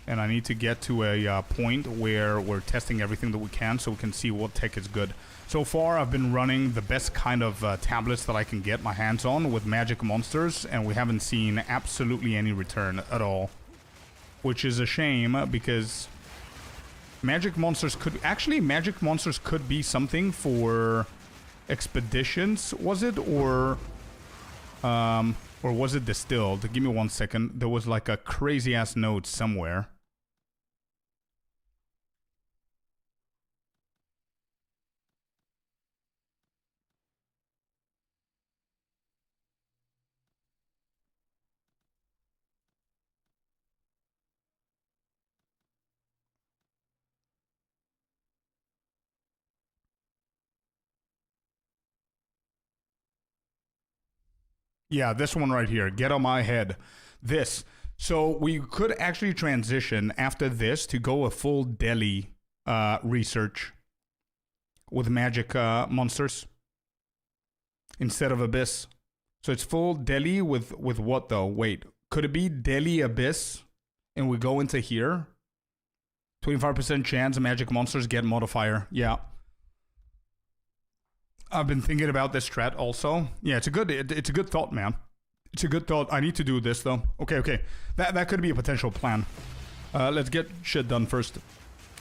And I need to get to a point where we're testing everything that we can so we can see what tech is good. So far, I've been running the best kind of tablets that I can get my hands on with magic monsters, and we haven't seen absolutely any return at all. Which is a shame, because magic monsters could... Actually, magic monsters could be something for expeditions, was it? Or was it distilled? Give me 1 second. There was like a crazy-ass note somewhere. Yeah, this one right here. Get on my head. This. So we could actually transition after this to go a full Delhi research with magic monsters instead of Abyss. So it's full Delhi with what though? Wait, could it be Delhi Abyss and we go into here? 25% chance magic monsters get modifier. Yeah. I've been thinking about this strat also. Yeah, it's a good thought, man. It's a good thought. I need to do this though. Okay. That could be a potential plan. Let's get shit done first.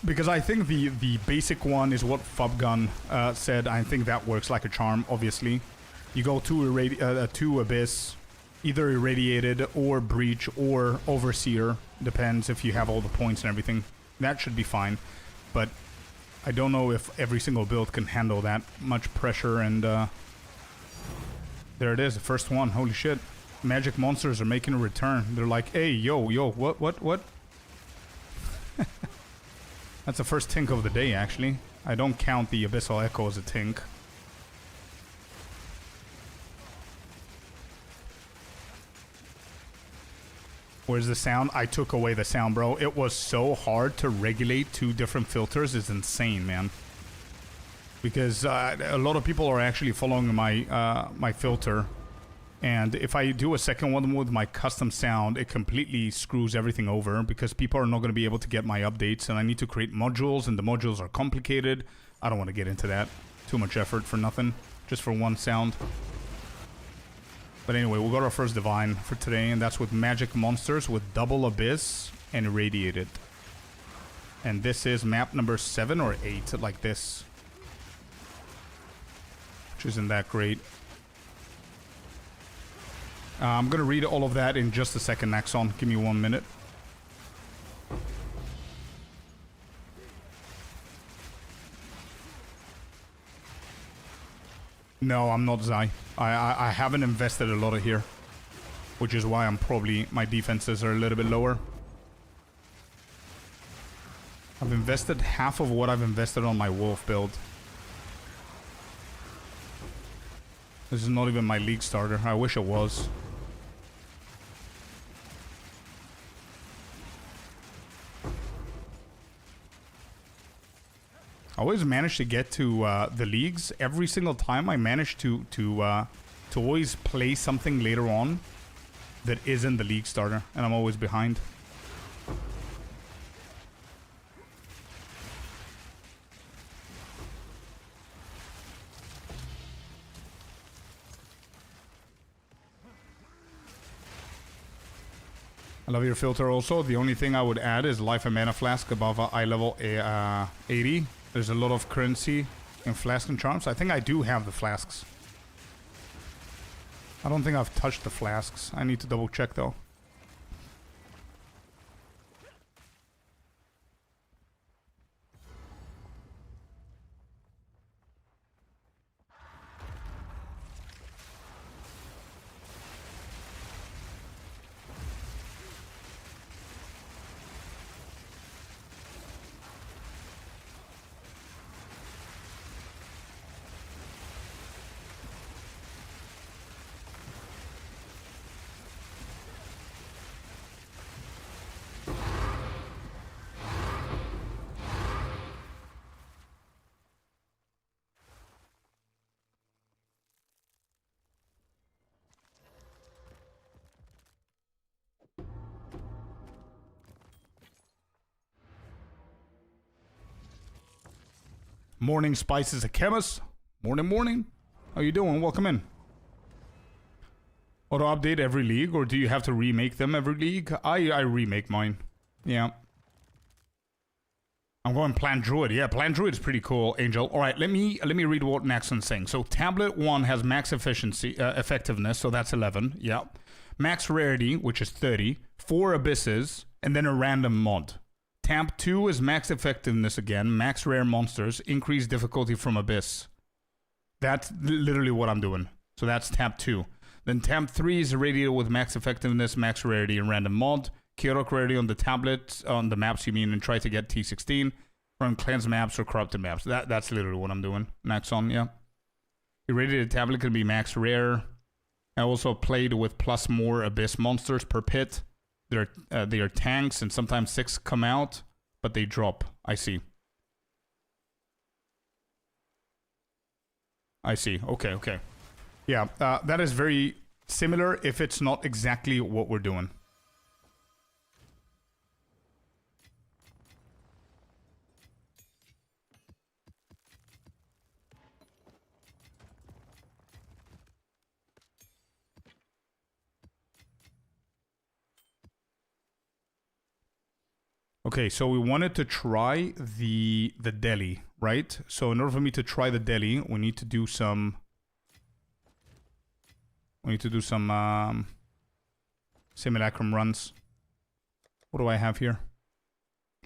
Because I think the basic one is what Fubgun said. I think that works like a charm, obviously. You go to Abyss, either Irradiated or Breach or Overseer. Depends if you have all the points and everything. That should be fine. But I don't know if every single build can handle that much pressure, and there it is, the first one. Holy shit. Magic monsters are making a return. They're like, hey, yo, what? That's the first tink of the day, actually. I don't count the Abyssal Echo as a tink. Where's the sound? I took away the sound, bro. It was so hard to regulate 2 different filters. It's insane, man. Because a lot of people are actually following my my filter. And if I do a second one with my custom sound, it completely screws everything over. Because people are not going to be able to get my updates. And I need to create modules, and the modules are complicated. I don't want to get into that. Too much effort for nothing. Just for one sound. But anyway, we got our first divine for today, and that's with magic monsters with double abyss and irradiated. And this is map number 7 or 8, like this. Which isn't that great. I'm gonna read all of that in just a second, Naxon. Give me 1 minute. No, I'm not Zai. I haven't invested a lot of here. Which is why I'm probably... my defenses are a little bit lower. I've invested half of what I've invested on my wolf build. This is not even my league starter. I wish it was. I always manage to get to the leagues. Every single time I manage to always play something later on that isn't the league starter, and I'm always behind. I love your filter also. The only thing I would add is life and mana flask above eye level 80. There's a lot of currency in flask and charms. I think I do have the flasks. I don't think I've touched the flasks. I need to double check though. Morning Spice is a chemist. Morning, morning. How you doing? Welcome in. Auto update every league, or do you have to remake them every league? I remake mine. Yeah. I'm going Plant Druid. Yeah, Plant Druid is pretty cool, Angel. All right, let me read what Naxon's saying. So Tablet 1 has max efficiency, effectiveness, so that's 11. Yeah. Max rarity, which is 30. 4 abysses, and then a random mod. Tab 2 is max effectiveness again, max rare monsters, increased difficulty from abyss. That's literally what I'm doing. So that's tab 2. Then tab 3 is irradiated with max effectiveness, max rarity, and random mod. Chaotic rarity on the tablet, on the maps you mean, and try to get T16 from cleansed maps or corrupted maps. That's literally what I'm doing. Naxon, yeah. Irradiated tablet can be max rare. I also played with plus more abyss monsters per pit. They are tanks, and sometimes 6 come out, but they drop. I see. I see. Okay, okay. Yeah, that is very similar, if it's not exactly what we're doing. Okay, so we wanted to try the deli, right? So in order for me to try the deli, we need to do some... simulacrum runs. What do I have here?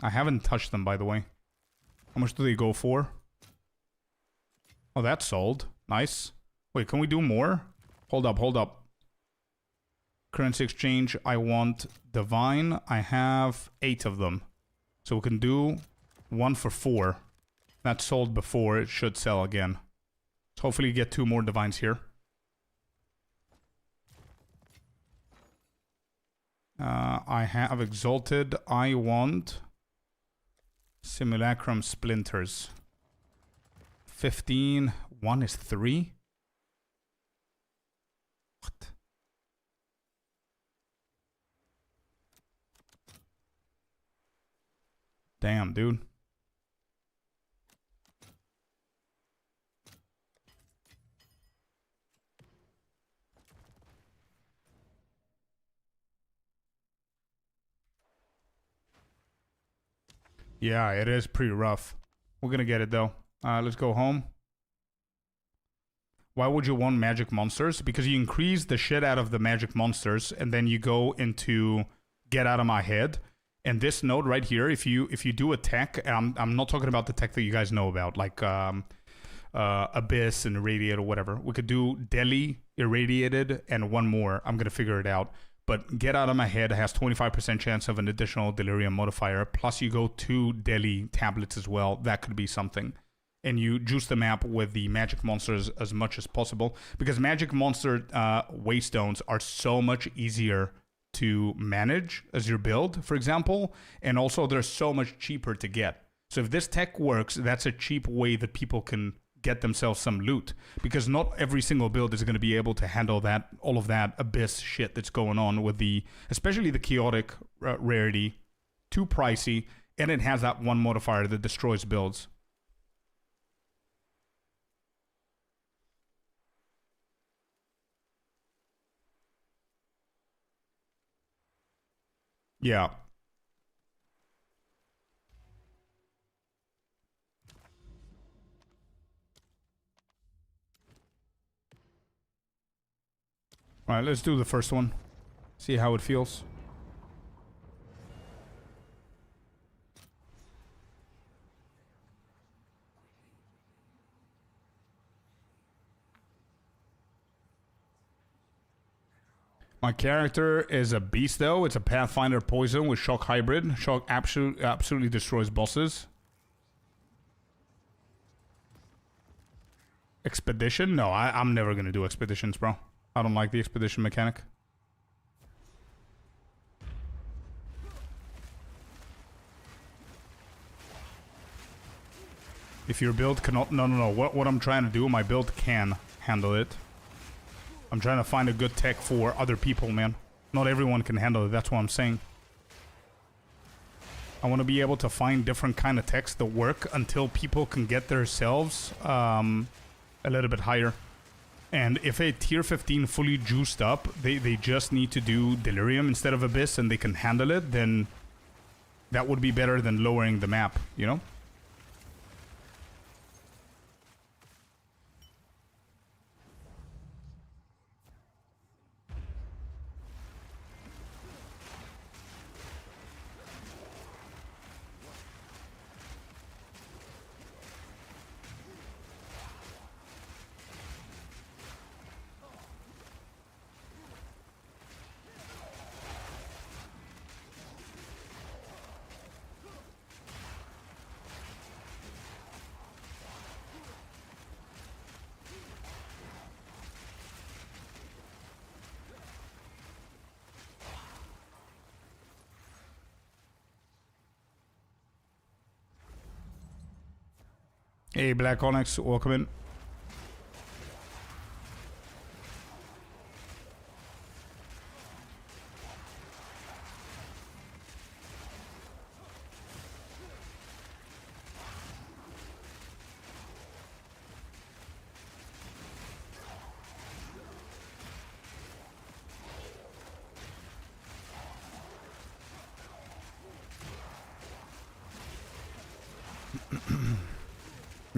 I haven't touched them, by the way. How much do they go for? Oh, that's sold. Nice. Wait, can we do more? Hold up, hold up. Currency exchange, I want divine. I have 8 of them. So we can do 1 for 4. That sold before, it should sell again. So hopefully get 2 more divines here. I have exalted. I want simulacrum splinters. 15. 1 is 3. What? Damn, dude. Yeah, it is pretty rough. We're gonna get it though. Let's go home. Why would you want magic monsters? Because you increase the shit out of the magic monsters, and then you go into get out of my head. And this node right here, if you do a tech, I'm not talking about the tech that you guys know about, like Abyss and Irradiate or whatever. We could do Delhi, Irradiated, and one more. I'm gonna figure it out. But Get Out of My Head has 25% chance of an additional Delirium modifier. Plus you go 2 Delhi tablets as well. That could be something. And you juice the map with the magic monsters as much as possible. Because magic monster waystones are so much easier to manage as your build, for example. And also they're so much cheaper to get. So if this tech works, that's a cheap way that people can get themselves some loot, because not every single build is going to be able to handle that, all of that Abyss shit that's going on with the, especially the chaotic rarity, too pricey, and it has that one modifier that destroys builds. Yeah. All right, let's do the first one. See how it feels. My character is a beast though. It's a Pathfinder poison with shock hybrid. Shock absolutely destroys bosses. Expedition? No, I'm never gonna do expeditions, bro. I don't like the expedition mechanic. If your build cannot... No. What I'm trying to do, my build can handle it. I'm trying to find a good tech for other people, man. Not everyone can handle it, that's what I'm saying. I want to be able to find different kind of techs that work until people can get themselves a little bit higher. And if a tier 15 fully juiced up, they just need to do Delirium instead of Abyss and they can handle it, then that would be better than lowering the map, you know? Hey, Black Onyx, welcome in.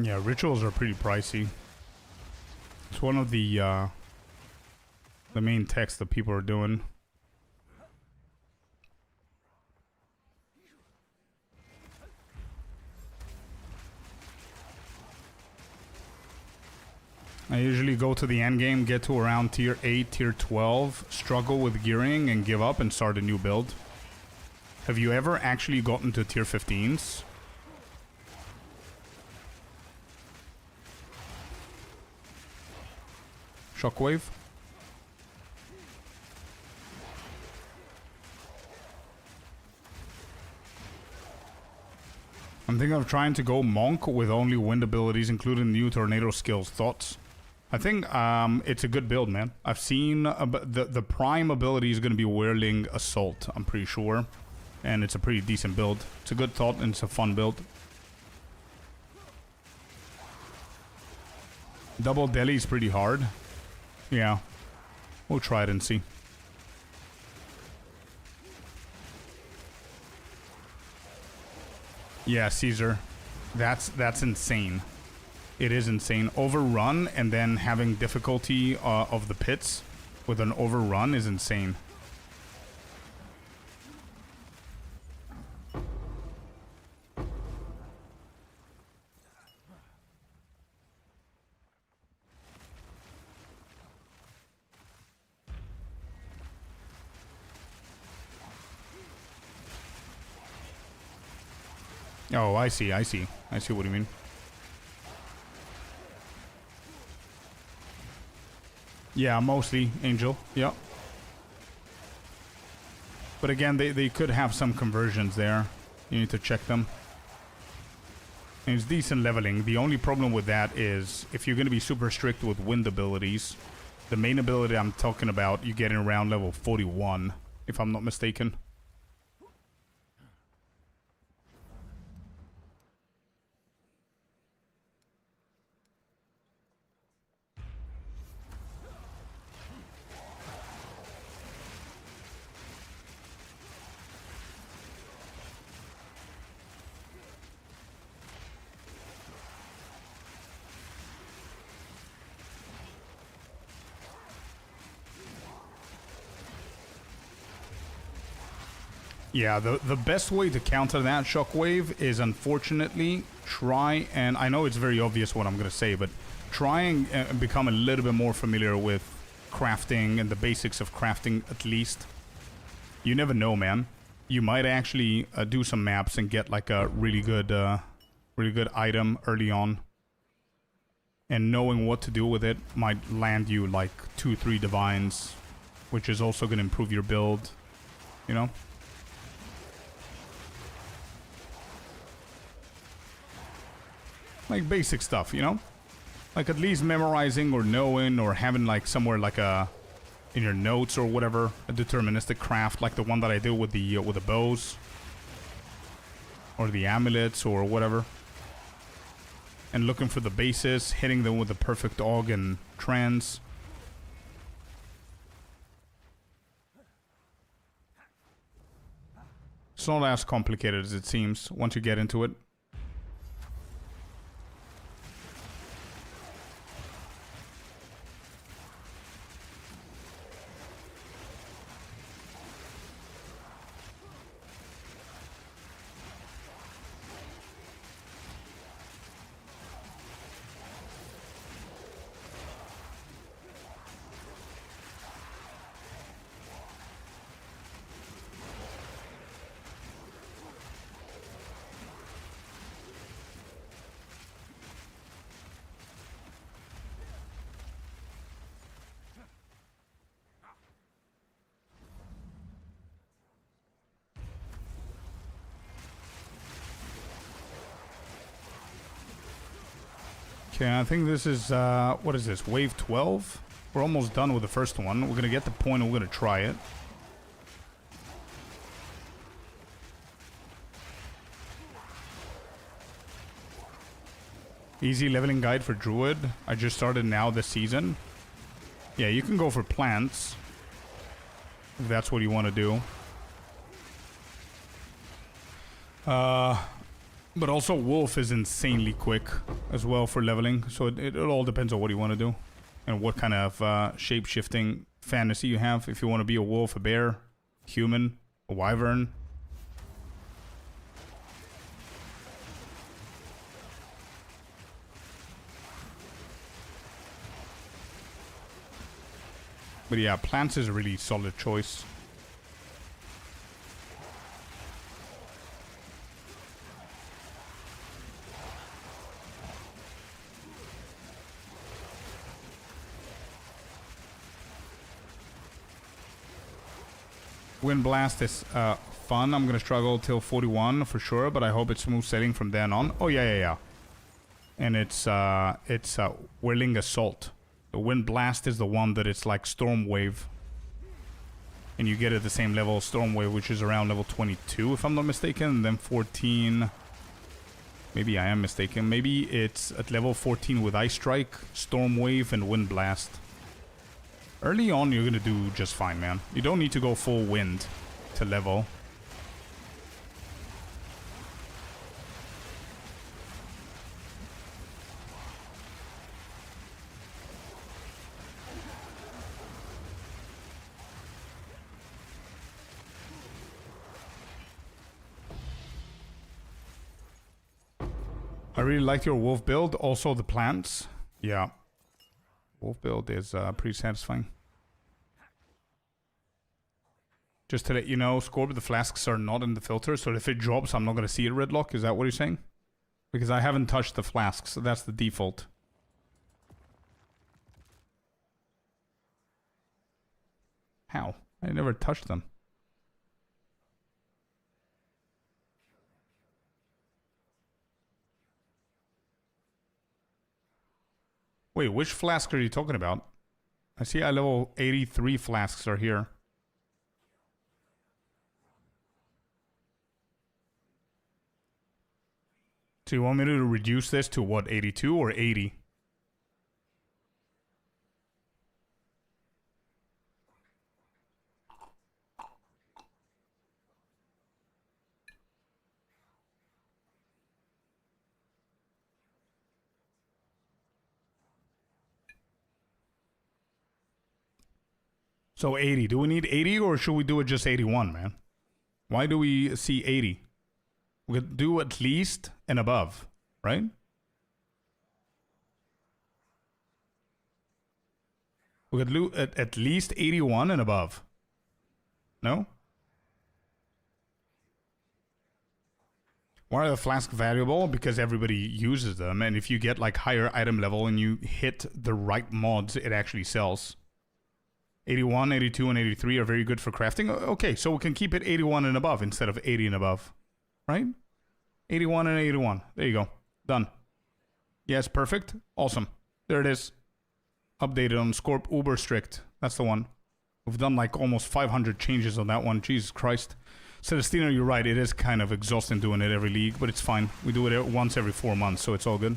Yeah, rituals are pretty pricey. It's one of the main techs that people are doing. I usually go to the end game, get to around tier 8, tier 12, struggle with gearing and give up and start a new build. Have you ever actually gotten to tier 15s? Shockwave. I'm thinking of trying to go monk with only wind abilities, including new tornado skills. Thoughts? I think it's a good build, man. I've seen the prime ability is going to be Whirling Assault, I'm pretty sure. And it's a pretty decent build. It's a good thought and it's a fun build. Double Delhi is pretty hard. Yeah, we'll try it and see. Yeah, Caesar. That's insane. It is insane. Overrun and then having difficulty of the pits with an overrun is insane. Oh, I see, I see. I see what you mean. Yeah, mostly Angel. Yep. But again, they could have some conversions there. You need to check them. And it's decent leveling. The only problem with that is if you're going to be super strict with wind abilities, the main ability I'm talking about, you get in around level 41, if I'm not mistaken. Yeah, the best way to counter that shockwave is unfortunately try, and I know it's very obvious what I'm going to say, but try and become a little bit more familiar with crafting and the basics of crafting at least. You never know, man. You might actually do some maps and get like a really good item early on. And knowing what to do with it might land you like 2-3 divines, which is also going to improve your build, you know? Like basic stuff, you know? Like at least memorizing or knowing or having like somewhere like a in your notes or whatever, a deterministic craft like the one that I did with the bows or the amulets or whatever. And looking for the bases, hitting them with the perfect aug and trans. It's not as complicated as it seems once you get into it. Okay, I think this is, what is this, wave 12? We're almost done with the first one. We're gonna get the point and we're gonna try it. Easy leveling guide for Druid. I just started now this season. Yeah, you can go for plants, if that's what you want to do. But also Wolf is insanely quick as well for leveling, so it all depends on what you want to do and what kind of shape-shifting fantasy you have. If you want to be a wolf, a bear, human, a wyvern. But yeah, plants is a really solid choice. Wind Blast is fun. I'm gonna struggle till 41 for sure, but I hope it's smooth sailing from then on. Oh yeah. And it's Whirling Assault. The Wind Blast is the one that it's like Storm Wave, and you get at the same level as Storm Wave, which is around level 22 if I'm not mistaken, and then 14. Maybe I am mistaken. Maybe it's at level 14 with Ice Strike, Storm Wave, and Wind Blast. Early on, you're gonna do just fine, man. You don't need to go full wind to level. really liked your wolf build. Also the plants. Yeah. Wolf build is pretty satisfying. Just to let you know, Scorp, the flasks are not in the filter, so if it drops, I'm not going to see it red lock. Is that what you're saying? Because I haven't touched the flasks, so that's the default. How? I never touched them. Wait, which flask are you talking about? I see level 83 flasks are here. So you want me to reduce this to what, 82 or 80? So 80. Do we need 80 or should we do it just 81, man? Why do we see 80? We could do at least and above, right? We could do at least 81 and above. No? Why are the flasks valuable? Because everybody uses them, and if you get like higher item level and you hit the right mods, it actually sells. 81, 82, and 83 are very good for crafting. Okay, so we can keep it 81 and above instead of 80 and above. Right? 81 and 81. There you go. Done. Yes, perfect. Awesome. There it is. Updated on Scorp Uber Strict. That's the one. We've done like almost 500 changes on that one. Jesus Christ. Celestina, you're right. It is kind of exhausting doing it every league, but it's fine. We do it once every 4 months, so it's all good.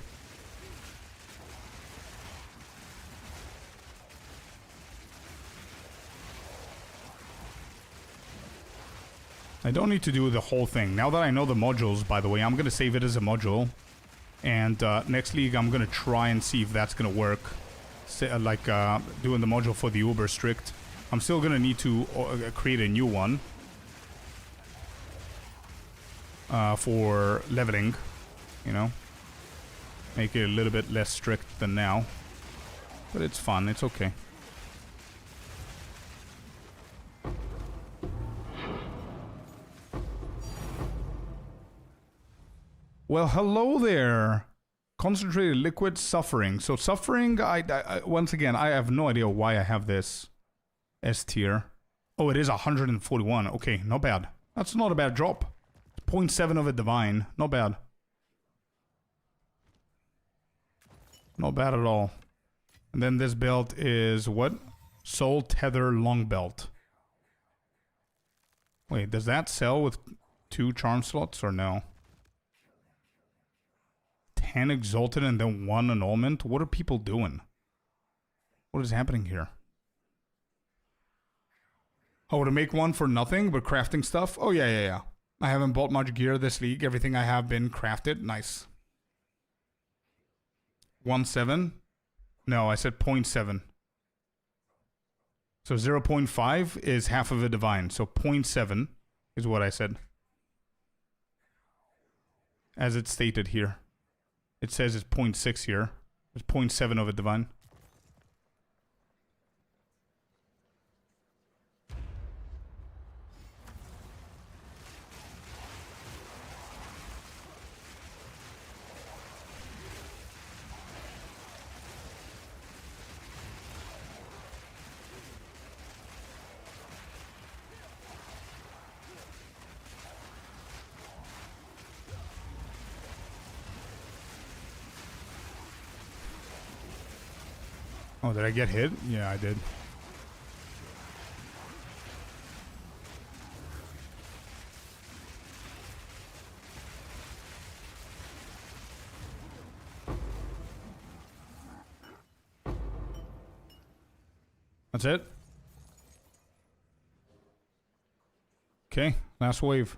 I don't need to do the whole thing. Now that I know the modules, by the way, I'm going to save it as a module. And next league, I'm going to try and see if that's going to work. Like doing the module for the Uber Strict. I'm still going to need to create a new one. For leveling, you know. Make it a little bit less strict than now. But it's fun, it's okay. Well, hello there. Concentrated liquid suffering. So suffering, I once again, I have no idea why I have this S tier. Oh, it is 141. Okay, not bad. That's not a bad drop. 0.7 of a divine. Not bad. Not bad at all. And then this belt is what? Soul Tether Long Belt. Wait, does that sell with 2 charm slots or no? 10 exalted and then 1 annulment? What are people doing? What is happening here? Oh, to make one for nothing but crafting stuff? Oh, yeah. I haven't bought much gear this league. Everything I have been crafted. Nice. 1.7? No, I said 0.7. So 0.5 is half of a divine. So 0.7 is what I said. As it's stated here. It says it's 0.6 here. It's 0.7 of a divine. Oh, did I get hit? Yeah, I did. That's it? Okay, last wave.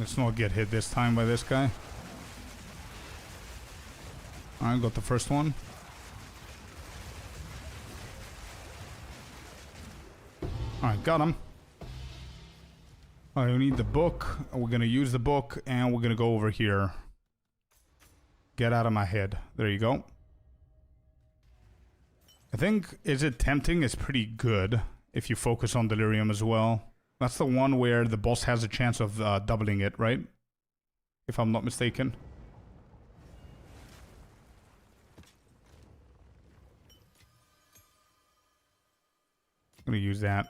Let's not get hit this time by this guy. Alright, got the first one. Alright, got him. Alright, we need the book. We're gonna use the book and we're gonna go over here. Get out of my head. There you go. I think Is It Tempting is pretty good if you focus on Delirium as well. That's the one where the boss has a chance of doubling it, right? If I'm not mistaken. I'm gonna use that.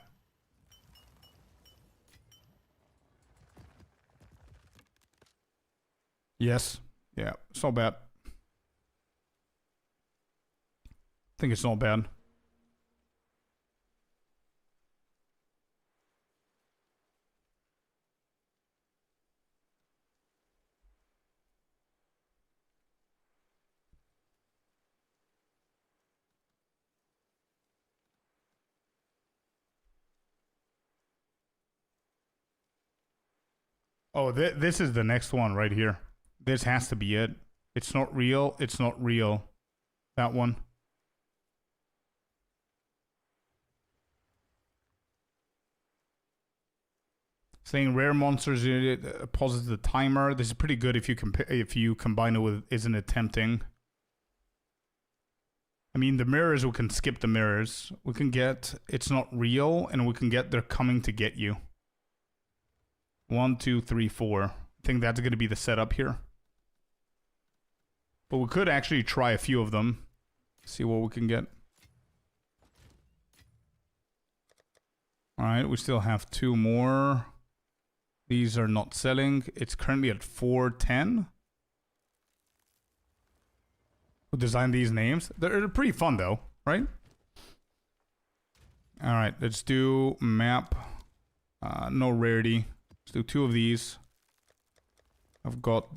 Yes. Yeah, it's not bad. I think it's not bad. Oh, this is the next one right here. This has to be it. It's not real. It's not real. That one. Saying rare monsters, it pauses the timer. This is pretty good if you combine it with Isn't It Tempting. I mean, the mirrors, we can skip the mirrors. We can get It's Not Real, and we can get They're Coming to Get You. 1, 2, 3, 4. I think that's going to be the setup here. But we could actually try a few of them. See what we can get. Alright, we still have 2 more. These are not selling. It's currently at 410. Who designed these names? They're pretty fun though, right? Alright, let's do map. No rarity. Let's do 2 of these. I've got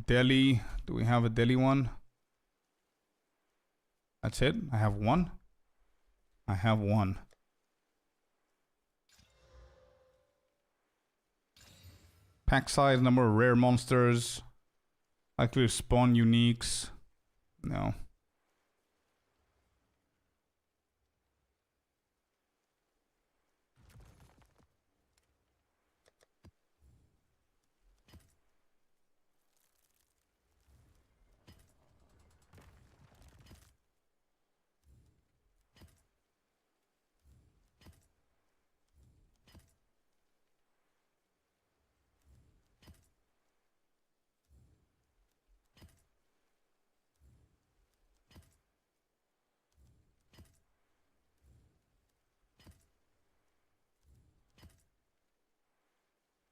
Delhi. Do we have a Delhi one? That's it. I have 1. I have 1. Pack size, number of rare monsters. Likely to spawn uniques. No.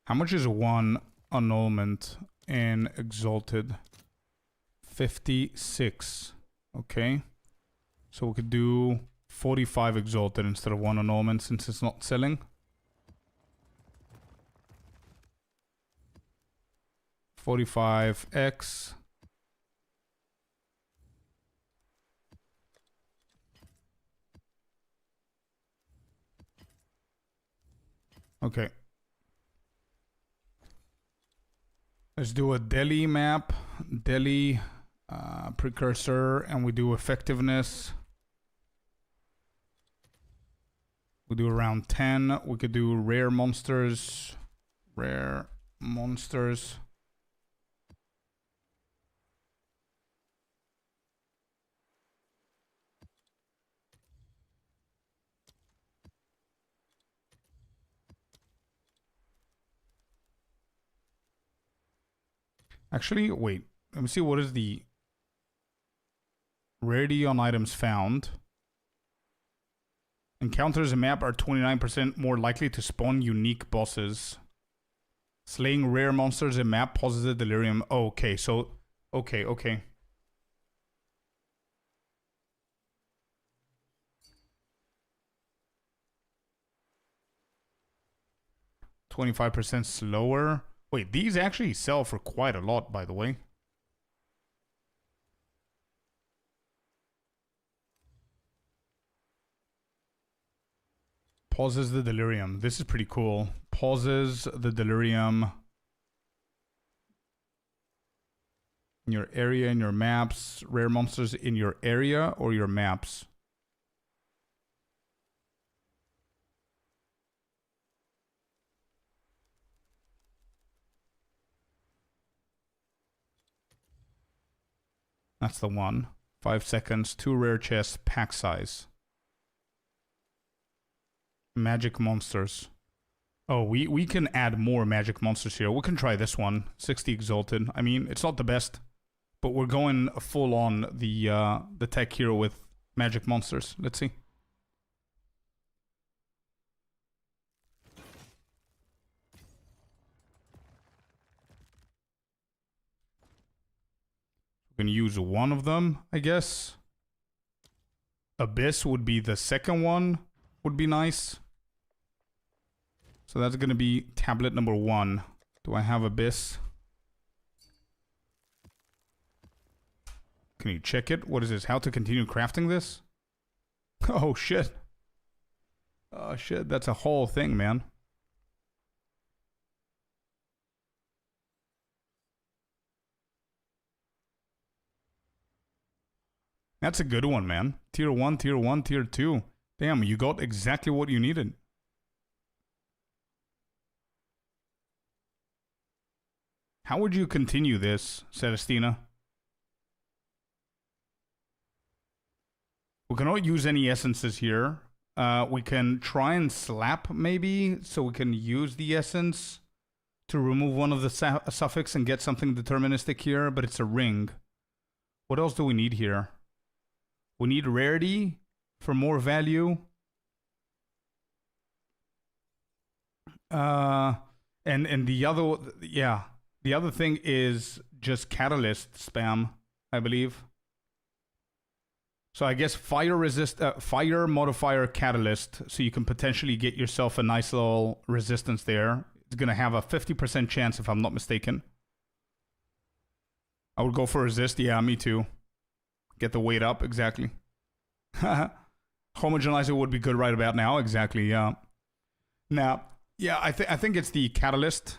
How much is 1 annulment in Exalted? 56. Okay. So we could do 45 Exalted instead of 1 annulment since it's not selling. 45x. Okay. Let's do a Delhi map, Delhi precursor, and we do effectiveness. We do around 10. We could do rare monsters. Rare monsters. Actually, wait. Let me see what is the rarity on items found. Encounters in map are 29% more likely to spawn unique bosses. Slaying rare monsters in map pauses the delirium. Oh, okay, so... Okay. 25% slower. Wait, these actually sell for quite a lot, by the way. Pauses the delirium. This is pretty cool. Pauses the delirium. In your area, in your maps. Rare monsters in your area or your maps. That's the one. 5 seconds. 2 rare chests. Pack size. Magic monsters. Oh, we can add more magic monsters here. We can try this one. 60 exalted. I mean, it's not the best, but we're going full on the tech hero with magic monsters. Let's see. We can use one of them, I guess. Abyss would be the second one. Would be nice. So that's going to be tablet number 1. Do I have Abyss? Can you check it? What is this? How to continue crafting this? Oh, shit. Oh, shit. That's a whole thing, man. That's a good one, man. Tier 1, Tier 1, Tier 2. Damn, you got exactly what you needed. How would you continue this, Celestina? We cannot use any essences here. We can try and slap, maybe, so we can use the essence to remove one of the suffix and get something deterministic here, but it's a ring. What else do we need here? We need rarity for more value. And the other, yeah, the other thing is just catalyst spam, I believe. So I guess fire modifier catalyst, so you can potentially get yourself a nice little resistance there. It's gonna have a 50% chance if I'm not mistaken. I would go for resist. Yeah, me too. Get the weight up, exactly. Homogenizer would be good right about now, exactly, yeah. Now, yeah, I think it's the catalyst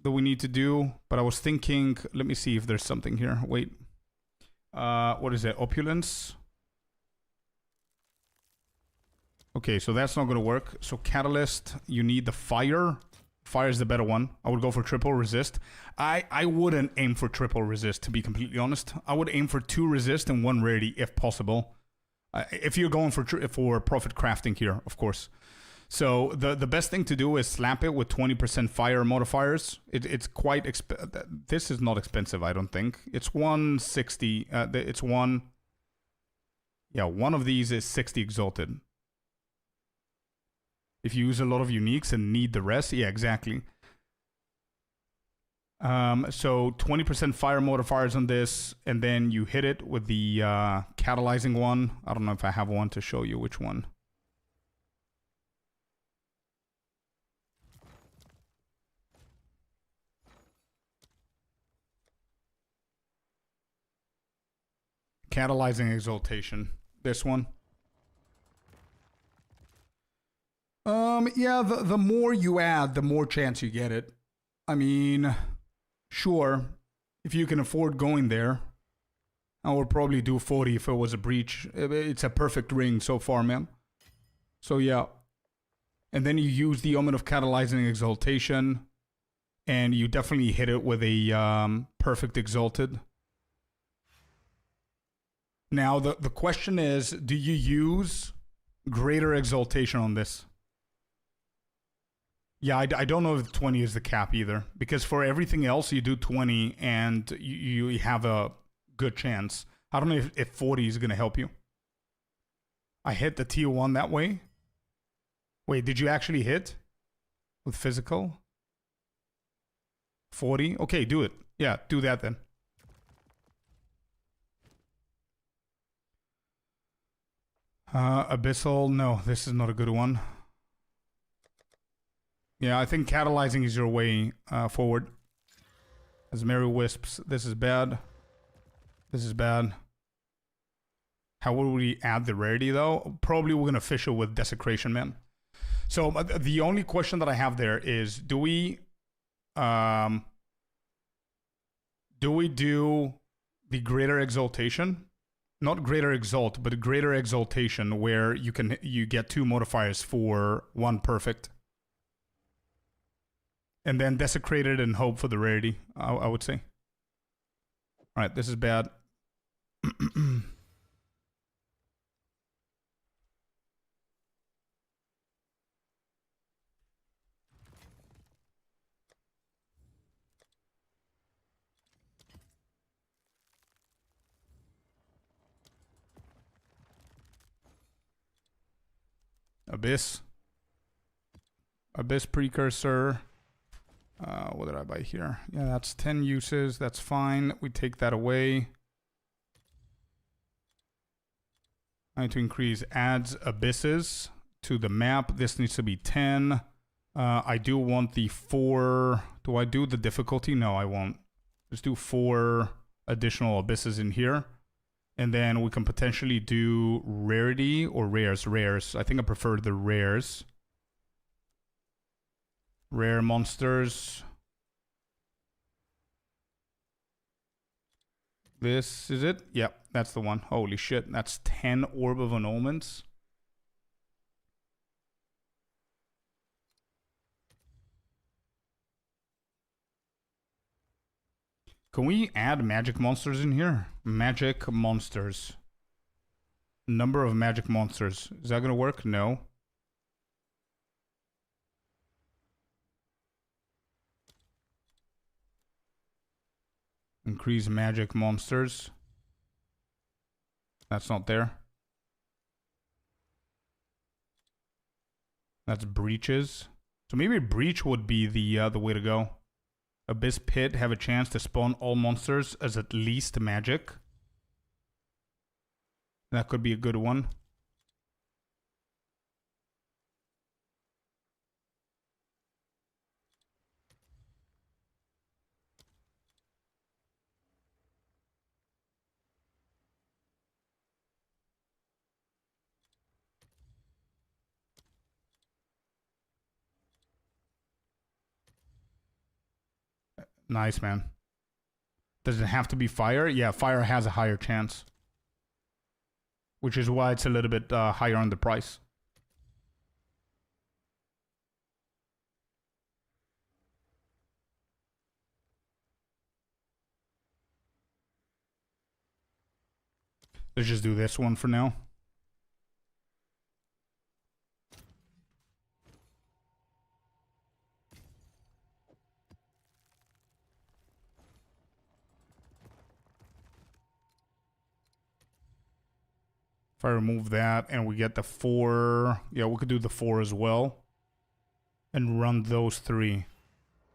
that we need to do, but I was thinking, let me see if there's something here. Wait. What is it? Opulence? Okay, so that's not going to work. So catalyst, you need the fire. Fire is the better one. I would go for triple resist. I wouldn't aim for triple resist, to be completely honest. I would aim for 2 resist and 1 rarity if possible. If you're going for profit crafting here, of course. So the best thing to do is slap it with 20% fire modifiers. It's quite this is not expensive, I don't think. It's 160. It's one. Yeah, one of these is 60 exalted. If you use a lot of uniques and need the rest, yeah, exactly. So 20% fire modifiers on this, and then you hit it with the catalyzing one. I don't know if I have one to show you which one. Catalyzing exaltation. This one. Yeah, the more you add, the more chance you get it. I mean, sure, if you can afford going there, I would probably do 40 if it was a breach. It's a perfect ring so far, man. So yeah. And then you use the Omen of Catalyzing Exaltation, and you definitely hit it with a perfect exalted. Now, the question is, do you use greater exaltation on this? Yeah, I don't know if 20 is the cap either, because for everything else, you do 20 and you have a good chance. I don't know if 40 is going to help you. I hit the tier 1 that way. Wait, did you actually hit with physical? 40? Okay, do it. Yeah, do that then. Abyssal, no, this is not a good one. Yeah, I think catalyzing is your way forward. As Merry Wisps, this is bad. This is bad. How would we add the rarity though? Probably we're gonna fish it with Desecration, man. So the only question that I have there is, do we do the greater exaltation? Not greater exalt, but greater exaltation, where you get 2 modifiers for 1 perfect. And then desecrated and hope for the rarity, I would say. Alright, this is bad. Abyss. Abyss precursor. What did I buy here? Yeah, that's 10 uses. That's fine. We take that away. I need to increase adds abysses to the map. This needs to be 10. I do want the 4. Do I do the difficulty? No, I won't. Let's do 4 additional abysses in here. And then we can potentially do rarity or rares. Rares. I think I prefer the rares. Rare monsters. This is it? Yep, that's the one. Holy shit, that's 10 Orb of Annulments. Can we add magic monsters in here? Magic monsters. Number of magic monsters. Is that gonna work? No. Increase magic monsters. That's not there. That's breaches. So maybe breach would be the way to go. Abyss Pit have a chance to spawn all monsters as at least magic. That could be a good one. Nice, man. Does it have to be fire? Yeah, fire has a higher chance. Which is why it's a little bit higher on the price. Let's just do this one for now. If I remove that and we get the 4, yeah, we could do the 4 as well. And run those 3.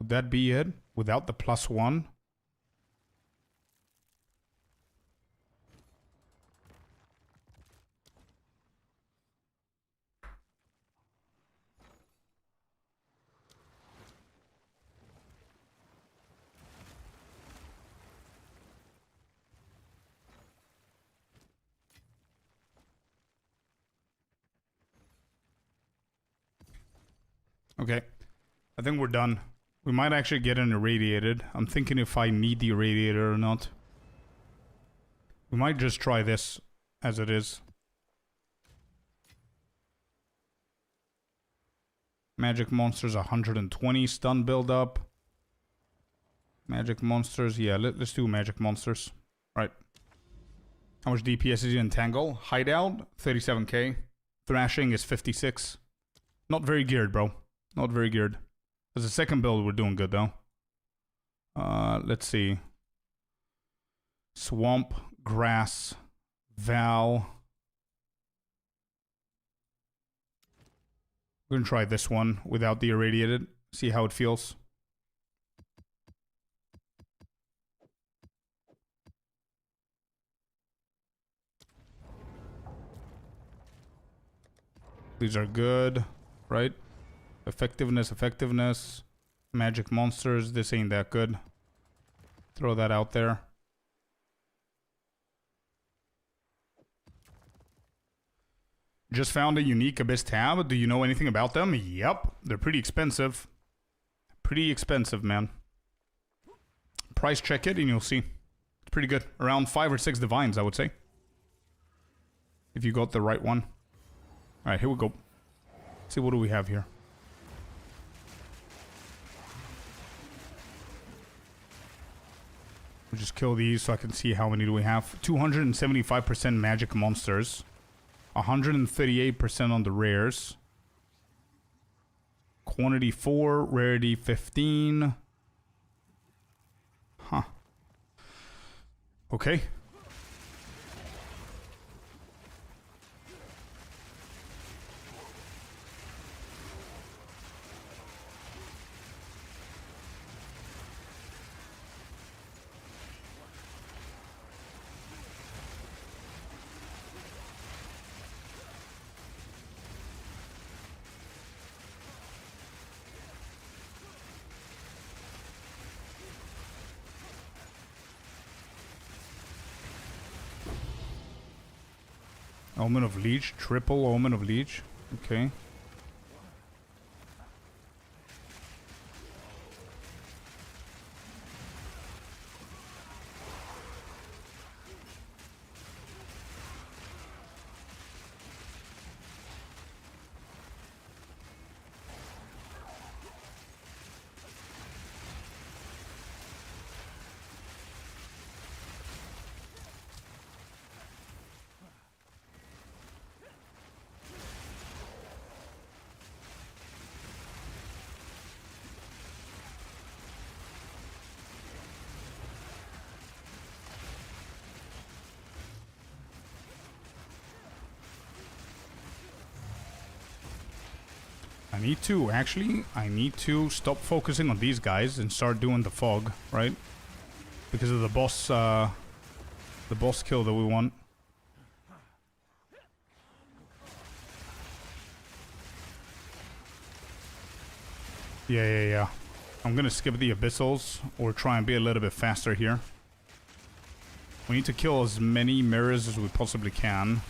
Would that be it? Without the +1? Okay, I think we're done. We might actually get an irradiated. I'm thinking if I need the irradiator or not. We might just try this as it is. Magic monsters 120 stun build up. Magic monsters, yeah, let's do magic monsters. Right. How much DPS is in Tangle? Hideout, 37k. Thrashing is 56. Not very geared, bro. Not very geared. As a second build, we're doing good, though. Let's see. Swamp, Grass, Val. We're gonna try this one without the irradiated. See how it feels. These are good, right? Effectiveness. Magic monsters. This ain't that good. Throw that out there. Just found a unique Abyss tab. Do you know anything about them? Yep. They're pretty expensive. Pretty expensive, man. Price check it and you'll see. It's pretty good. Around 5 or 6 divines, I would say. If you got the right one. Alright, here we go. Let's see, what do we have here? We'll just kill these so I can see how many do we have. 275% magic monsters. 138% on the rares. Quantity 4, rarity 15. Huh. Okay. Omen of Leech, triple Omen of Leech. Okay. I need to stop focusing on these guys and start doing the fog, right? Because of the boss kill that we want. Yeah. I'm gonna skip the abyssals or try and be a little bit faster here. We need to kill as many mirrors as we possibly can.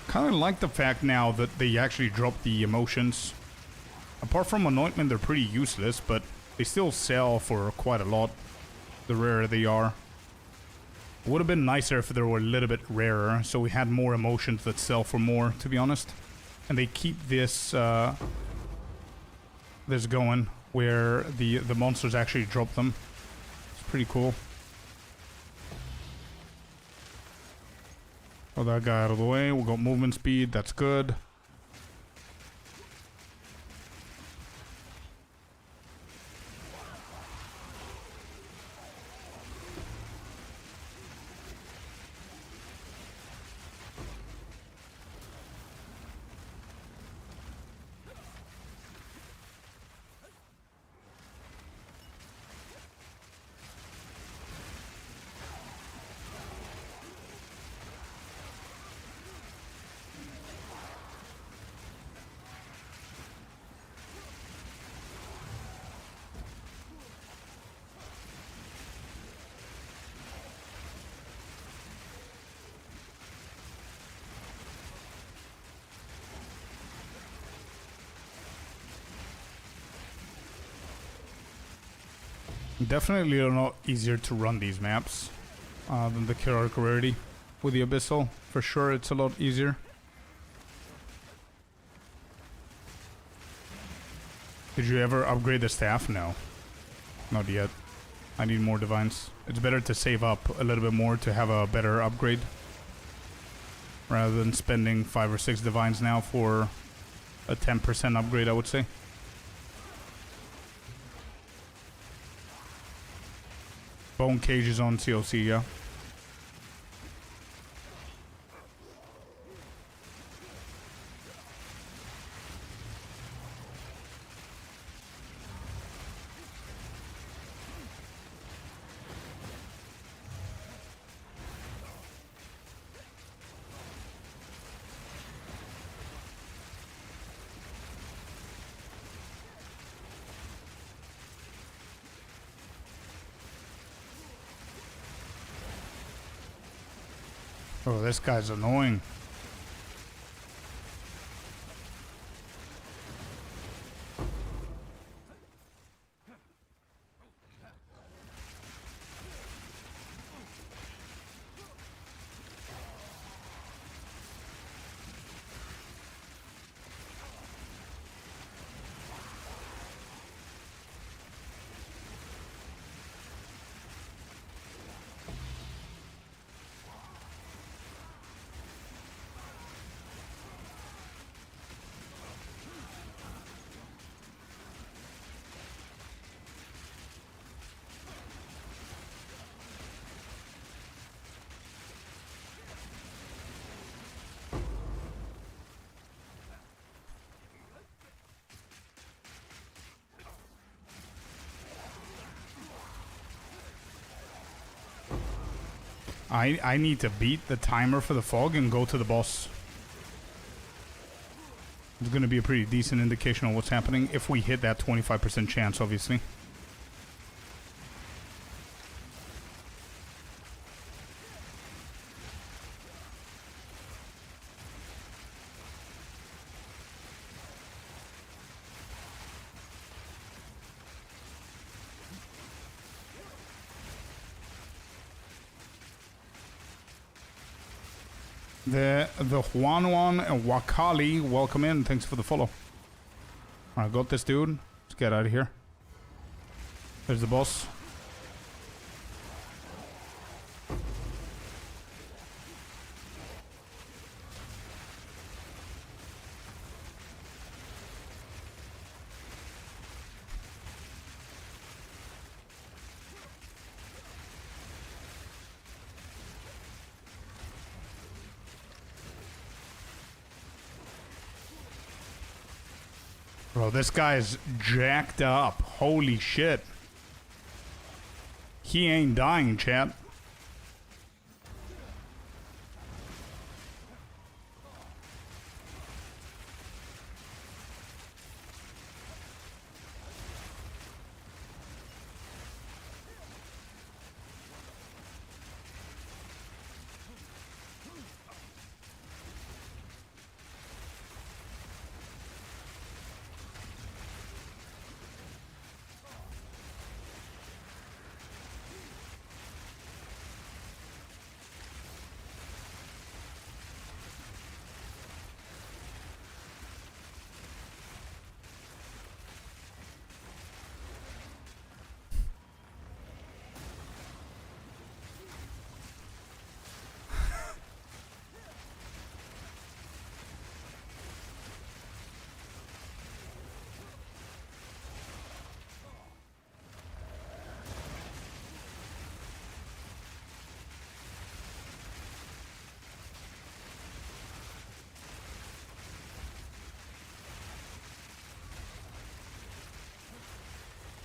Kind of like the fact now that they actually drop the emotions. Apart from Anointment, they're pretty useless, but they still sell for quite a lot, the rarer they are. It would have been nicer if they were a little bit rarer, so we had more emotions that sell for more, to be honest. And they keep this this going, where the monsters actually drop them. It's pretty cool. Oh, that guy out of the way. We got movement speed. That's good. Definitely a lot easier to run these maps than the Chaotic Rarity. With the Abyssal, for sure it's a lot easier. Did you ever upgrade the staff? No. Not yet. I need more divines. It's better to save up a little bit more to have a better upgrade. Rather than spending 5 or 6 divines now for a 10% upgrade, I would say. bone cages on COC, yeah. Oh, this guy's annoying. I need to beat the timer for the fog and go to the boss. It's going to be a pretty decent indication of what's happening if we hit that 25% chance, obviously. The Juan and Wakali, welcome in. Thanks for the follow. Alright, got this dude. Let's get out of here. There's the boss. Bro, this guy is jacked up. Holy shit. He ain't dying, chat.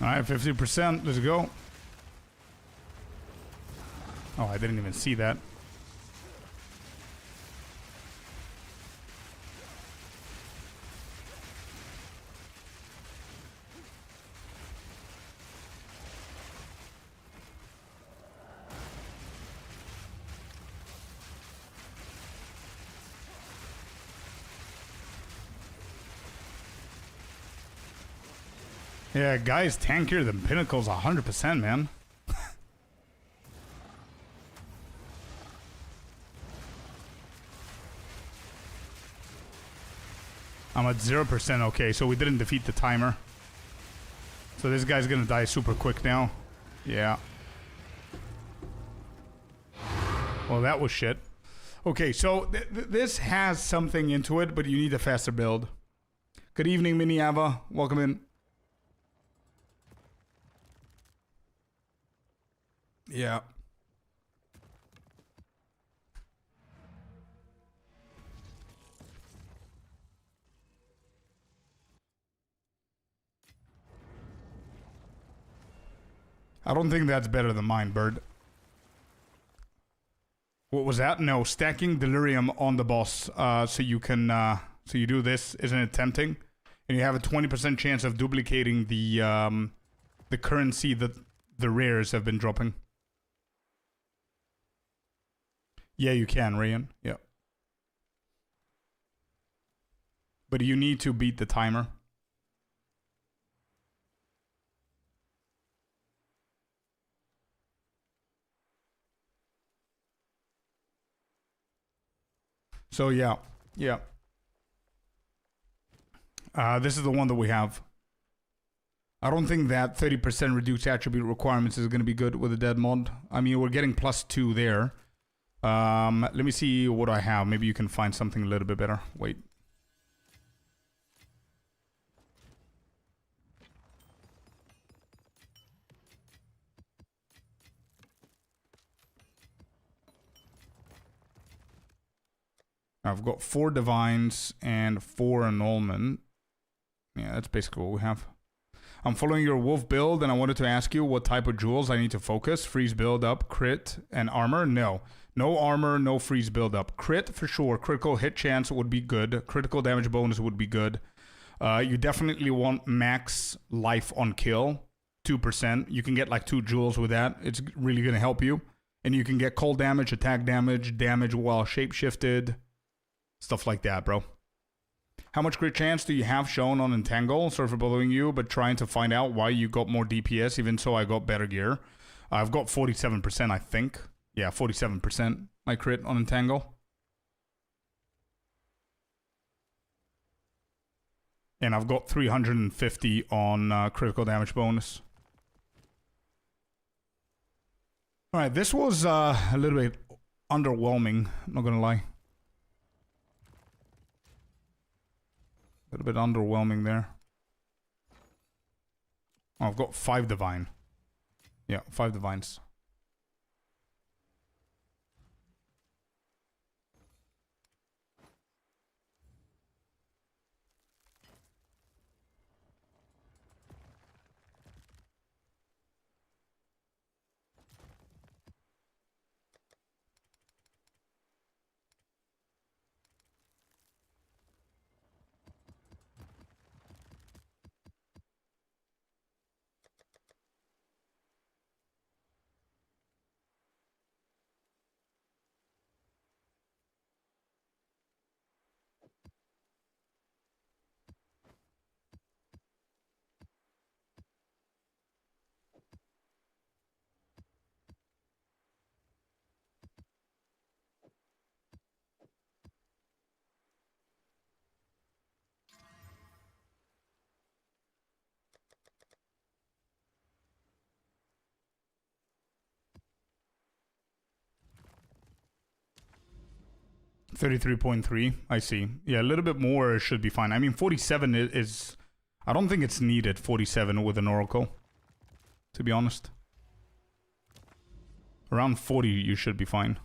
Alright, 50%. Let's go. Oh, I didn't even see that. Yeah, guys, tankier than Pinnacle's 100%, man. I'm at 0%. Okay, so we didn't defeat the timer. So this guy's gonna die super quick now. Yeah. Well, that was shit. Okay, so this has something into it, but you need a faster build. Good evening, Miniava. Welcome in. Yeah. I don't think that's better than mine, Bird. What was that? No, stacking delirium on the boss, so you can, so you do this. Isn't it tempting? And you have a 20% chance of duplicating the currency that the rares have been dropping. Yeah, you can, Rayan. Yeah. But you need to beat the timer. So yeah, yeah. This is the one that we have. I don't think that 30% reduced attribute requirements is going to be good with the dead mod. I mean, we're getting +2 there. Let me see what I have. Maybe you can find something a little bit better. Wait. I've got 4 divines and 4 annulment. Yeah, that's basically what we have. I'm following your wolf build, and I wanted to ask you what type of jewels I need to focus. Freeze build up, crit, and armor? No. No armor, no freeze build up. Crit for sure. Critical hit chance would be good. Critical damage bonus would be good. You definitely want max life on kill. 2%. You can get like 2 jewels with that. It's really going to help you. And you can get cold damage, attack damage, damage while shapeshifted. Stuff like that, bro. How much crit chance do you have shown on Entangle? Sorry for bothering you, but trying to find out why you got more DPS, even so I got better gear. I've got 47%, I think. Yeah, 47% my crit on Entangle. And I've got 350 on critical damage bonus. Alright, this was a little bit underwhelming, I'm not gonna lie. A little bit underwhelming there. Oh, I've got 5 divine. Yeah, 5 divines. $33.3, I see. Yeah, a little bit more should be fine. I mean, 47 is... I don't think it's needed, 47 with an Oracle. To be honest. Around 40, you should be fine.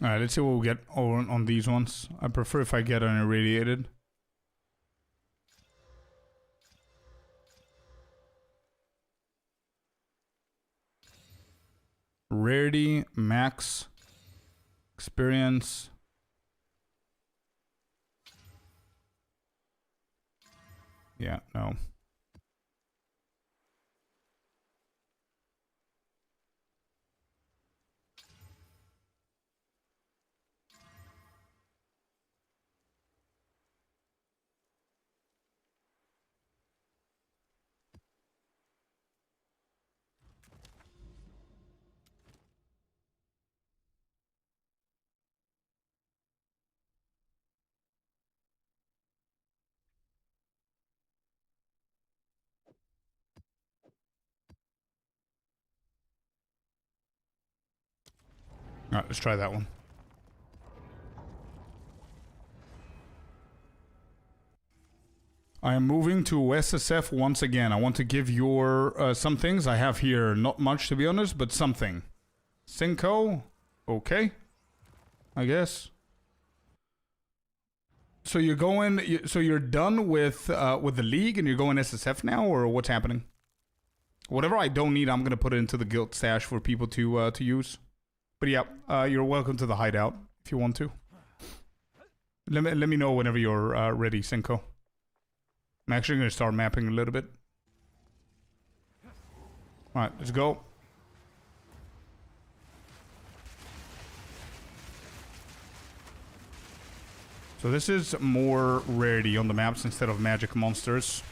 Alright, let's see what we get on these ones. I prefer if I get an irradiated. Rarity, max, experience. Yeah, no. Alright, let's try that one. I am moving to SSF once again. I want to give your some things I have here. Not much, to be honest, but something. Cinco? Okay. I guess. So you're going... So you're done with the league and you're going SSF now? Or what's happening? Whatever I don't need, I'm going to put it into the guild stash for people to use. But yeah, you're welcome to the hideout if you want to. Let me know whenever you're ready, Cinco. I'm actually going to start mapping a little bit. Alright, let's go. So this is more rarity on the maps instead of magic monsters.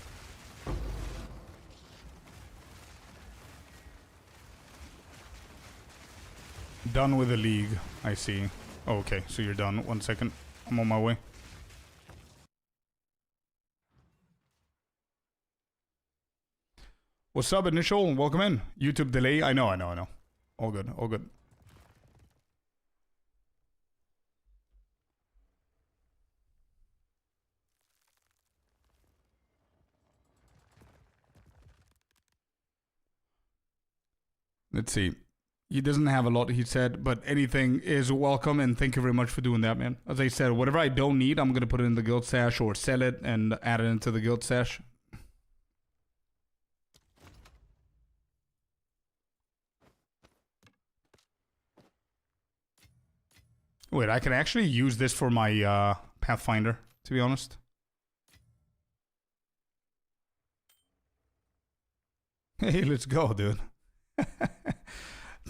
Done with the league, I see. Oh, okay, so you're done. 1 second. I'm on my way. What's up, Initial? Welcome in. YouTube delay. I know. All good, all good. Let's see. He doesn't have a lot, he said, but anything is welcome, and thank you very much for doing that, man. As I said, whatever I don't need, I'm going to put it in the guild stash or sell it and add it into the guild stash. Wait, I can actually use this for my Pathfinder, to be honest. Hey, let's go, dude.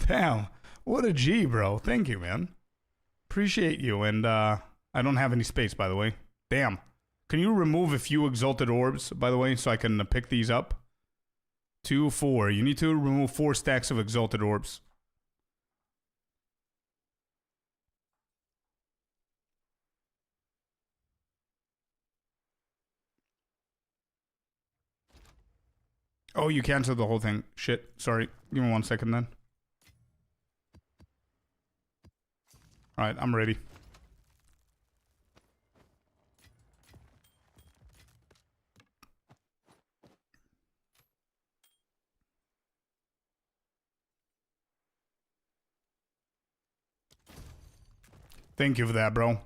Damn, what a G, bro. Thank you, man. Appreciate you, and I don't have any space, by the way. Damn. Can you remove a few exalted orbs, by the way, so I can pick these up? 2, 4. You need to remove 4 stacks of exalted orbs. Oh, you canceled the whole thing. Shit. Sorry. Give me 1 second then. Alright, I'm ready. Thank you for that, bro.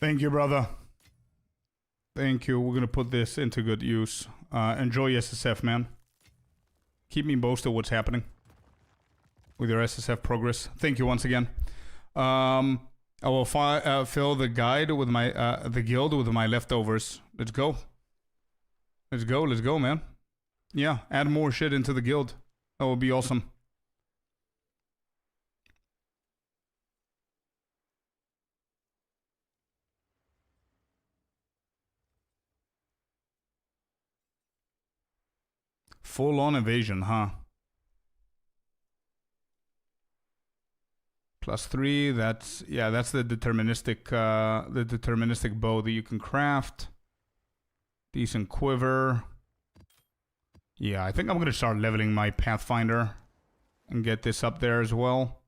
Thank you, brother. Thank you. We're gonna put this into good use. Enjoy SSF, man. Keep me posted what's happening with your SSF progress. Thank you once again. I will fill the guide with my the guild with my leftovers. Let's go. Let's go, man. Yeah, add more shit into the guild. That would be awesome. Full-on evasion, huh? +3, that's... Yeah, that's the deterministic bow that you can craft. Decent quiver. Yeah, I think I'm gonna start leveling my Pathfinder and get this up there as well.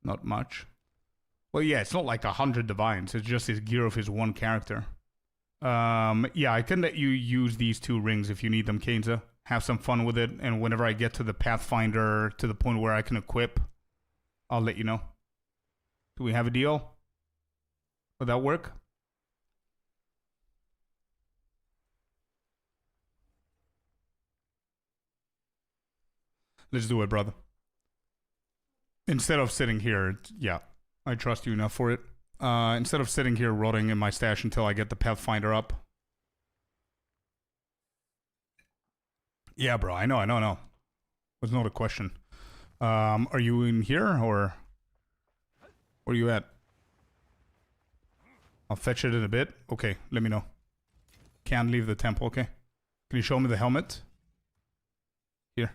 Not much. Well, yeah, it's not like 100 divines. It's just his gear of his one character. Yeah, I can let you use these 2 rings if you need them, Kenza. Have some fun with it, and whenever I get to the Pathfinder, to the point where I can equip, I'll let you know. Do we have a deal? Would that work? Let's do it, brother. Instead of sitting here, yeah, I trust you enough for it. Instead of sitting here rotting in my stash until I get the Pathfinder up, Yeah, bro. I know. Was not a question. Are you in here or where are you at? I'll fetch it in a bit. Okay, let me know. Can't leave the temple, okay? Can you show me the helmet? Here.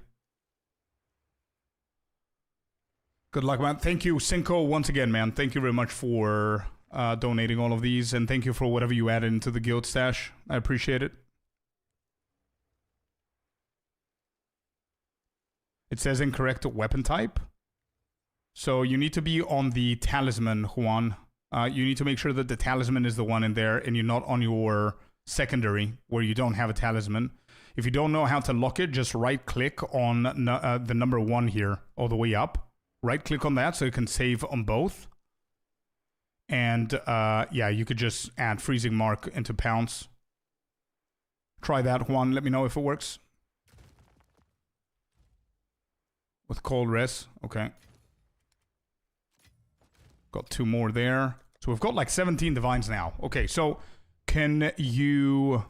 Good luck, man. Thank you, Cinco, once again, man. Thank you very much for donating all of these, and thank you for whatever you added into the guild stash. I appreciate it. It says incorrect weapon type. So you need to be on the talisman, Juan. You need to make sure that the talisman is the one in there and you're not on your secondary where you don't have a talisman. If you don't know how to lock it, just right click on the number 1 here all the way up. Right click on that so you can save on both. And yeah, you could just add freezing mark into pounds. Try that, Juan. Let me know if it works. With cold res. Okay. Got 2 more there. So we've got like 17 divines now. Okay, so can you...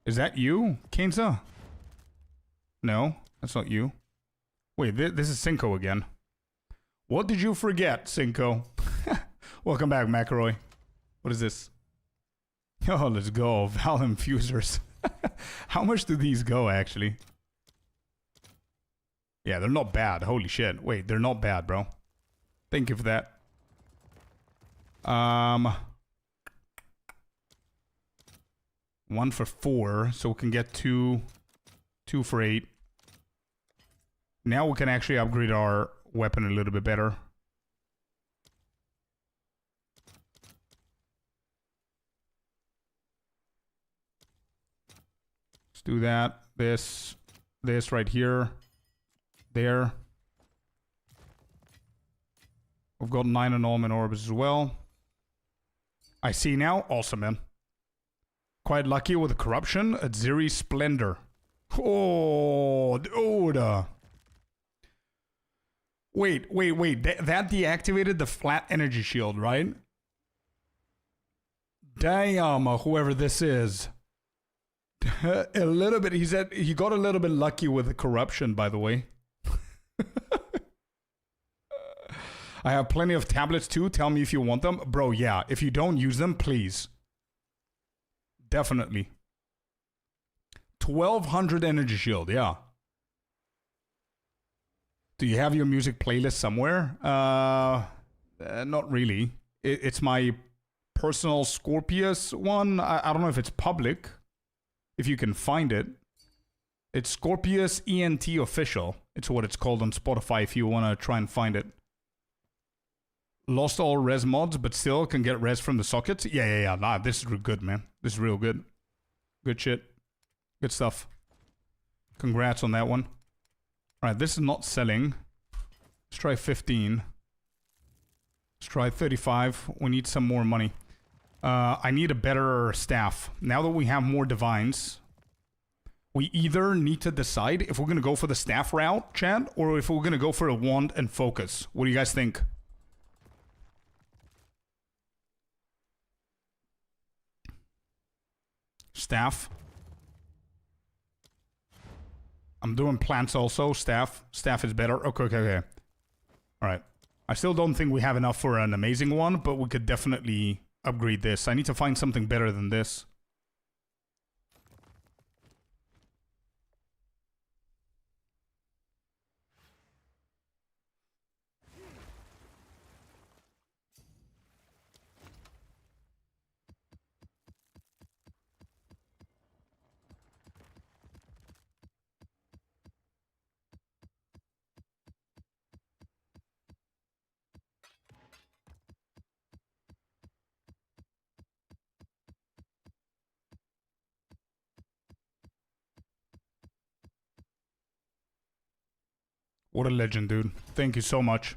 Is that you, Kenza? No, that's not you. Wait, this is Cinco again. What did you forget, Cinco? Welcome back, McElroy. What is this? Oh, let's go. Val infusers. How much do these go, actually? Yeah, they're not bad. Holy shit. Wait, they're not bad, bro. Thank you for that. 1 for 4, so we can get 2 for 8. Now we can actually upgrade our weapon a little bit better. Let's do that. This right here. There. We've got 9 annulment orbs as well. I see now. Awesome, man. Quite lucky with the corruption at Ziri Splendor. Oh, dude. Wait. That deactivated the flat energy shield, right? Damn, whoever this is. A little bit. He said he got a little bit lucky with the corruption, by the way. I have plenty of tablets too. Tell me if you want them. Bro, yeah. If you don't use them, please. Definitely. 1200 energy shield, yeah. Do you have your music playlist somewhere? Not really. It's my personal Scorpius one. I don't know if it's public. If you can find it. It's Scorpius ENT Official. It's what it's called on Spotify if you want to try and find it. Lost all res mods, but still can get res from the sockets. Yeah. Nah, this is good, man. This is real good. Good shit. Good stuff. Congrats on that one. Alright, this is not selling. Let's try 15. Let's try 35. We need some more money. I need a better staff. Now that we have more divines, we either need to decide if we're going to go for the staff route, Chad, or if we're going to go for a wand and focus. What do you guys think? Staff. I'm doing plants also. Staff. Staff is better. Okay. Alright. I still don't think we have enough for an amazing one, but we could definitely upgrade this. I need to find something better than this. What a legend, dude. Thank you so much.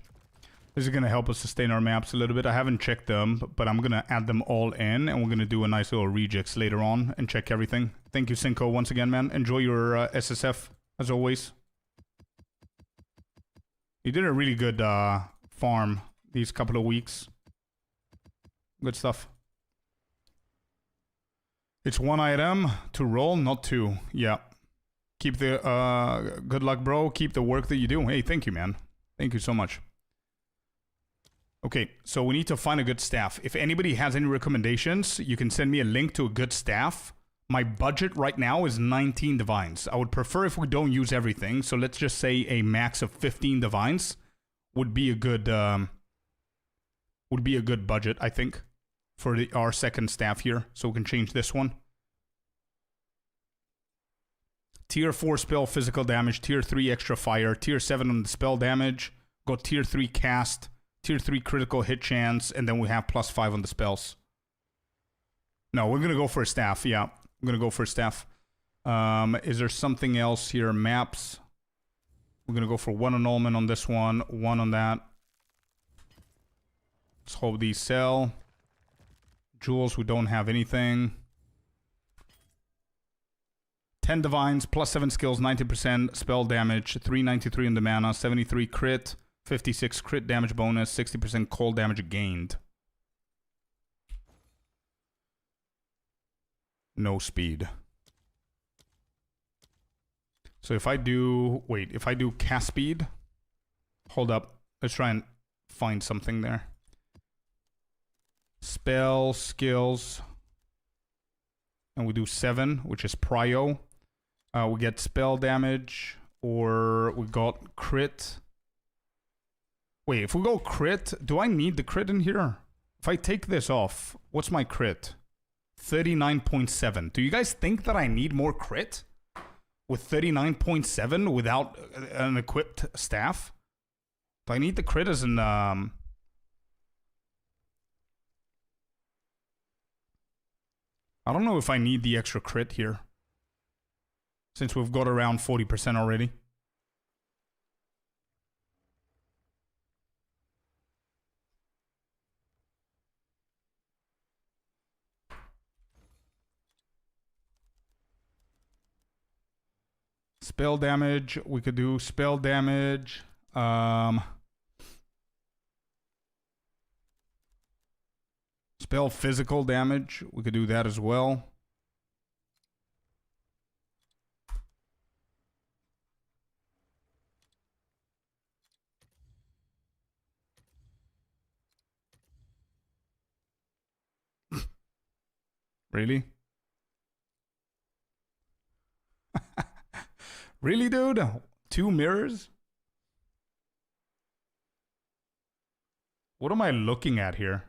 This is going to help us sustain our maps a little bit. I haven't checked them, but I'm going to add them all in, and we're going to do a nice little rejects later on and check everything. Thank you, Cinco, once again, man. Enjoy your SSF, as always. You did a really good farm these couple of weeks. Good stuff. It's 1 item to roll, not 2. Yeah. Keep the good luck, bro. Keep the work that you do. Hey, thank you, man. Thank you so much. Okay, so we need to find a good staff. If anybody has any recommendations, you can send me a link to a good staff. My budget right now is 19 divines. I would prefer if we don't use everything. So let's just say a max of 15 divines would be a good budget, I think, for our second staff here. So we can change this one. Tier 4 spell physical damage, Tier 3 extra fire, Tier 7 on the spell damage, got Tier 3 cast, Tier 3 critical hit chance, and then we have +5 on the spells. No, we're going to go for a staff, yeah. I'm going to go for a staff. Is there something else here? Maps. We're going to go for 1 annulment on this one, 1 on that. Let's hope these sell. Jewels, we don't have anything. 10 divines, +7 skills, 90% spell damage, 393 in the mana, 73 crit, 56 crit damage bonus, 60% cold damage gained. No speed. So if I do, wait, if I do cast speed, hold up, let's try and find something there. Spell, skills, and we do 7, which is prio. We get spell damage, or we got crit. Wait, if we go crit, do I need the crit in here? If I take this off, what's my crit? 39.7. Do you guys think that I need more crit? With 39.7 without an equipped staff? Do I need the crit as an... I don't know if I need the extra crit here. Since we've got around 40% already. Spell damage. We could do spell damage. Spell physical damage. We could do that as well. Really? Really, dude? 2 mirrors? What am I looking at here?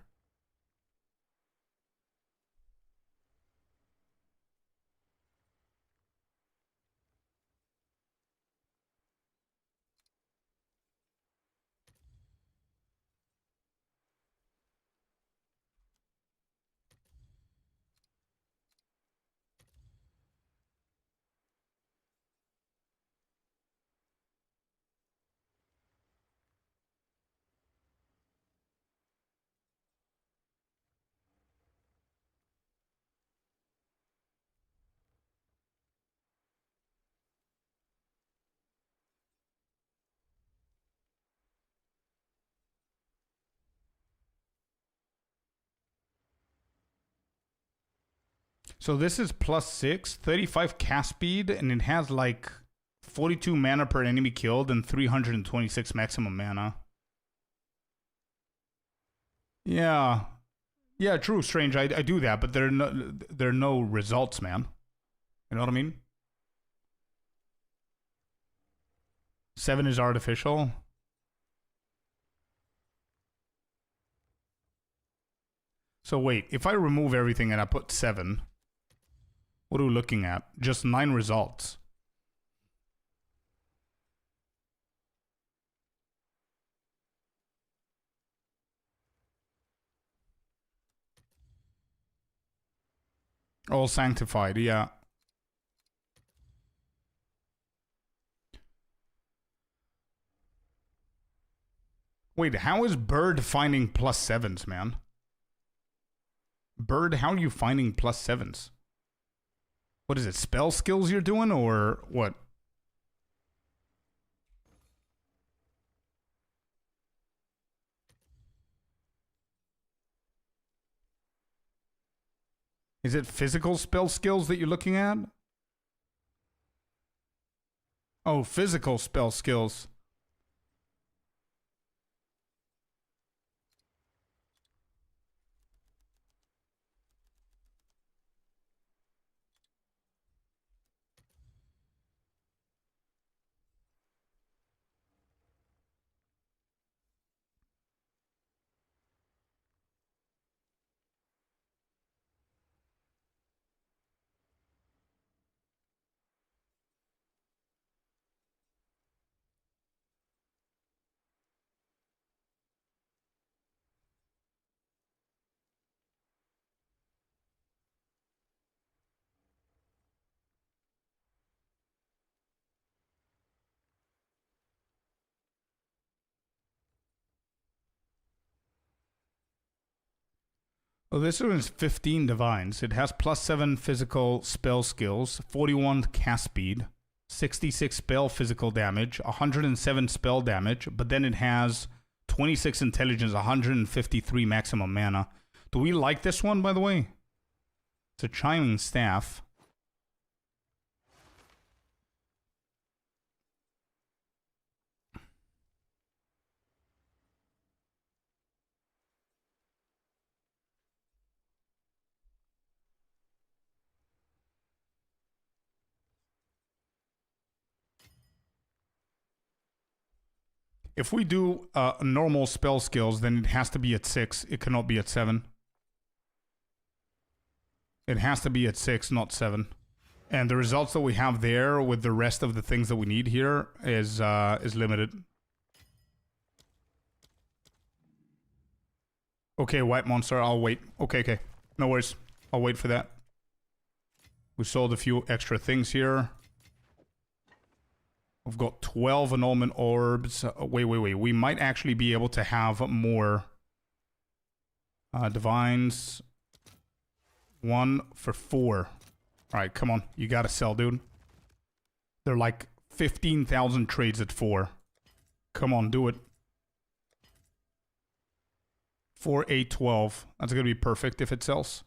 So this is +6, 35 cast speed, and it has like 42 mana per enemy killed and 326 maximum mana. Yeah. Yeah, true, Strange. I do that, but there are no results, man. You know what I mean? 7 is artificial. So wait, if I remove everything and I put 7, what are we looking at? Just 9 results. All sanctified, yeah. Wait, how is Bird finding +7s, man? Bird, how are you finding +7s? What is it, spell skills you're doing, or what? Is it physical spell skills that you're looking at? Oh, physical spell skills. Oh, this one is 15 divines. It has +7 physical spell skills, 41 cast speed, 66 spell physical damage, 107 spell damage, but then it has 26 intelligence, 153 maximum mana. Do we like this one, by the way? It's a chiming staff. If we do normal spell skills, then it has to be at 6. It cannot be at 7. It has to be at 6, not 7. And the results that we have there with the rest of the things that we need here is limited. Okay, white monster, I'll wait. Okay. No worries. I'll wait for that. We sold a few extra things here. We've got 12 annulment orbs. Wait. We might actually be able to have more divines. 1 for 4. Alright, come on. You gotta sell, dude. They're like 15,000 trades at 4. Come on, do it. 4, 8, 12. That's gonna be perfect if it sells.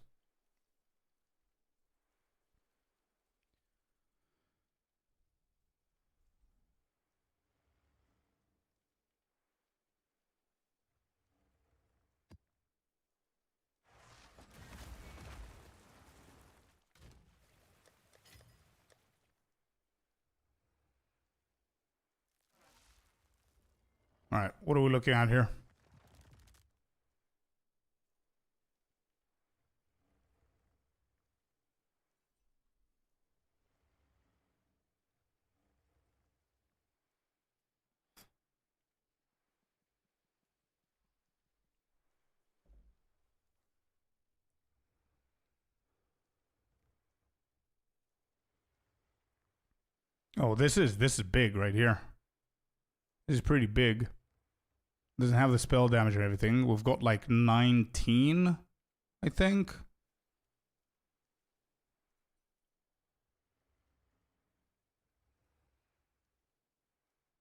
Alright, what are we looking at here? Oh, this is big right here. This is pretty big. Doesn't have the spell damage or everything. We've got like 19, I think.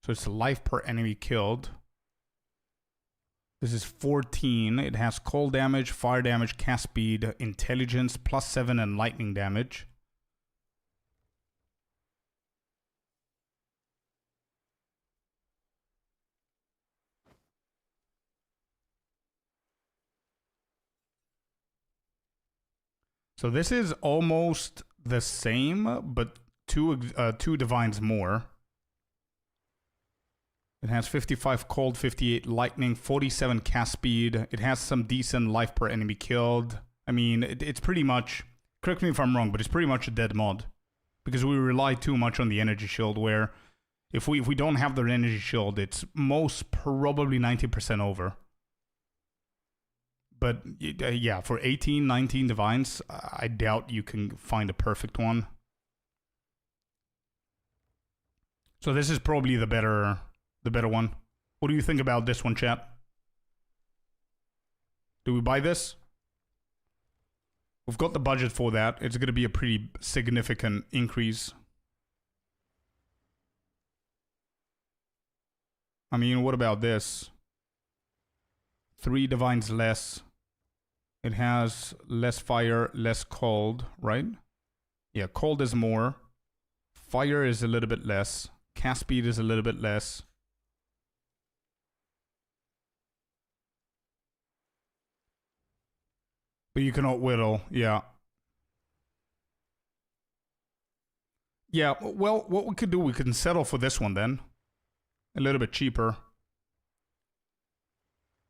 So it's life per enemy killed. This is 14. It has cold damage, fire damage, cast speed, intelligence, +7 and lightning damage. So this is almost the same, but two divines more. It has 55 cold, 58 lightning, 47 cast speed. It has some decent life per enemy killed. I mean, it's pretty much, correct me if I'm wrong, but it's pretty much a dead mod. Because we rely too much on the energy shield, where if we don't have the energy shield, it's most probably 90% over. But yeah, for 18, 19 divines, I doubt you can find a perfect one. So this is probably the better one. What do you think about this one, chat? Do we buy this? We've got the budget for that. It's going to be a pretty significant increase. I mean, what about this? 3 divines less. It has less fire, less cold, right? Yeah, cold is more. Fire is a little bit less. Cast speed is a little bit less. But you cannot whittle, yeah. Yeah, well, what we could do, we can settle for this one then. A little bit cheaper.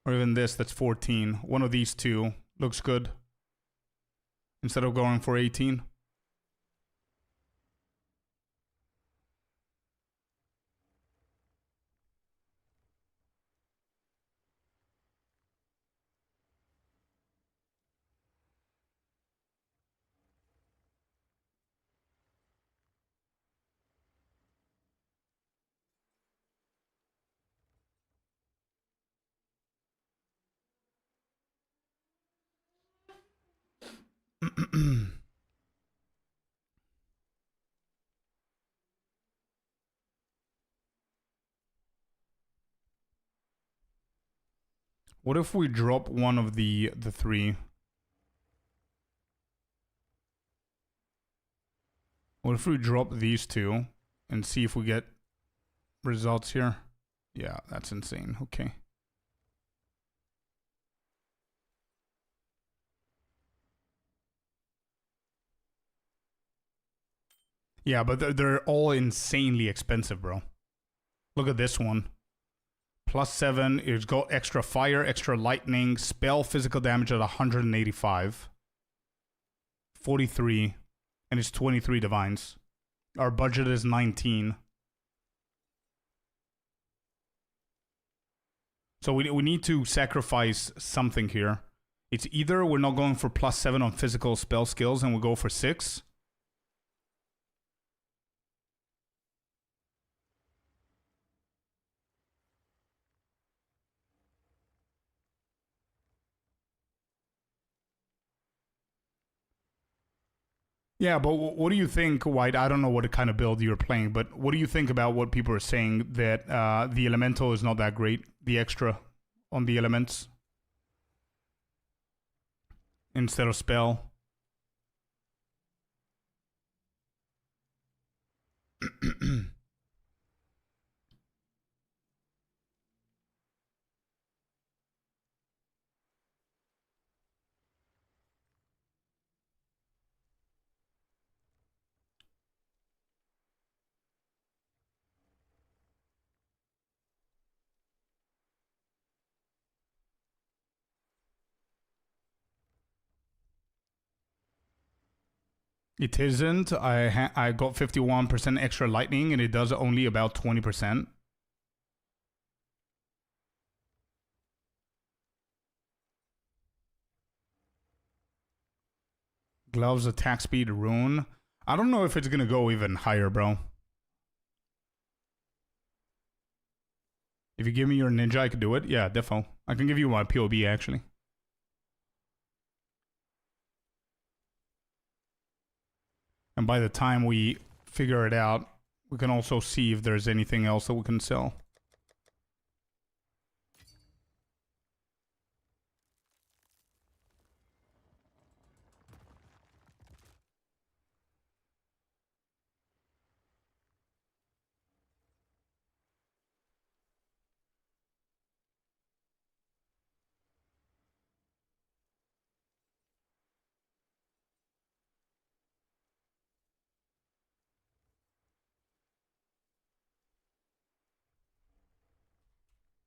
Or even this, that's 14. One of these two looks good. Instead of going for 18. What if we drop one of the three? What if we drop these two and see if we get results here? Yeah, that's insane. Okay. Yeah, but they're all insanely expensive, bro. Look at this one. +7, it's got extra fire, extra lightning, spell physical damage at 185. 43, and it's 23 divines. Our budget is 19. So we need to sacrifice something here. It's either we're not going for +7 on physical spell skills and we go for 6. Yeah, but what do you think, White? I don't know what kind of build you're playing, but what do you think about what people are saying that the elemental is not that great, the extra on the elements instead of spell? It isn't. I got 51% extra lightning, and it does only about 20%. Gloves, attack speed, rune. I don't know if it's gonna go even higher, bro. If you give me your ninja, I could do it. Yeah, defo. I can give you my POB, actually. And by the time we figure it out, we can also see if there's anything else that we can sell.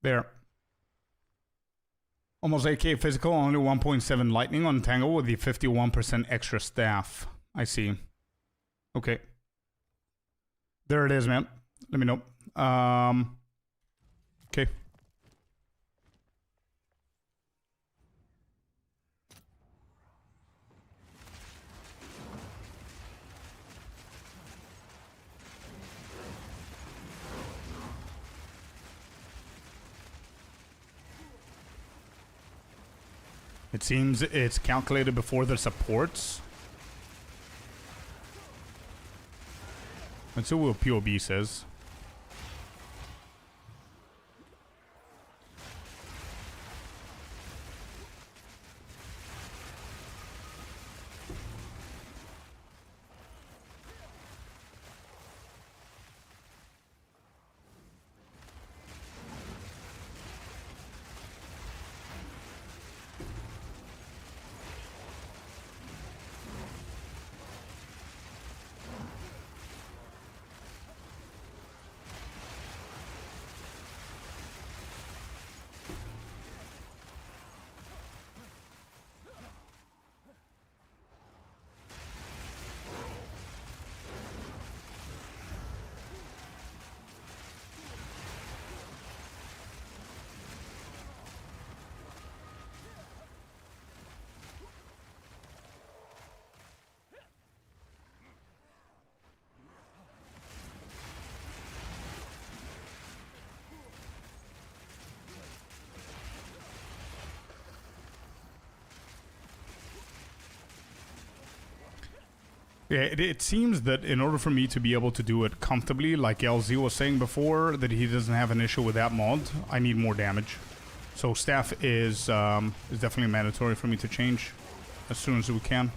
There. Almost 8k physical, only 1.7 lightning on Tangle with the 51% extra staff. I see. Okay. There it is, man. Let me know. Okay. It seems it's calculated before the supports. Let's see what POB says. Yeah, it seems that in order for me to be able to do it comfortably, like LZ was saying before, that he doesn't have an issue with that mod, I need more damage. So staff is definitely mandatory for me to change as soon as we can.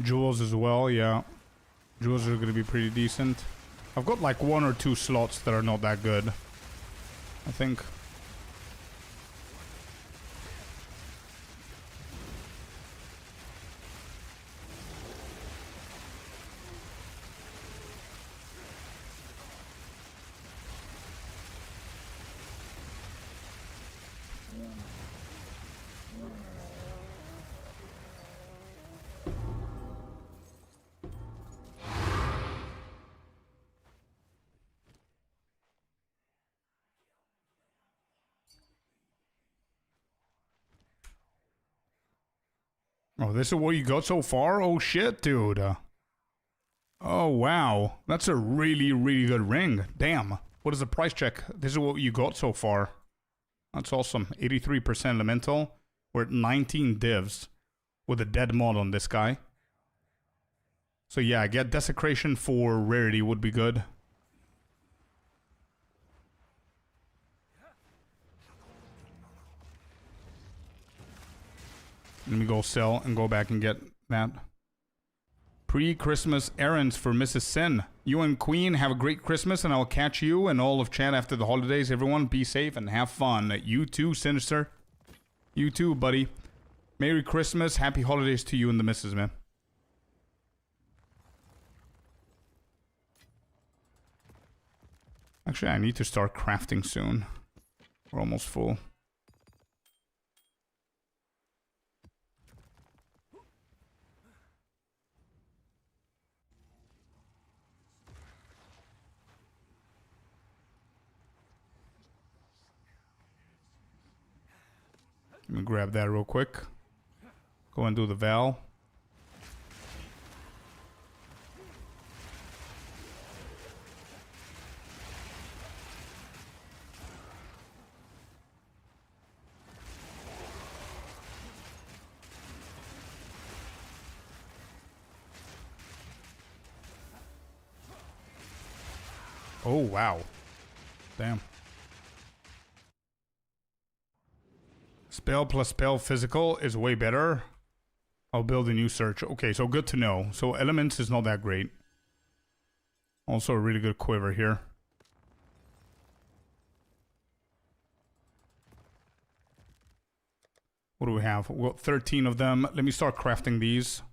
Jewels as well, yeah. Jewels are going to be pretty decent. I've got like 1 or 2 slots that are not that good, I think. Oh, this is what you got so far? Oh shit, dude. Oh wow. That's a really, really good ring. Damn. What is the price check? This is what you got so far. That's awesome. 83% elemental. We're at 19 divs with a dead mod on this guy. So yeah, get desecration for rarity would be good. Let me go sell and go back and get that. Pre-Christmas errands for Mrs. Sin. You and Queen have a great Christmas, and I'll catch you and all of chat after the holidays. Everyone, be safe and have fun. You too, Sinister. You too, buddy. Merry Christmas. Happy holidays to you and the missus, man. Actually, I need to start crafting soon. We're almost full. Let me grab that real quick. Go and do the Val. Oh, wow. Damn. Spell plus spell physical is way better. I'll build a new search. Okay, so good to know. So elements is not that great. Also a really good quiver here. What do we have? We've got 13 of them. Let me start crafting these.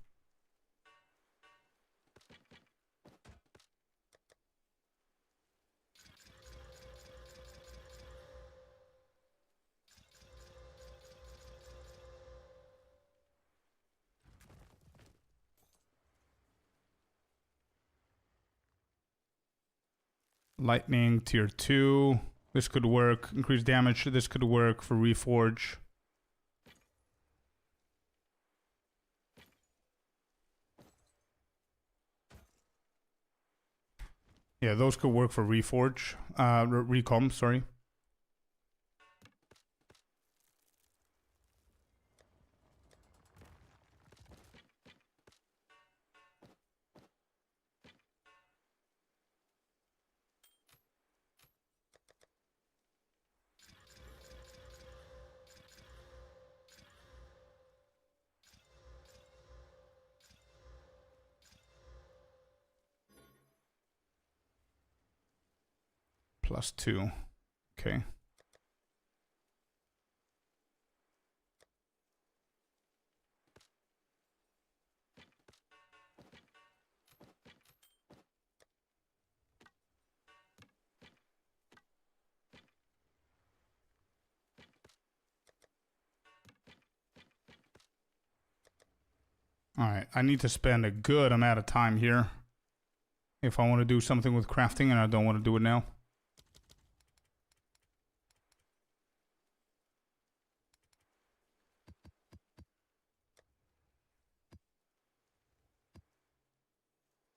Lightning, tier 2. This could work. Increased damage. This could work for Reforge. Yeah, those could work for Reforge. Recom, sorry. +2. Okay. Alright, I need to spend a good amount of time here if I want to do something with crafting, and I don't want to do it now.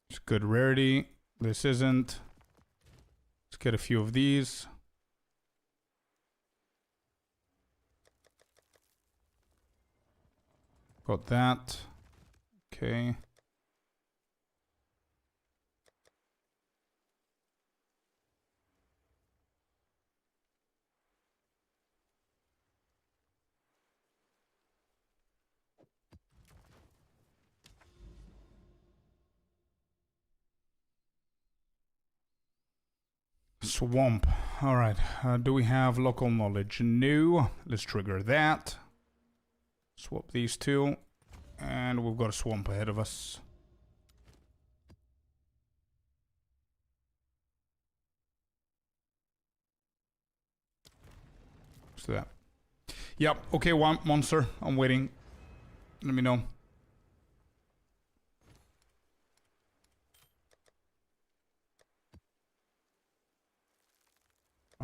It's good rarity. This isn't. Let's get a few of these. Got that. Okay. Swamp. Alright. Do we have local knowledge? No. Let's trigger that. Swap these two. And we've got a swamp ahead of us. What's that? Yep. Okay, one monster. I'm waiting. Let me know.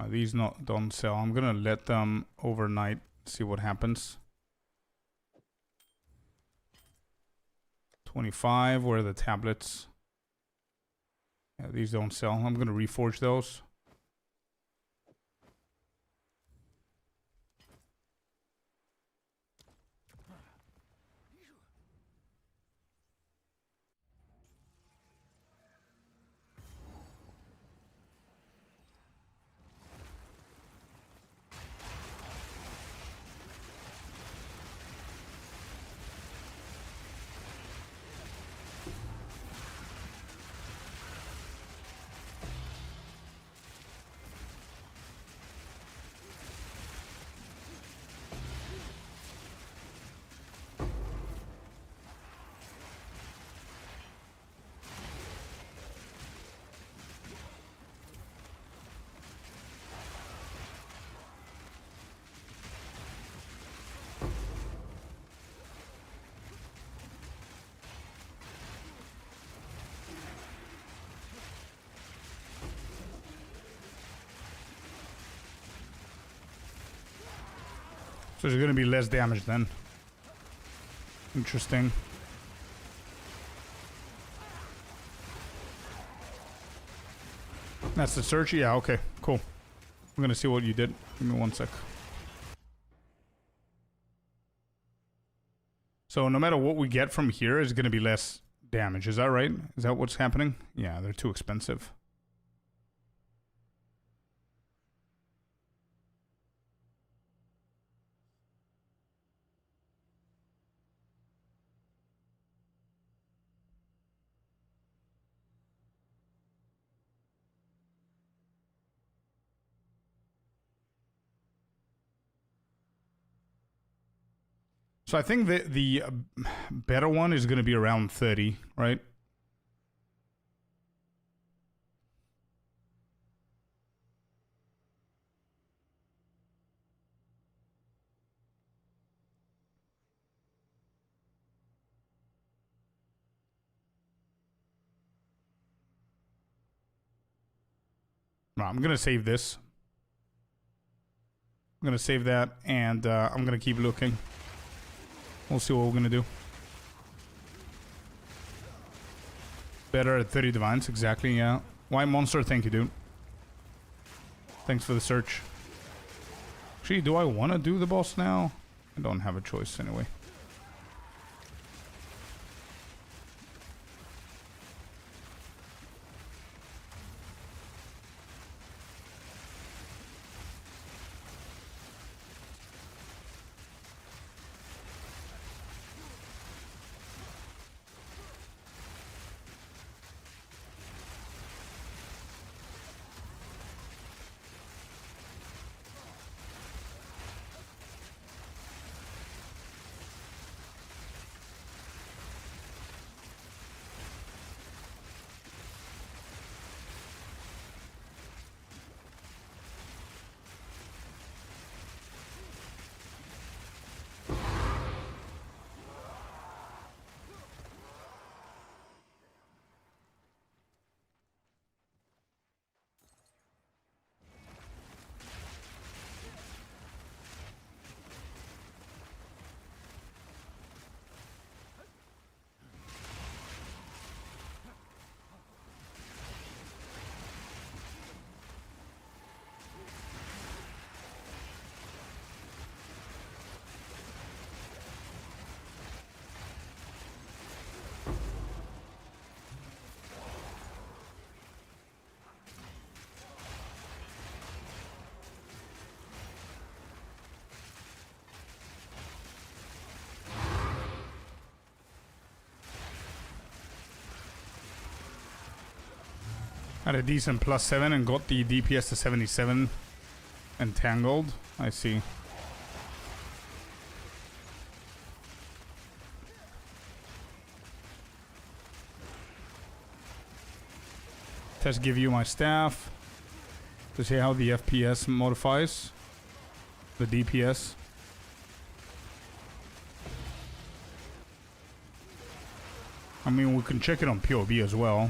These don't sell. I'm gonna let them overnight. See what happens. 25. Where are the tablets? Yeah, these don't sell. I'm gonna reforge those. So there's gonna be less damage then. Interesting. That's the search? Yeah, okay, cool. I'm gonna see what you did. Give me 1 sec. So no matter what we get from here is gonna be less damage, is that right? Is that what's happening? Yeah, they're too expensive. So I think the better one is going to be around 30, right? No, I'm going to save this. I'm going to save that, and I'm going to keep looking. We'll see what we're going to do. Better at 30 divines, exactly, yeah. Why monster? Thank you, dude. Thanks for the search. Actually, do I want to do the boss now? I don't have a choice anyway. Had a decent +7 and got the DPS to 77 entangled. I see. Test give you my staff to see how the FPS modifies the DPS. I mean, we can check it on POB as well.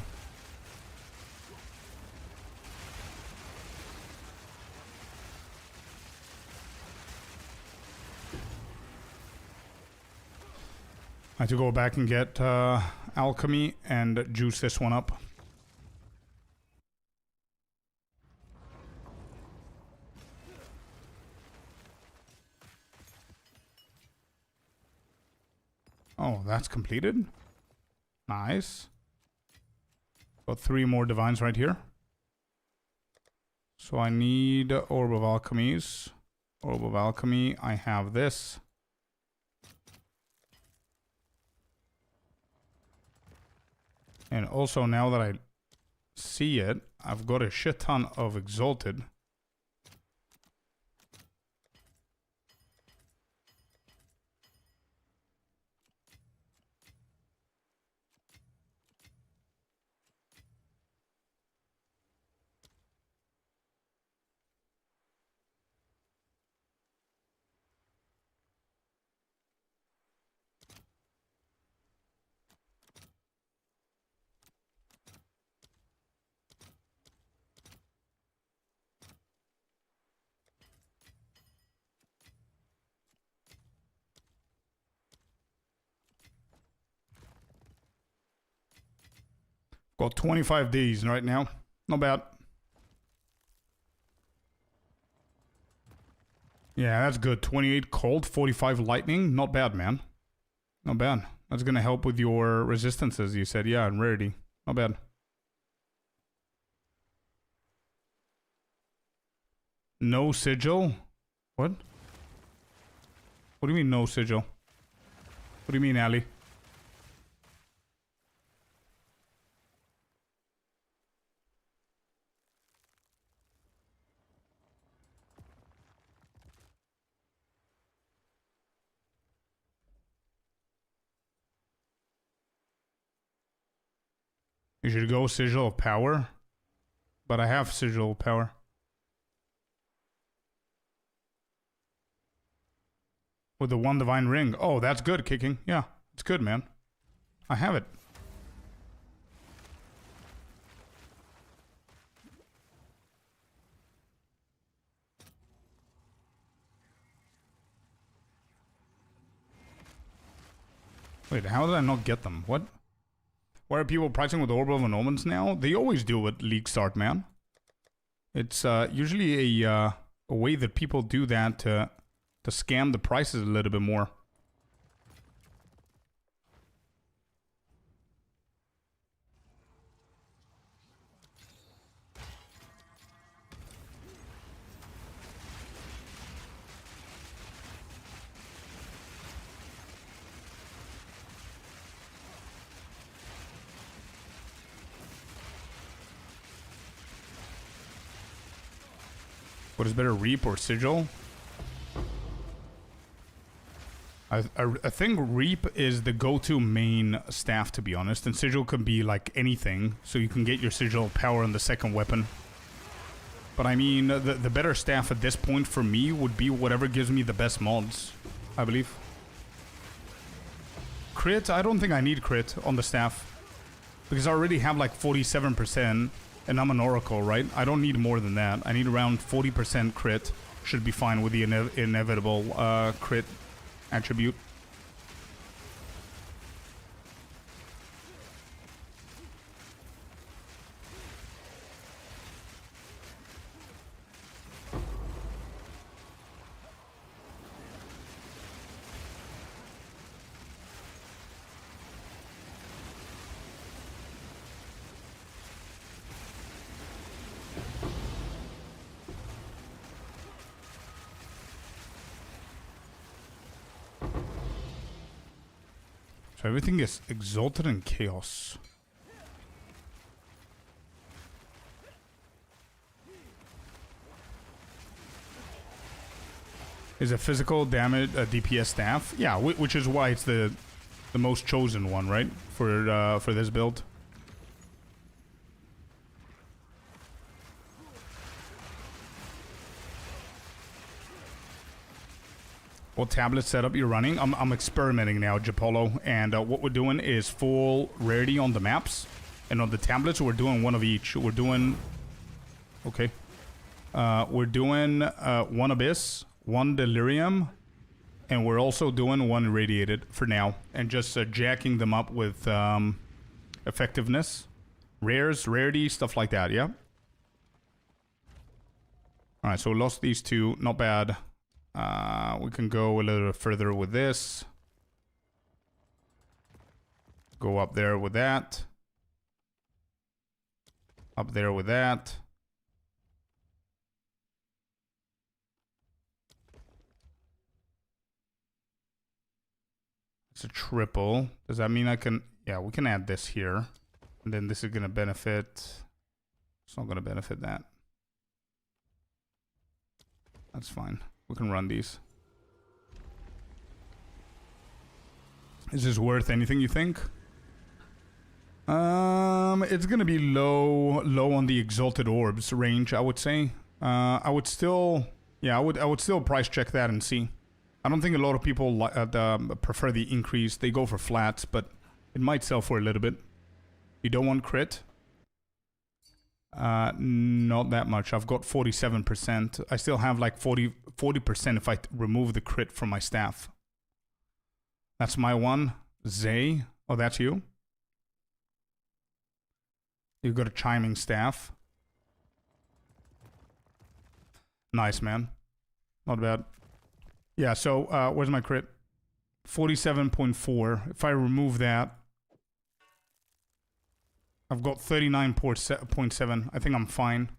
I have to go back and get alchemy and juice this one up. Oh, that's completed. Nice. Got 3 more divines right here. So I need Orb of Alchemies. Orb of Alchemy. I have this. And also, now that I see it, I've got a shit ton of Exalted. Got 25 days right now. Not bad. Yeah, that's good. 28 cold, 45 lightning. Not bad, man. Not bad. That's gonna help with your resistances, you said. Yeah, and rarity. Not bad. No sigil? What? What do you mean no sigil? What do you mean, Ali? You should go Sigil of Power. But I have Sigil of Power. With the 1 divine ring. Oh, that's good, kicking. Yeah, it's good, man. I have it. Wait, how did I not get them? What? Why are people pricing with Orb of Omens now? They always do at League Start, man. It's usually a way that people do that to scam the prices a little bit more. What is better, Reap or Sigil? I think Reap is the go-to main staff, to be honest, and Sigil can be like anything, so you can get your Sigil power on the second weapon. But I mean, the better staff at this point for me would be whatever gives me the best mods, I believe. Crit? I don't think I need crit on the staff, because I already have like 47%. And I'm an Oracle, right? I don't need more than that. I need around 40% crit. Should be fine with the inevitable crit attribute. So everything is exalted in chaos. Is a physical damage DPS staff. Yeah, which is why it's the most chosen one, right? For this build. What tablet setup you're running? I'm experimenting now, Japolo, and what we're doing is full rarity on the maps, and on the tablets we're doing one of each. We're doing we're doing one Abyss, one Delirium, and we're also doing one Irradiated for now, and just jacking them up with effectiveness, rares, rarity, stuff like that. Yeah. All right, so we lost these two. Not bad. We can go a little further with this. Go up there with that. Up there with that. It's a triple. Does that mean I can... Yeah, we can add this here. And then this is going to benefit... It's not going to benefit that. That's fine. We can run these. Is this worth anything, you think? It's gonna be low on the Exalted Orbs range, I would say. I would still price check that and see. I don't think a lot of people prefer the increase. They go for flats, but it might sell for a little bit. You don't want crit? Not that much. I've got 47%. I still have like 40% if I remove the crit from my staff. That's my one. Zay. Oh, that's you? You've got a chiming staff. Nice, man. Not bad. Yeah, so where's my crit? 47.4. If I remove that, I've got 39.7. I think I'm fine.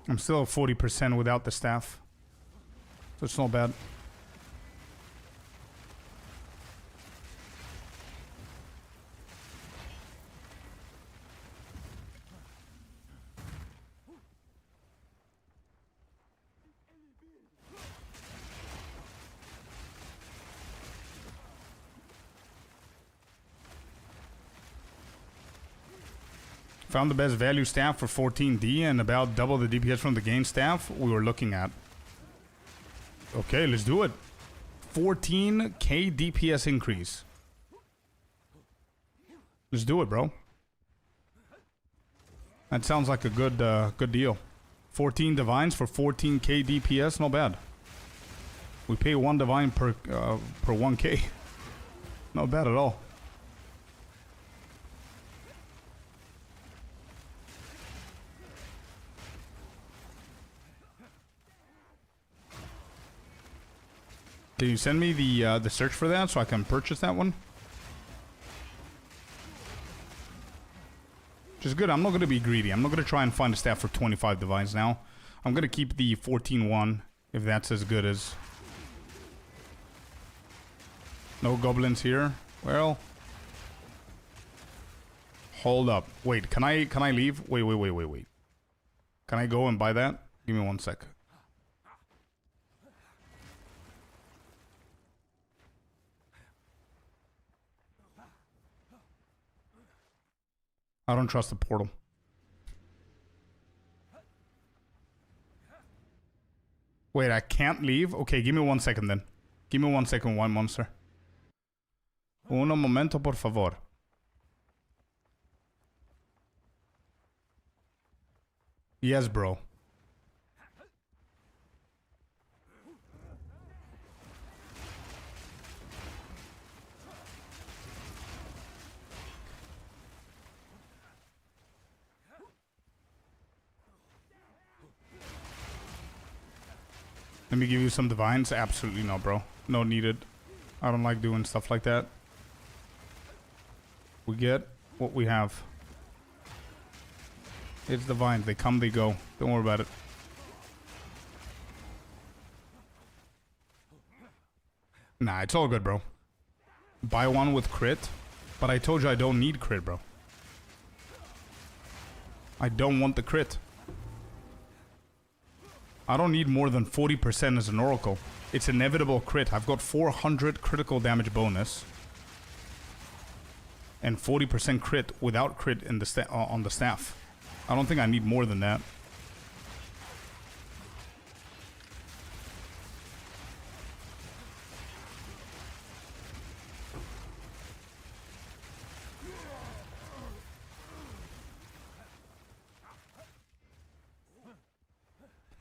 I'm still at 40% without the staff. So it's not bad. Found the best value staff for 14D and about double the DPS from the gain staff we were looking at. Okay, let's do it. 14k DPS increase. Let's do it, bro. That sounds like a good deal. 14 divines for 14k DPS, not bad. We pay 1 divine per 1k. Not bad at all. Can you send me the search for that so I can purchase that one? Which is good. I'm not going to be greedy. I'm not going to try and find a staff for 25 divines now. I'm going to keep the 14-1 if that's as good as... No goblins here. Well... Hold up. Wait, can I leave? Wait. Can I go and buy that? Give me 1 sec. I don't trust the portal. Wait, I can't leave? Okay, give me 1 second then. Give me 1 second, one monster. Uno momento, por favor. Yes, bro. Let me give you some divines. Absolutely no, bro. No needed. I don't like doing stuff like that. We get what we have. It's divines. They come, they go. Don't worry about it. Nah, it's all good, bro. Buy one with crit. But I told you I don't need crit, bro. I don't want the crit. I don't need more than 40% as an oracle. It's inevitable crit. I've got 400 critical damage bonus. And 40% crit without crit in the on the staff. I don't think I need more than that.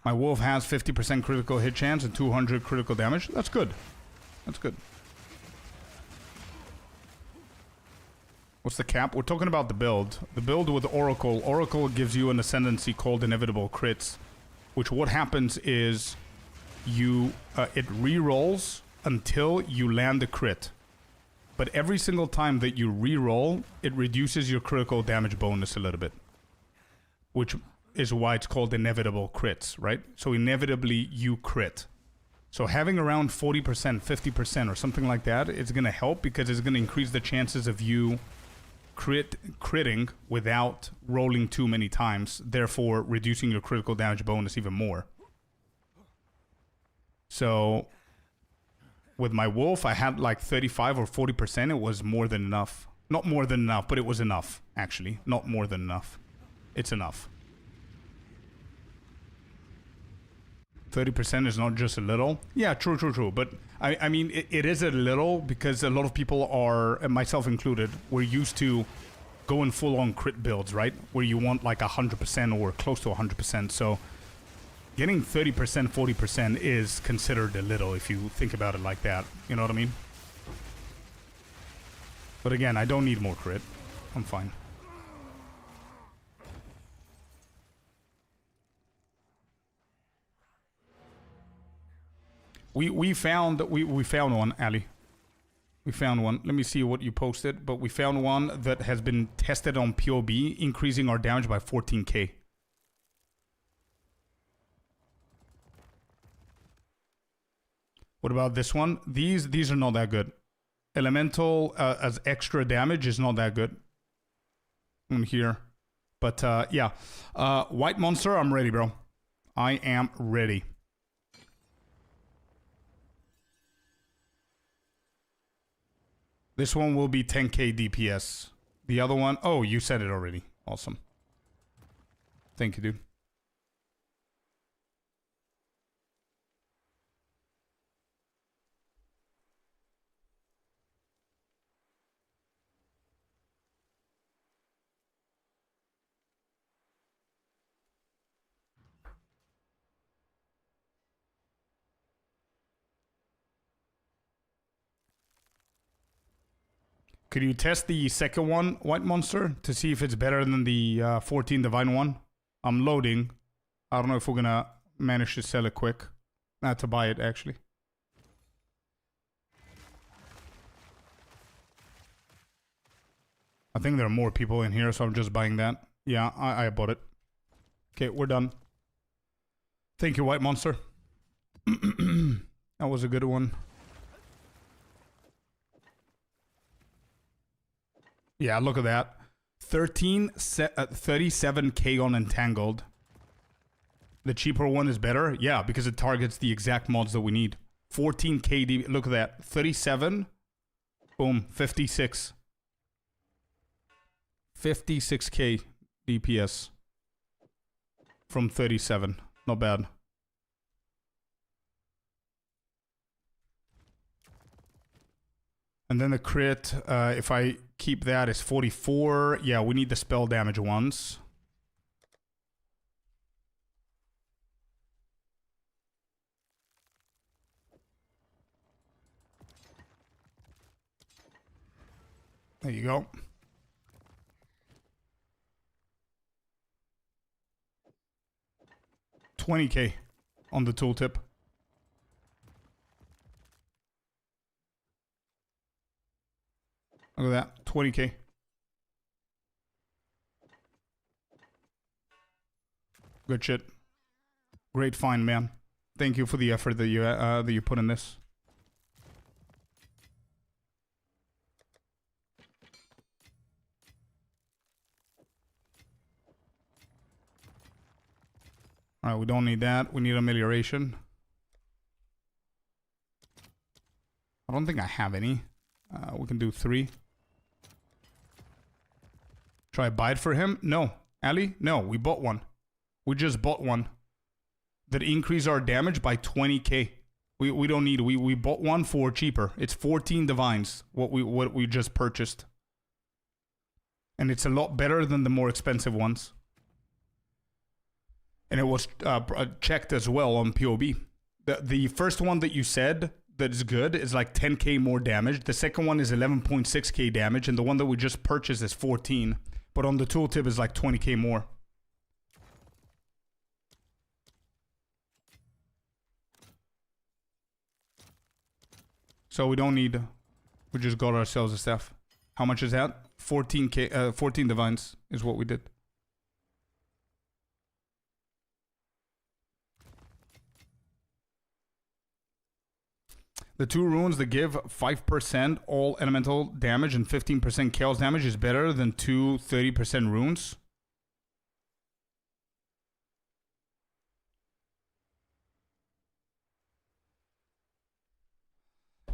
My wolf has 50% critical hit chance and 200 critical damage. That's good. That's good. What's the cap? We're talking about the build. The build with Oracle. Oracle gives you an ascendancy called Inevitable Crits, which what happens is you it re-rolls until you land a crit. But every single time that you re-roll, it reduces your critical damage bonus a little bit, which is why it's called Inevitable Crits, right? So inevitably you crit. So having around 40%, 50% or something like that, it's going to help because it's going to increase the chances of you critting without rolling too many times, therefore reducing your critical damage bonus even more. So with my wolf, I had like 35 or 40%. It was more than enough. Not more than enough, but it was enough, actually. Not more than enough. It's enough. 30% is not just a little. Yeah, true. But I mean, it is a little because a lot of people are, and myself included, we're used to going full on crit builds, right? Where you want like 100% or close to 100%. So getting 30%, 40% is considered a little if you think about it like that. You know what I mean? But again, I don't need more crit. I'm fine. We found one, Ali. We found one. Let me see what you posted, but we found one that has been tested on POB, increasing our damage by 14k. What about this one? These are not that good. Elemental as extra damage is not that good. In here, but yeah, white monster, I'm ready, bro. I am ready. This one will be 10k DPS. The other one, oh, you said it already. Awesome. Thank you, dude. Could you test the second one, White Monster, to see if it's better than the 14 Divine one? I'm loading. I don't know if we're gonna manage to sell it quick. To buy it, actually. I think there are more people in here, so I'm just buying that. Yeah, I bought it. Okay, we're done. Thank you, White Monster. That was a good one. Yeah, look at that. 37k on Entangled. The cheaper one is better? Yeah, because it targets the exact mods that we need. 14k, look at that. 37. Boom, 56. 56k DPS. From 37. Not bad. And then the crit, if I keep that, is 44. Yeah, we need the spell damage ones. There you go. $20k on the tooltip. Look at that, 20k. Good shit. Great find, man. Thank you for the effort that you put in this. Alright, we don't need that. We need amelioration. I don't think I have any. We can do 3. Try buy it for him? No. Ali? No, we bought one. We just bought one. That increase our damage by 20k. We don't need. We bought one for cheaper. It's 14 divines. What we just purchased. And it's a lot better than the more expensive ones. And it was checked as well on POB. The first one that you said that is good is like 10k more damage. The second one is 11.6k damage, and the one that we just purchased is 14. But on the tooltip is like 20k more. So we don't need. We just got ourselves a staff. How much is that? 14k. 14 divines is what we did. The 2 runes that give 5% all elemental damage and 15% chaos damage is better than 2 30% runes.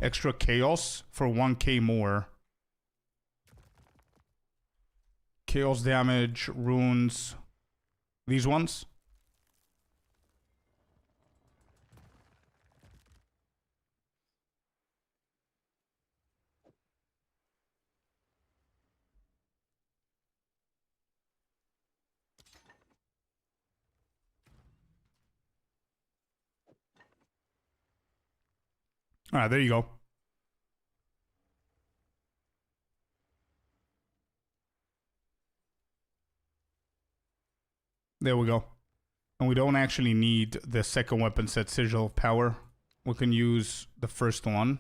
Extra chaos for 1k more. Chaos damage, runes. These ones. All right, there you go. There we go. And we don't actually need the second weapon set, Sigil of Power. We can use the first one.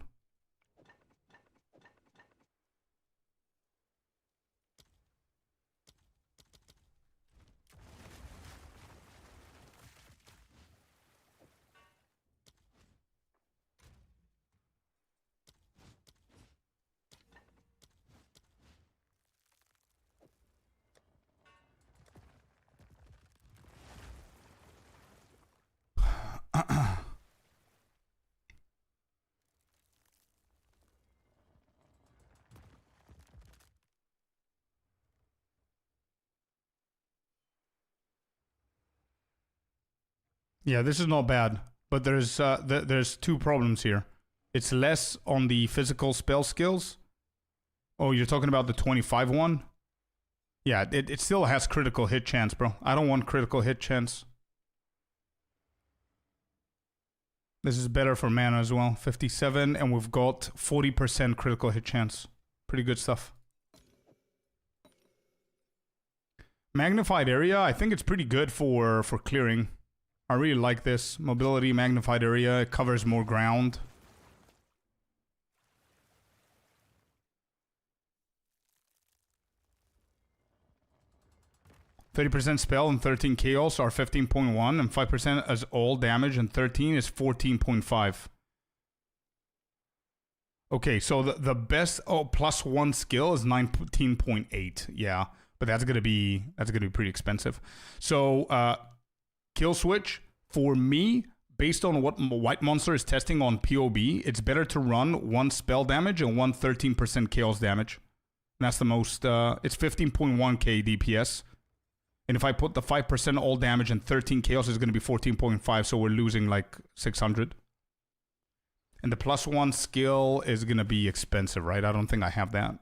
Yeah, this is not bad, but there's 2 problems here. It's less on the physical spell skills. Oh, you're talking about the 25 one? Yeah, it still has critical hit chance, bro. I don't want critical hit chance. This is better for mana as well. 57, and we've got 40% critical hit chance. Pretty good stuff. Magnified area, I think it's pretty good for clearing. I really like this. Mobility, magnified area, it covers more ground. %30 spell and 13 chaos are 15.1, and 5% as all damage, and 13 is 14.5. Okay, so the best +1 skill is 19.8. Yeah, but that's gonna be pretty expensive. So kill switch for me, based on what White Monster is testing on POB, it's better to run 1 spell damage and 1 13% chaos damage. And that's the most. It's 15.1k DPS. And if I put the 5% all damage and 13 chaos, is going to be 14.5, so we're losing like 600. And the +1 skill is going to be expensive, right? I don't think I have that.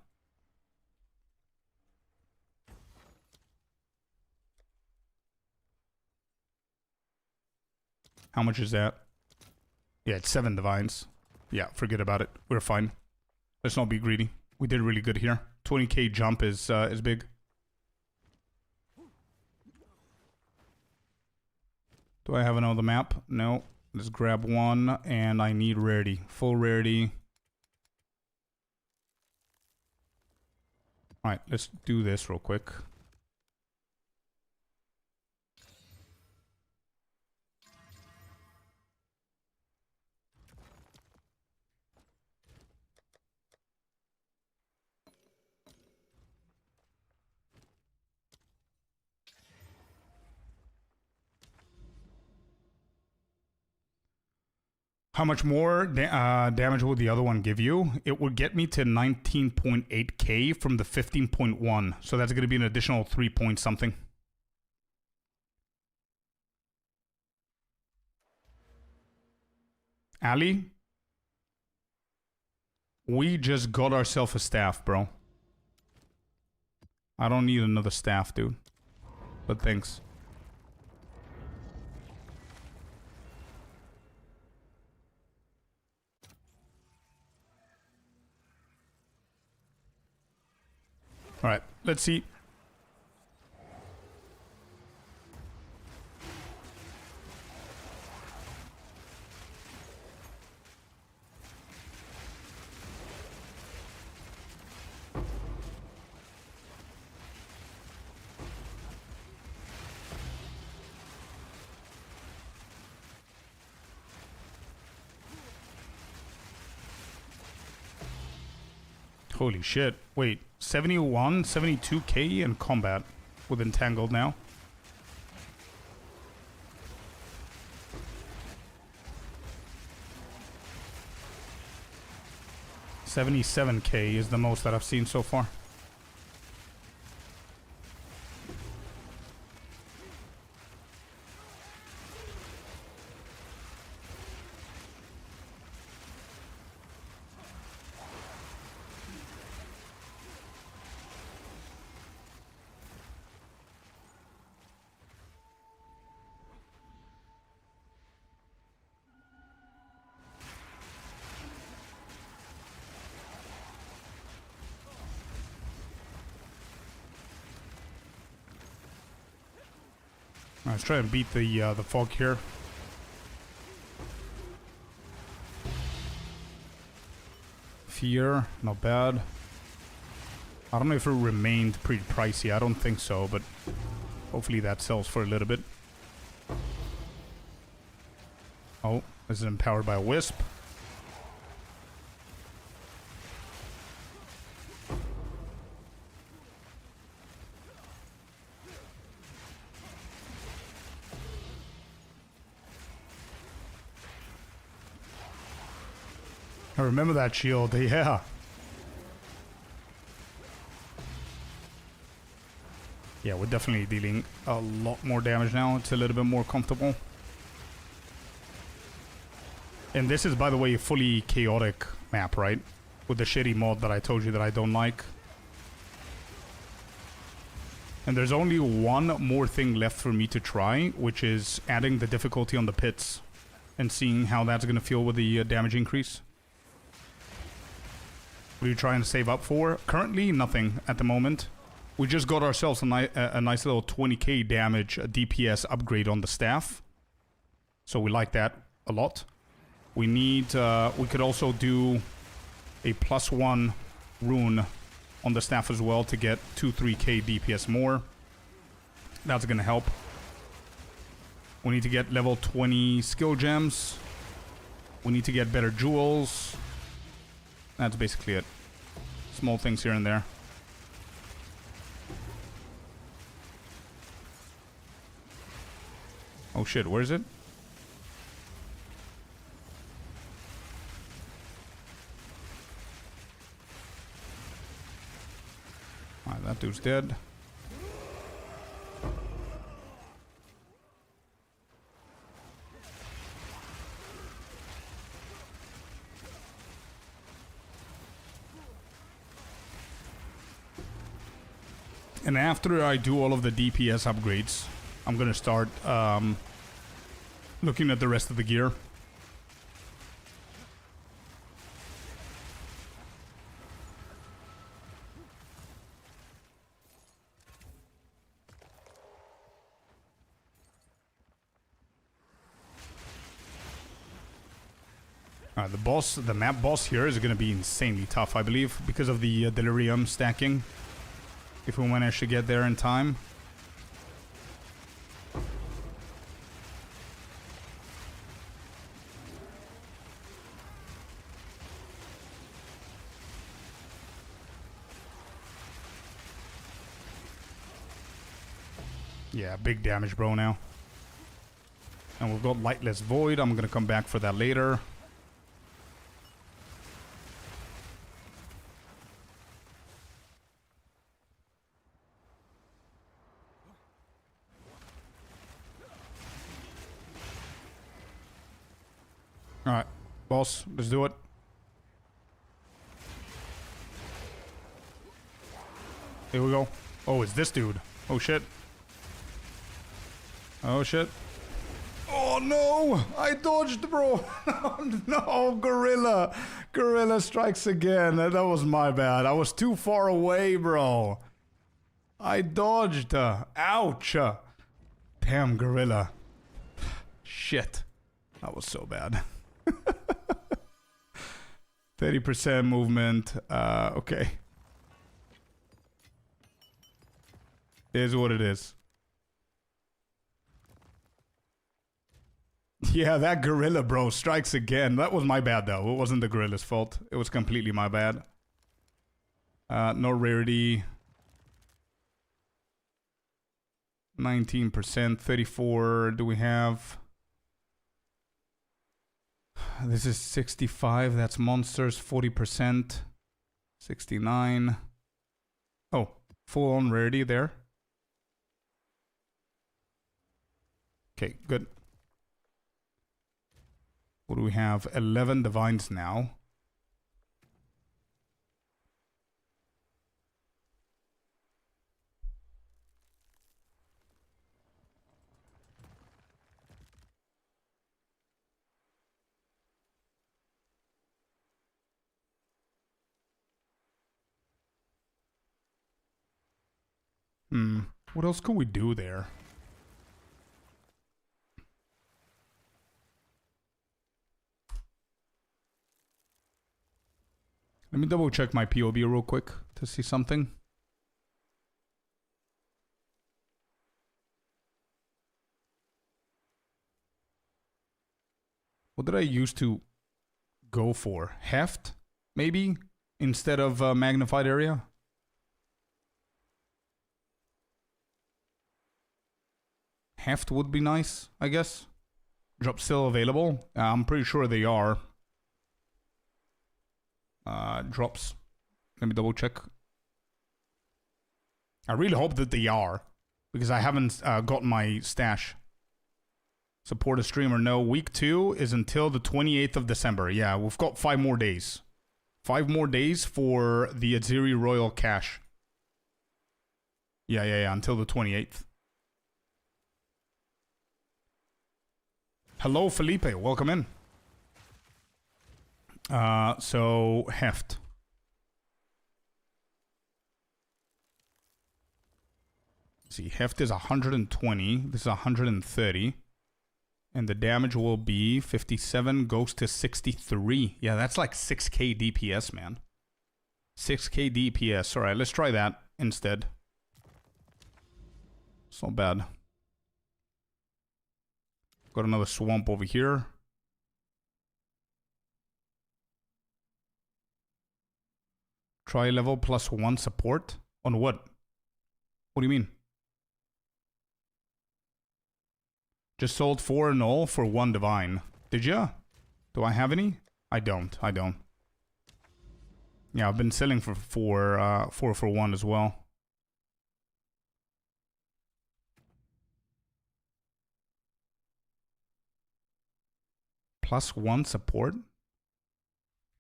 How much is that? Yeah, it's 7 divines. Yeah, forget about it. We're fine. Let's not be greedy. We did really good here. 20k jump is big. Do I have another map? No. Let's grab one, and I need rarity. Full rarity. Alright, let's do this real quick. How much more damage would the other one give you? It would get me to 19.8k from the 15.1. So that's going to be an additional 3 point something. Ali? We just got ourselves a staff, bro. I don't need another staff, dude. But thanks. Alright, let's see. Holy shit. Wait, 71, 72k in combat with Entangled now. $77k is the most that I've seen so far. Let's try and beat the fog here. Fear, not bad. I don't know if it remained pretty pricey. I don't think so, but hopefully that sells for a little bit. Oh, this is empowered by a wisp. I remember that shield, yeah. Yeah, we're definitely dealing a lot more damage now. It's a little bit more comfortable. And this is, by the way, a fully chaotic map, right? With the shitty mod that I told you that I don't like. And there's only one more thing left for me to try, which is adding the difficulty on the pits and seeing how that's going to feel with the damage increase. What are you trying to save up for? Currently, nothing at the moment. We just got ourselves a nice little 20k damage DPS upgrade on the staff. So we like that a lot. We need, we could also do a +1 rune on the staff as well to get 2-3k DPS more. That's gonna help. We need to get level 20 skill gems. We need to get better jewels. That's basically it. Small things here and there. Oh shit, where is it? Alright, that dude's dead. And after I do all of the DPS upgrades, I'm gonna start looking at the rest of the gear. The map boss here is gonna be insanely tough, I believe, because of the delirium stacking. If we manage to get there in time. Yeah, big damage, bro, now. And we've got Lightless Void. I'm gonna come back for that later. Alright, boss, let's do it. Here we go. Oh, it's this dude. Oh, shit. Oh, shit. Oh, no! I dodged, bro! Oh, no, Gorilla! Gorilla strikes again. That was my bad. I was too far away, bro. I dodged. Ouch! Damn, Gorilla. Shit. That was so bad. 30% movement. Okay. It is what it is. Yeah, that gorilla, bro, strikes again. That was my bad, though. It wasn't the gorilla's fault. It was completely my bad. No rarity. 19%. 34. Do we have... This is 65. That's monsters. 40%. 69. Oh, full on rarity there. Okay, good. What do we have? 11 divines now. What else can we do there? Let me double check my POB real quick to see something. What did I used to go for? Heft? Maybe? Instead of magnified area? Heft would be nice, I guess. Drop still available? I'm pretty sure they are. Drops. Let me double check. I really hope that they are, because I haven't got my stash. Support a streamer? No. Week 2 is until the 28th of December. Yeah, we've got 5 more days. 5 more days for the Aziri Royal Cache. Yeah, until the 28th. Hello, Felipe. Welcome in. So, heft. Let's see, heft is 120. This is 130. And the damage will be 57, goes to 63. Yeah, that's like 6k DPS, man. 6k DPS. Alright, let's try that instead. It's not bad. Got another swamp over here. Tri-level plus 1 support? On what? What do you mean? Just sold 4 and all for 1 divine. Did ya? Do I have any? I don't. Yeah, I've been selling for 4 for 1 as well. Plus 1 support?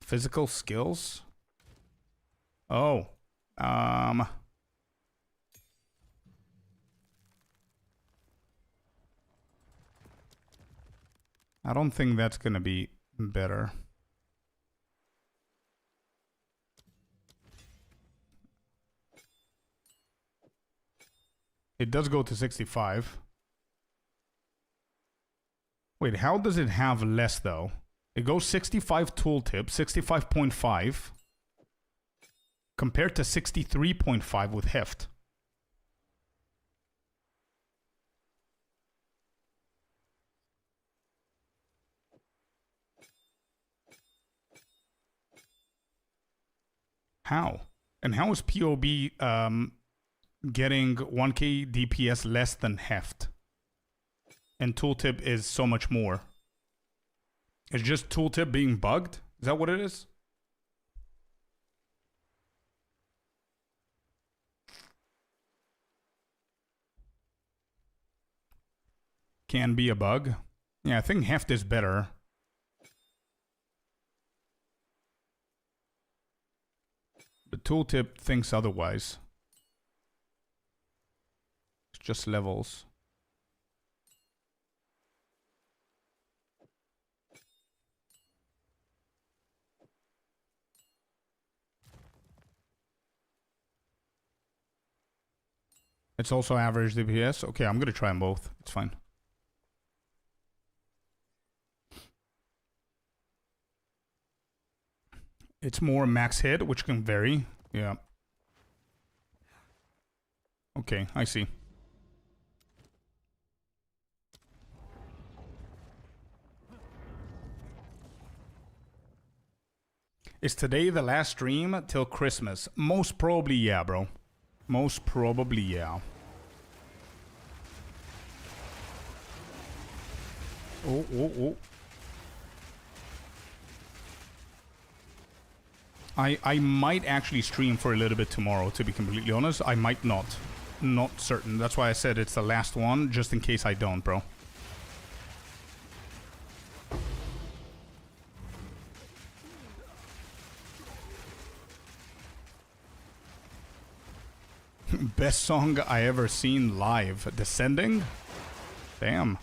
Physical skills? Oh. I don't think that's gonna be better. It does go to 65. Wait, how does it have less though? It goes 65 tooltip, 65.5 compared to 63.5 with heft. How? And how is POB getting 1k DPS less than heft? And tooltip is so much more. It's just tooltip being bugged? Is that what it is? Can be a bug. Yeah, I think heft is better. tooltip thinks otherwise. It's just levels. It's also average DPS. Okay, I'm gonna try them both. It's fine. It's more max hit, which can vary. Yeah. Okay, I see. Is today the last stream till Christmas? Most probably, yeah, bro. Most probably, yeah. Oh, oh, oh. I might actually stream for a little bit tomorrow, to be completely honest. I might not. Not certain. That's why I said it's the last one, just in case I don't, bro. Best song I ever seen live. Descending? Damn.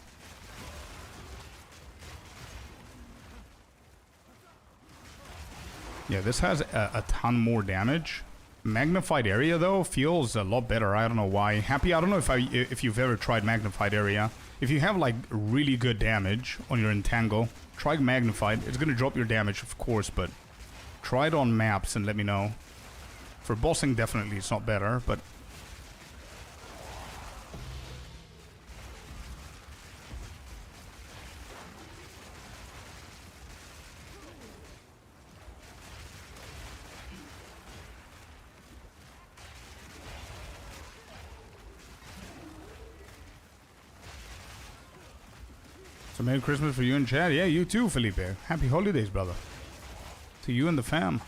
Yeah, this has a ton more damage. Magnified area though feels a lot better. I don't know why. Happy, I don't know if you've ever tried magnified area. If you have like really good damage on your entangle, try magnified. It's gonna drop your damage, of course, but try it on maps and let me know. For bossing, definitely it's not better, but so Merry Christmas for you and Chad. Yeah, you too, Felipe. Happy holidays, brother. To you and the fam.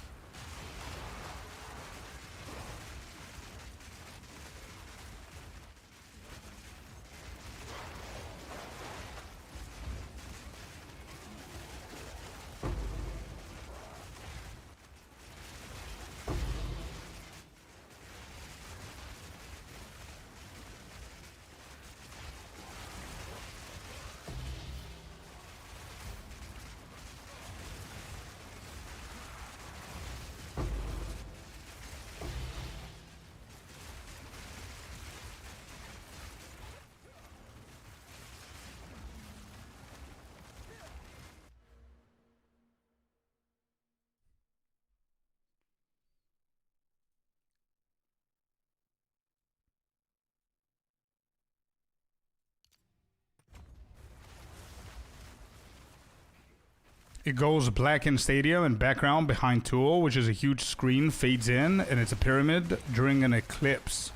It goes black in Stadium and background behind Tool, which is a huge screen, fades in, and it's a pyramid during an eclipse.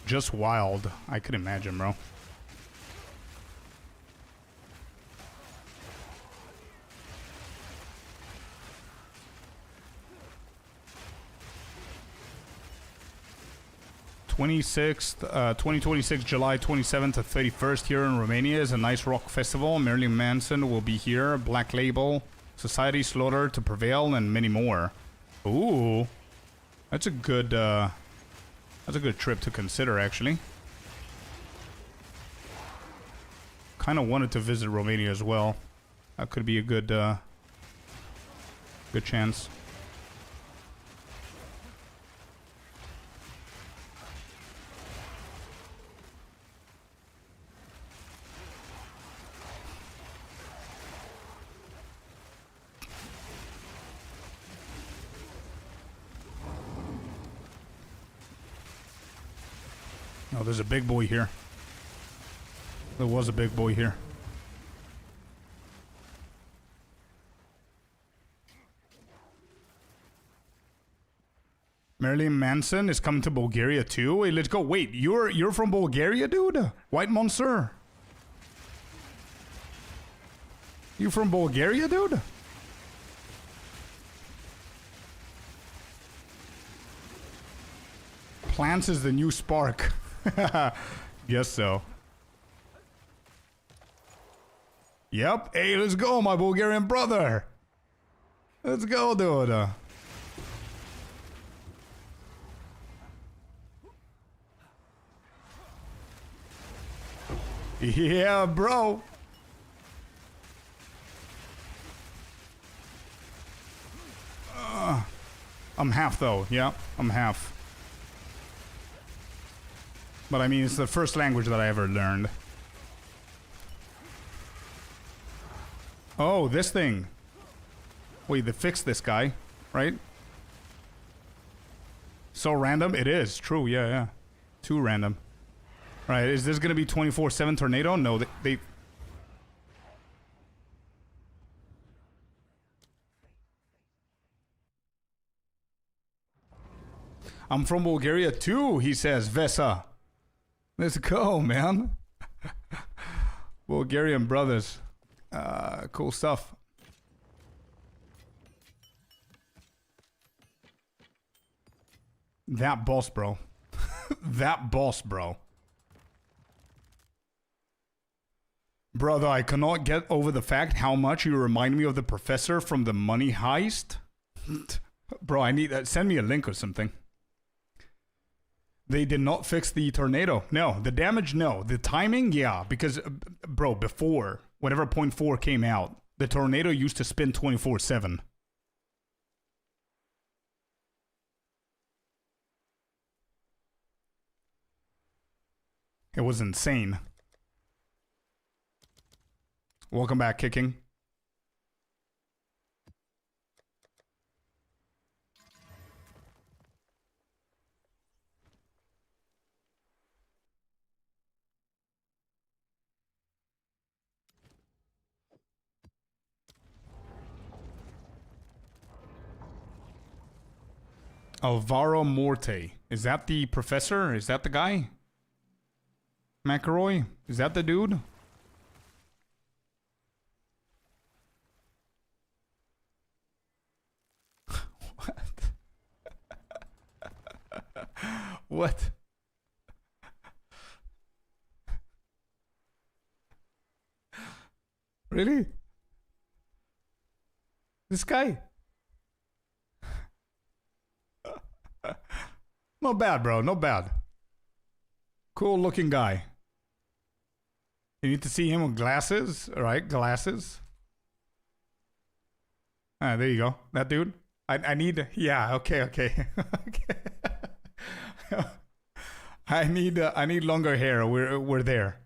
Just wild. I could imagine, bro. (26th, 2026, July 27th to 31st here in Romania is a nice rock festival. Marilyn Manson will be here. Black Label, Society, Slaughter to Prevail, and many more. Ooh, that's a good trip to consider, actually. Kind of wanted to visit Romania as well. That could be a good chance. Oh, there's a big boy here. There was a big boy here. Marilyn Manson is coming to Bulgaria too. Hey, let's go. Wait, you're from Bulgaria, dude? White Monster. You from Bulgaria, dude? Plants is the new spark. Guess so. Yep. Hey, let's go, my Bulgarian brother. Let's go, dude. Yeah, bro. I'm half though. Yeah, I'm half. But I mean, it's the first language that I ever learned. Oh, this thing. Wait, they fixed this guy, right? So random? It is. True, yeah, yeah. Too random. Right, is this gonna be 24/7 tornado? No, they... I'm from Bulgaria too, he says, Vesa. Let's go, man. Bulgarian brothers. Cool stuff. That boss, bro. That boss, bro. Brother, I cannot get over the fact how much you remind me of the professor from the Money Heist. Bro, I need that. Send me a link or something. They did not fix the tornado. No, the damage, no. The timing, yeah. Because, bro, before, whenever point 4 came out, the tornado used to spin 24/7. It was insane. Welcome back, Kicking. Alvaro Morte. Is that the professor? Is that the guy? McElroy? Is that the dude? What? What? Really? This guy? Not bad, bro. Not bad. Cool looking guy. You need to see him with glasses. All right, glasses. Ah, there you go. That dude. I need. Yeah. Okay. Okay. Okay. I need longer hair. We're there.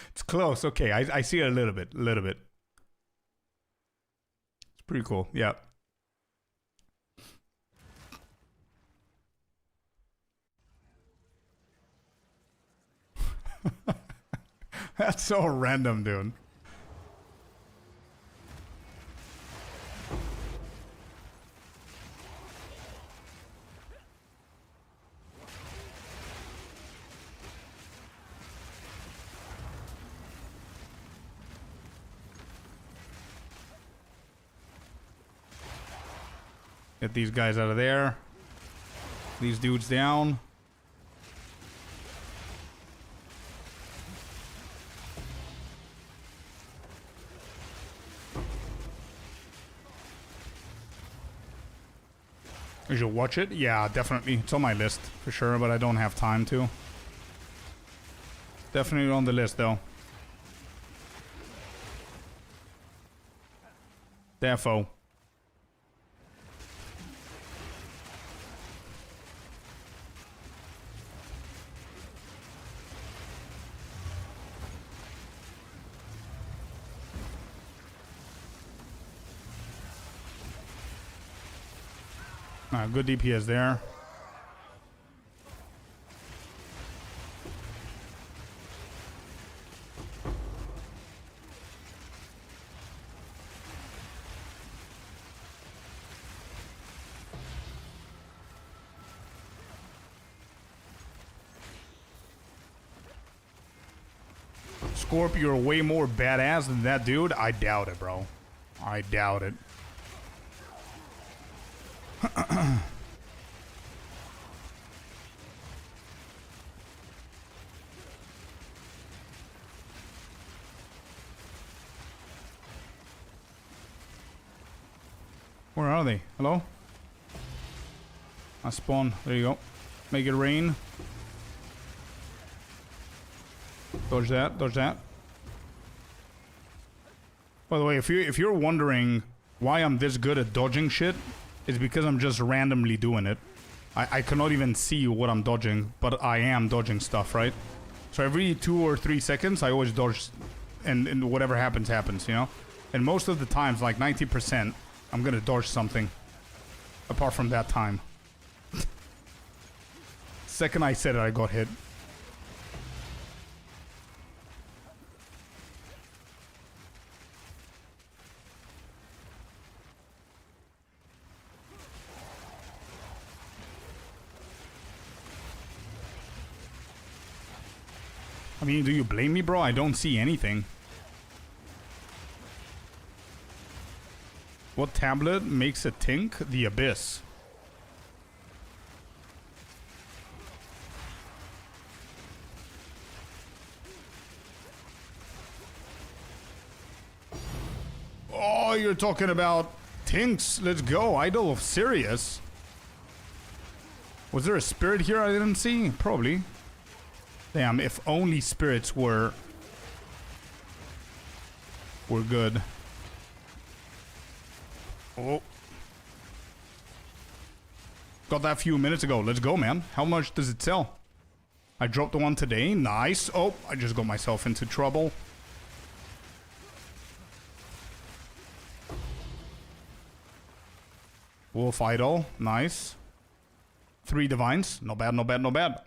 It's close. Okay. I see it a little bit. A little bit. It's pretty cool. Yeah. That's so random, dude. Get these guys out of there. These dudes down. You should watch it? Yeah, definitely. It's on my list for sure, but I don't have time to. Definitely on the list though. Defo. Good DPS there. Scorp, you're way more badass than that dude? I doubt it, bro. I doubt it. Where are they? Hello? I spawn. There you go. Make it rain. Dodge that, dodge that. By the way, if you're wondering why I'm this good at dodging shit, it's because I'm just randomly doing it. I cannot even see what I'm dodging, but I am dodging stuff, right? So every 2 or 3 seconds, I always dodge, and whatever happens, happens, you know? And most of the times, like 90%, I'm gonna dodge something. Apart from that time. Second I said it, I got hit. I mean, do you blame me, bro? I don't see anything. What tablet makes it tink? The Abyss. Oh, you're talking about tinks. Let's go. Idol of Sirius. Was there a spirit here I didn't see? Probably. Damn, if only spirits were good. Oh. Got that a few minutes ago. Let's go, man. How much does it sell? I dropped the one today. Nice. Oh, I just got myself into trouble. Wolf Idol. Nice. 3 divines. Not bad, not bad, not bad.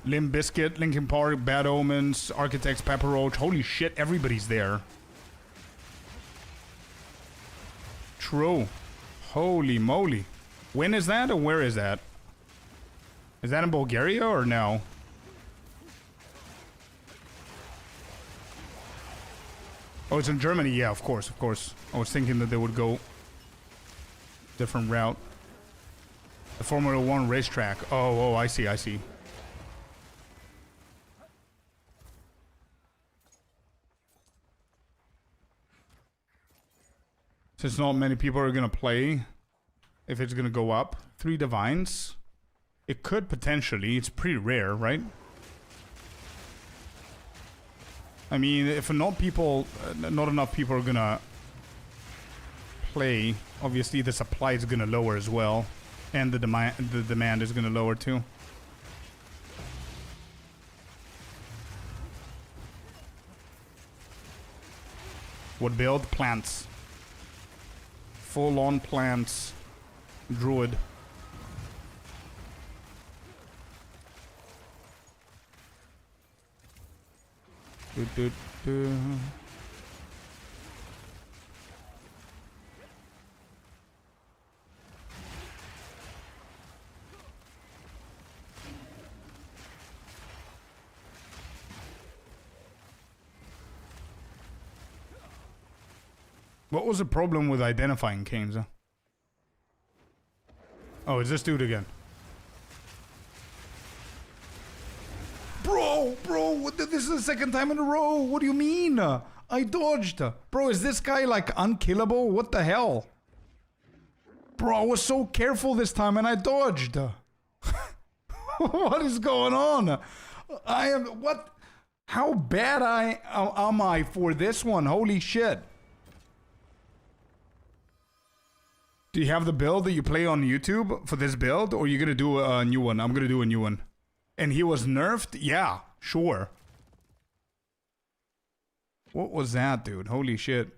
Limb Biscuit, Linkin Park, Bad Omens, Architects, Pepper Roach. Holy shit, everybody's there. True. Holy moly. When is that or where is that? Is that in Bulgaria or no? Oh, it's in Germany. Yeah, of course, of course. I was thinking that they would go different route. The Formula 1 racetrack. Oh, I see, I see. Since not many people are gonna play, if it's gonna go up, 3 divines, it could potentially. It's pretty rare, right? I mean, if not enough people are gonna play, obviously the supply is gonna lower as well, and the demand is gonna lower too. What build? Plants. Full-on plants. Druid. What was the problem with identifying Canes? Huh? Oh, it's this dude again. Bro, this is the second time in a row. What do you mean? I dodged. Bro, is this guy like unkillable? What the hell? Bro, I was so careful this time and I dodged. What is going on? What? How bad am I for this one? Holy shit. Do you have the build that you play on YouTube for this build? Or are you going to do a new one? I'm going to do a new one. And he was nerfed? Yeah, sure. What was that, dude? Holy shit.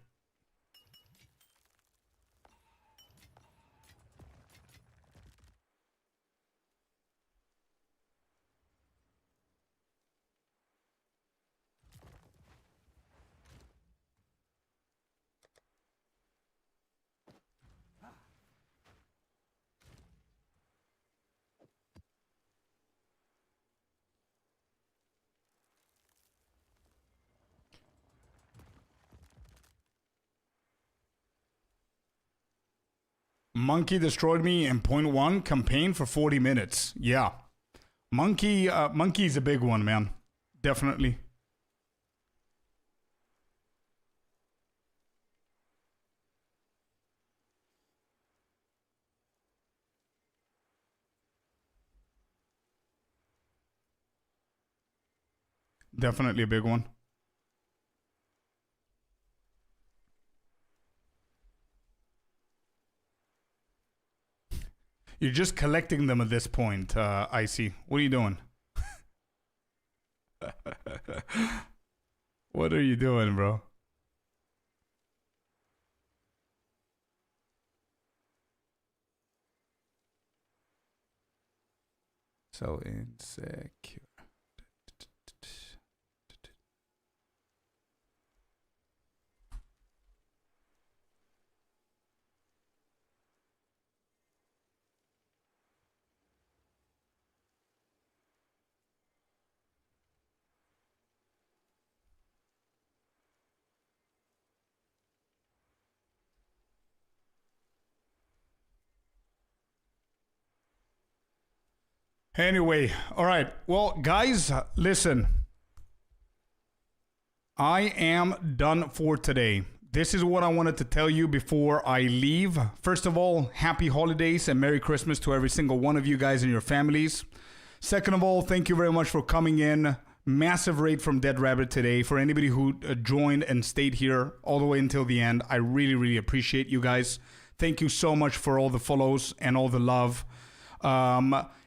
Monkey destroyed me in point one campaign for 40 minutes. Yeah. Monkey's a big one, man. Definitely. Definitely a big one. You're just collecting them at this point, Icy. What are you doing? What are you doing, bro? So insecure. Anyway, all right. Well, guys, listen. I am done for today. This is what I wanted to tell you before I leave. First of all, happy holidays and Merry Christmas to every single one of you guys and your families. Second of all, thank you very much for coming in. Massive raid from Dead Rabbit today. For anybody who joined and stayed here all the way until the end, I really, really appreciate you guys. Thank you so much for all the follows and all the love.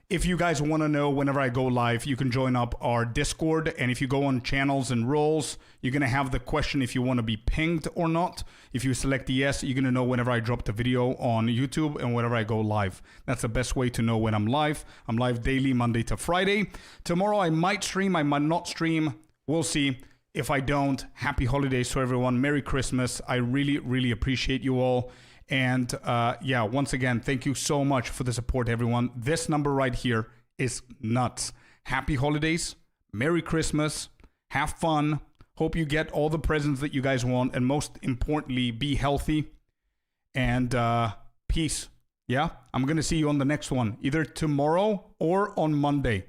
If you guys want to know whenever I go live, you can join up our Discord. And if you go on channels and roles, you're going to have the question if you want to be pinged or not. If you select yes, you're going to know whenever I drop the video on YouTube and whenever I go live. That's the best way to know when I'm live. I'm live daily, Monday to Friday. Tomorrow I might stream, I might not stream. We'll see. If I don't, happy holidays to everyone. Merry Christmas. I really, really appreciate you all. And yeah, once again, thank you so much for the support, everyone. This number right here is nuts. Happy holidays. Merry Christmas. Have fun. Hope you get all the presents that you guys want. And most importantly, be healthy. And peace. Yeah, I'm going to see you on the next one, either tomorrow or on Monday.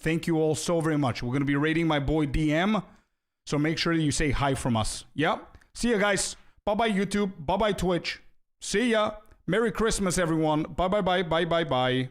Thank you all so very much. We're going to be raiding my boy DM. So make sure that you say hi from us. Yeah. See you guys. Bye-bye, YouTube. Bye-bye, Twitch. See ya. Merry Christmas, everyone. Bye, bye, bye, bye, bye, bye.